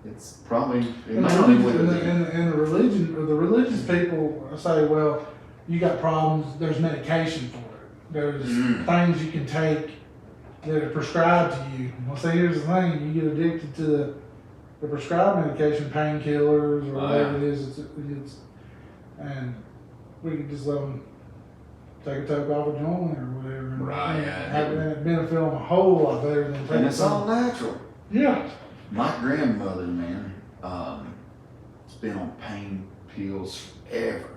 it's probably, it And may the not be religion- what it is. and the religion, or the religious people say, well, you got problems. There's medication for it. There's Mm. things you can take that are prescribed to you. Well, see, here's the thing: you get addicted to the prescribed medication, painkillers, or whatever it is. It's and we could just let them take a toke off a joint or whatever, and, Right, and yeah. have it benefit them a whole lot better than taking And it's all natural. Yeah. My grandmother, man, has been on pain pills forever.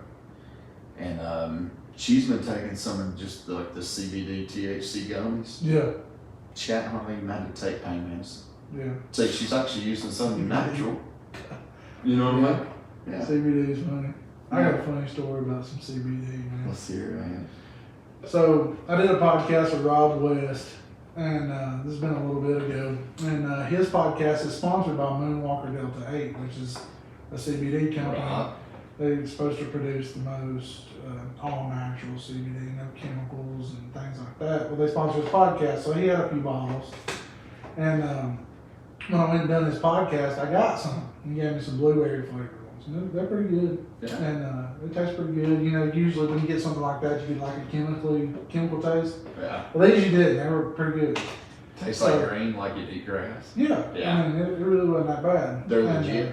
And she's been taking some of just like the CBD THC gummies. Yeah. She hadn't hardly even had to take pain medicine. Yeah. So she's actually using something natural. You know what I mean? Yeah. CBD is funny. I got a funny story about some CBD, man. Let's hear it, man. So I did a podcast with Rob West, and this has been a little bit ago. And his podcast is sponsored by Moonwalker Delta 8, which is a CBD company. Right. They're supposed to produce the most all natural CBD, no chemicals and things like that. Well, they sponsor his podcast, so he had a few bottles. And when I went and done his podcast, I got some. He gave me some blueberry flavored ones. And they're pretty good. Yeah. And it tastes pretty good. You know, usually when you get something like that, you get like a chemical taste. Yeah. Well, these you did. They were pretty good. Tastes So- like green, like you eat grass. Yeah. Yeah. I mean, it really wasn't that bad. They're And, legit.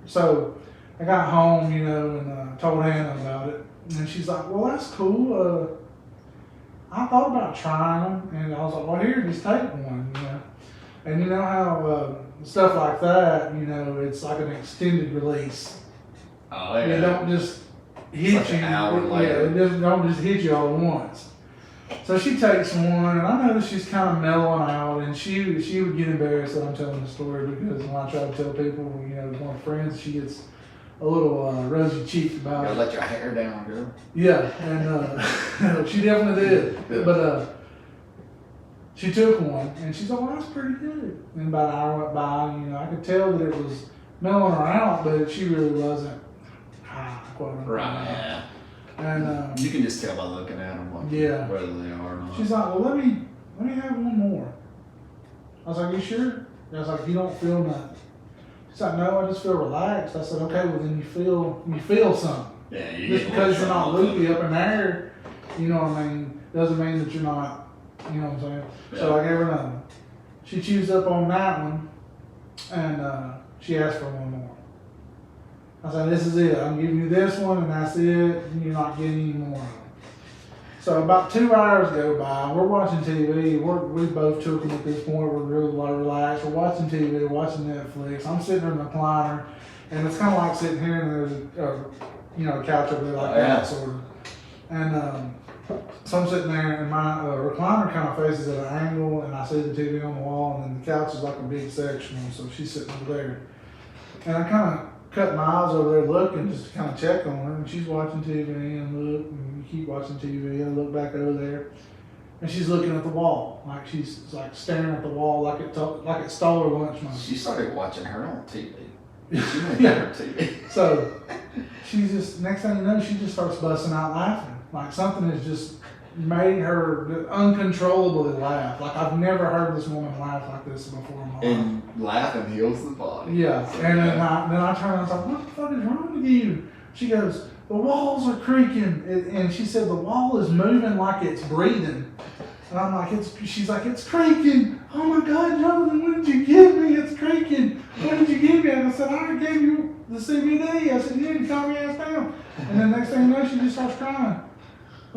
So I got home, you know, and told Hannah about it. And she's like, well, that's cool. I thought about trying them. And I was like, well, here, just take one, you know. And you know how stuff like that, you know, it's like an extended release. Oh, It don't just hit like you. an hour Yeah, later. it just don't just hit you all at once. So she takes one, and I noticed she's kind of mellowing out, and she would get embarrassed that I'm telling the story because when I try to tell people, you know, one of friends, she gets a little rosy cheeked about Gotta it. let your hair down, girl. Yeah, and she definitely did. Yeah. But she took one, and she's like, well, that's pretty good. And about an hour went by, you know, I could tell that it was mellowing her out, but she really wasn't high, quote unquote. Right, yeah. And You can just tell by looking at them, like, Yeah. whether they are or not. she's like, well, let me have one more. I was like, you sure? I was like, you don't feel nothing. She's like, no, I just feel relaxed. I said, okay, well then you feel something. Yeah, you Just get because you're not more loopy up in there, you know what I mean, doesn't mean that you're not, you know what I'm saying? So I gave her another one. She chews up on that one, and she asked for one more. I said, this is it. I'm giving you this one, and that's it. You're not getting any more of them. So about 2 hours go by. We're watching TV. We both took them at this point. We're really relaxed. We're watching TV, watching Netflix. I'm sitting in the recliner, and it's kind of like sitting here, and there's a couch over there like that, sort of. And so I'm sitting there, and my recliner kind of faces at an angle, and I see the TV on the wall, and then the couch is like a big sectional, so she's sitting over there. And I kind of cut my eyes over there looking just to kind of check on her, and she's watching TV, and look, and we keep watching TV, and I look back over there, and she's looking at the wall, like she's like staring at the wall, like it stole her lunch money. She started watching her on TV. She went to her TV. So she just, next thing you know, she just starts busting out laughing. Like something has just made her uncontrollably laugh. Like I've never heard this woman laugh like this before in my life. And laughing heals the body. Yeah, and then I turned and I was like, what the fuck is wrong with you? She goes, the walls are creaking. And she said, the wall is moving like it's breathing. And I'm like, she's like, it's creaking. Oh my God, Jonathan, what did you give me? It's creaking. What did you give me? And I said, I already gave you the CBD. I said, you calm your ass down. And then next thing you know, she just starts crying. I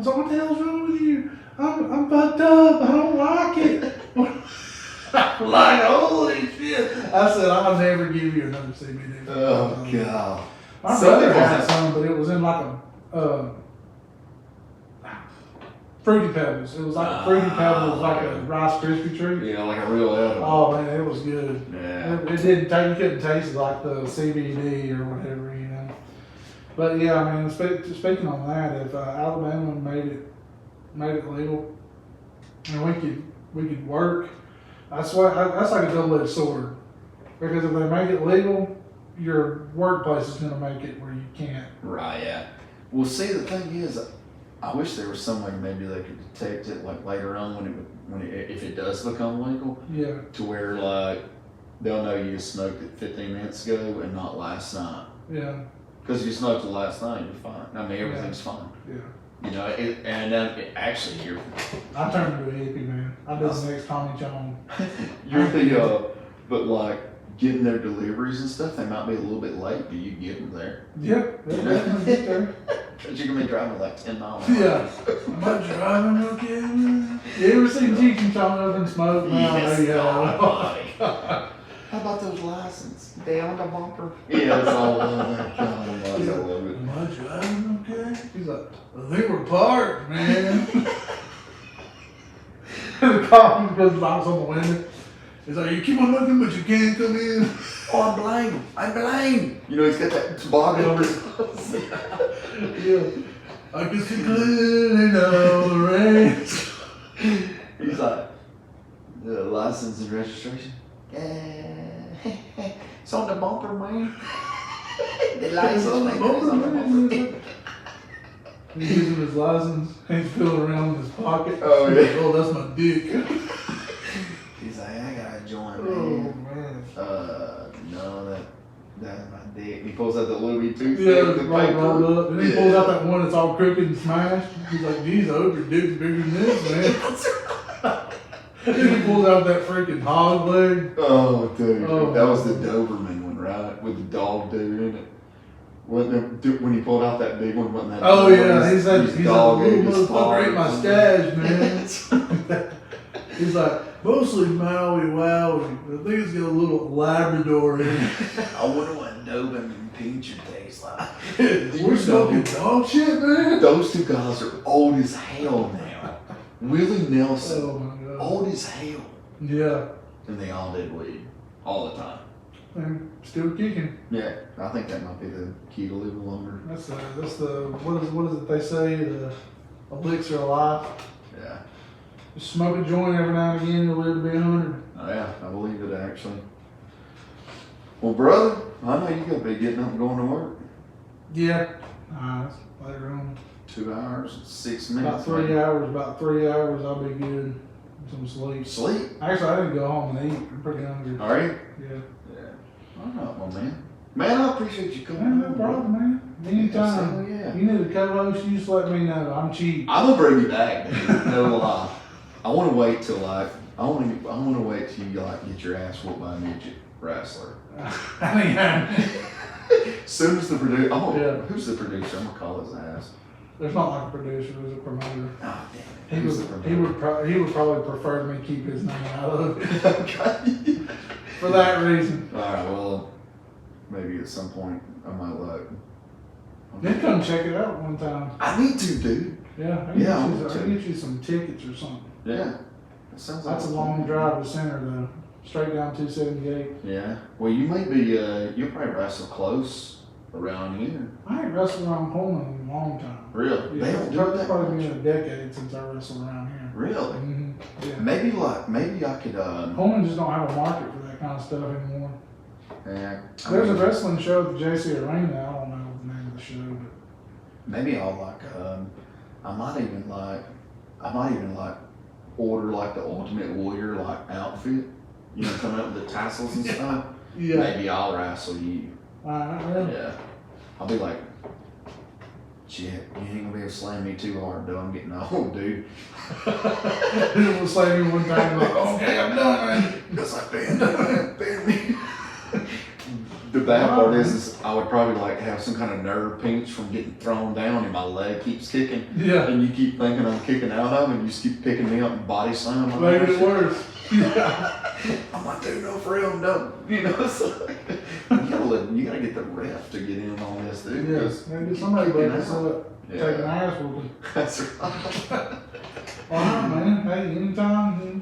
was like, what the hell's wrong with you? I'm fucked up. I don't like it. I'm like, holy shit. I said, I'll never give you another CBD. Oh, God. My Some brother people had have- some, but it was in like a Fruity Pebbles. It was like a Fruity Pebbles, like a Rice Krispie treat. Yeah, like a real edible. Oh man, it was good. Yeah. It didn't taste, you couldn't taste it like the CBD or whatever, you know. But yeah, I mean, speaking on that, if Alabama made it legal, and we could work, that's like a double-edged sword. Because if they make it legal, your workplace is going to make it where you can't. Right, yeah. Well, see, the thing is, I wish there was some way maybe they could detect it like later on if it does become legal, Yeah. to where like they'll know you smoked it 15 minutes ago and not last night. Yeah. Because if you smoked it last night, you're fine. I mean, everything's fine. Yeah. You know, actually, I turned into a hippie, man. I did the next Tommy John. you're the, but like getting their deliveries and stuff, they might be a little bit late, but you get them there. Yeah, they'll definitely get there. Cause you're gonna be driving like 10 miles. Yeah. Am I driving okay, man? You ever seen Cheech and Chong up in smoke? Man, Yes, there you God, go. buddy. How about those license? They on the bumper? Yeah, it's all on that. God, I love it. Am I driving okay? He's like, I think we're parked, man. The cop goes knocks on the window. He's like, you keep on looking, but you can't come in. Oh, I'm blind. I'm blind. You know, he's got that toboggan over his nose. Yeah. I can see clearly now the rain. He's like, the license and registration? It's on the bumper, man. The license on the plate bumper, is on the man. bumper. He's using his license. He's feeling around in his pocket. Oh, yeah. He's like, oh, that's my dick. He's like, I gotta join, Oh, man. man. No, that's my dick. He pulls out the Louis toothpick. Yeah, with the right paper. rolled up. And he pulls out that one that's all crooked and smashed. He's like, geez, I hope your dick's bigger than this, man. Then he pulls out that freaking hog leg. Oh, dude. Oh. That was the Doberman one, right? With the dog dude in it. When he pulled out that big one, wasn't that? Oh, yeah. He's like, his little dog ate his motherfucker ate my stash, man. man. He's like, mostly Maui Wowie. I think it's got a little Labrador in it. I wonder what Doberman Pinscher tastes like. We're smoking dog shit, man. Those two guys are old as hell now. Willie Nelson, Oh, my God. old as hell. Yeah. And they all did weed. All the time. And still kicking. Yeah, I think that might be the key to living longer. That's the what is it they say, the elixir of life. Yeah. Just smoke a joint every now and again, you'll live to be 100. Oh, yeah, I believe it actually. Well, brother, I know you gotta be getting up and going to work. Yeah. It's later on. 2 hours, 6 minutes. About 3 hours, I'll be good. Some sleep. Sleep? Actually, I didn't go home and eat. I'm pretty hungry. Are you? Yeah. Yeah. All right, my man. Man, I appreciate you coming. Man, no problem, man. Anytime. Yes, yeah. You need a co-host, you just let me know. I'm cheap. I'm gonna bring you back, dude. No lie. I want to wait till like I want to wait till you like get your ass whooped by a midget wrestler. I mean, Soon as the producer, Yeah. who's the producer? I'm gonna call his ass. there's not like a producer, there's a promoter. Oh damn He it. Who's would, the he promoter? would, he would probably prefer me keep his name out of it Okay. for that reason. All right. Well, maybe at some point I might like. Then come check it out one time. I need to, dude. Yeah, I can, Yeah, I get, want you, I to. can get you some tickets or something. Yeah. That sounds like That's a long drive to center though. Straight down 278. Yeah. Well, you may be. You'll probably wrestle close around here. I ain't wrestled around Coleman in a long time. Really? Yeah, They don't it's do it that probably much. been a decade since I wrestled around here. Really? hmm Yeah. Maybe I could. Coleman just don't have a market for that kind of stuff anymore. Yeah. There's a wrestling show at the JC Arena. I don't know the name of the show, but Maybe I'll like. I might even like order like the Ultimate Warrior like outfit. You know, coming up with the tassels and stuff. yeah. Maybe I'll wrestle you. Yeah. Yeah. I'll be like, shit, you ain't gonna be able to slam me too hard though. I'm getting old, dude. It was like me one time, like, okay, I'm done, man. Because I banned me. The bad part is I would probably like have some kind of nerve pinch from getting thrown down and my leg keeps kicking. Yeah. And you keep thinking I'm kicking out of and you just keep picking me up and body slam. Make it worse. Yeah. I'm like, dude, no, for real, I'm done. You know, so you gotta get the ref to get in on this, dude. Yeah. 'cause Maybe you somebody keep better kicking out. take an ass whooping. That's right. All right, man. Hey, anytime.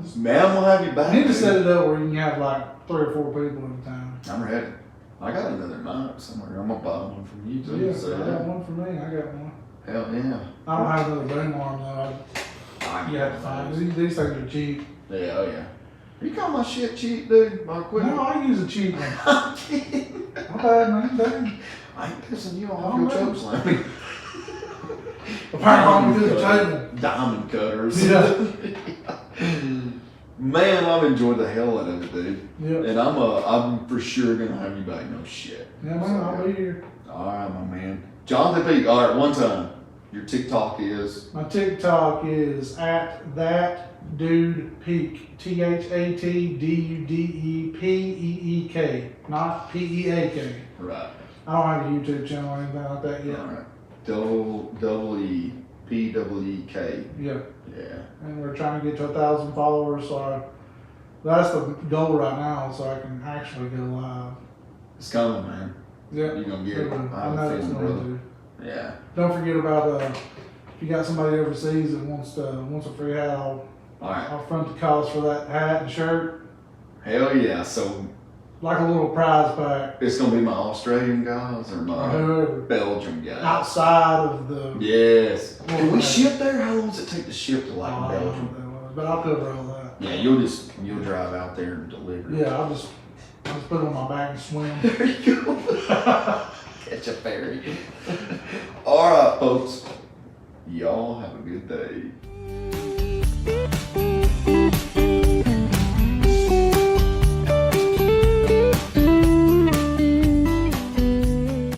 Just, Man, I'm gonna have you I back. need to dude. set it up where you can have like 3 or 4 people at a time. I'm ready. I got another mic somewhere. I'm gonna buy one from you too. Yeah, so I got one for me. I got one. hell yeah. I don't have another boom arm though. You have to find these things are cheap. Yeah, oh yeah. You call my shit cheap, dude? My equipment? No, I use a cheap one. I'm kidding. Not bad, man. Dang. I ain't pissing you Oh, off. Your man. choke slamming. Apparently, I'm good at the table. Diamond cutters. Yeah. Man, I've enjoyed the hell out of it, dude. Yeah. And I'm for sure gonna have you back. No shit. Yeah, man. I'll be here. All right, my man. Jonathan Peak. All right, one time. Your TikTok is? My TikTok is at that dude peak. ThatDudePeek, not PEAK. Right. I don't have a YouTube channel or anything like that yet. Alright. Double E, PEEK. Yeah, Yeah. and we're trying to get to 1,000 followers, so that's the goal right now, so I can actually go live. It's coming, man. Yeah, You're gonna get it. I I have know a it's feeling, going brother. to. Yeah. Don't forget about if you got somebody overseas that wants a free hat, Alright. I'll front the cost for that hat and shirt, Hell yeah. So like a little prize pack, it's gonna be my Australian guys or or my whoever Belgian guys. outside of the. Yes. Well, Can we man. ship there? How long does it take to ship to like I don't know Belgium? what that was, but I'll cover all that. Yeah, you'll drive out there and deliver. Yeah, I'll just put it on my back and swim. There you go. Catch a ferry. All right, folks. Y'all have a good day.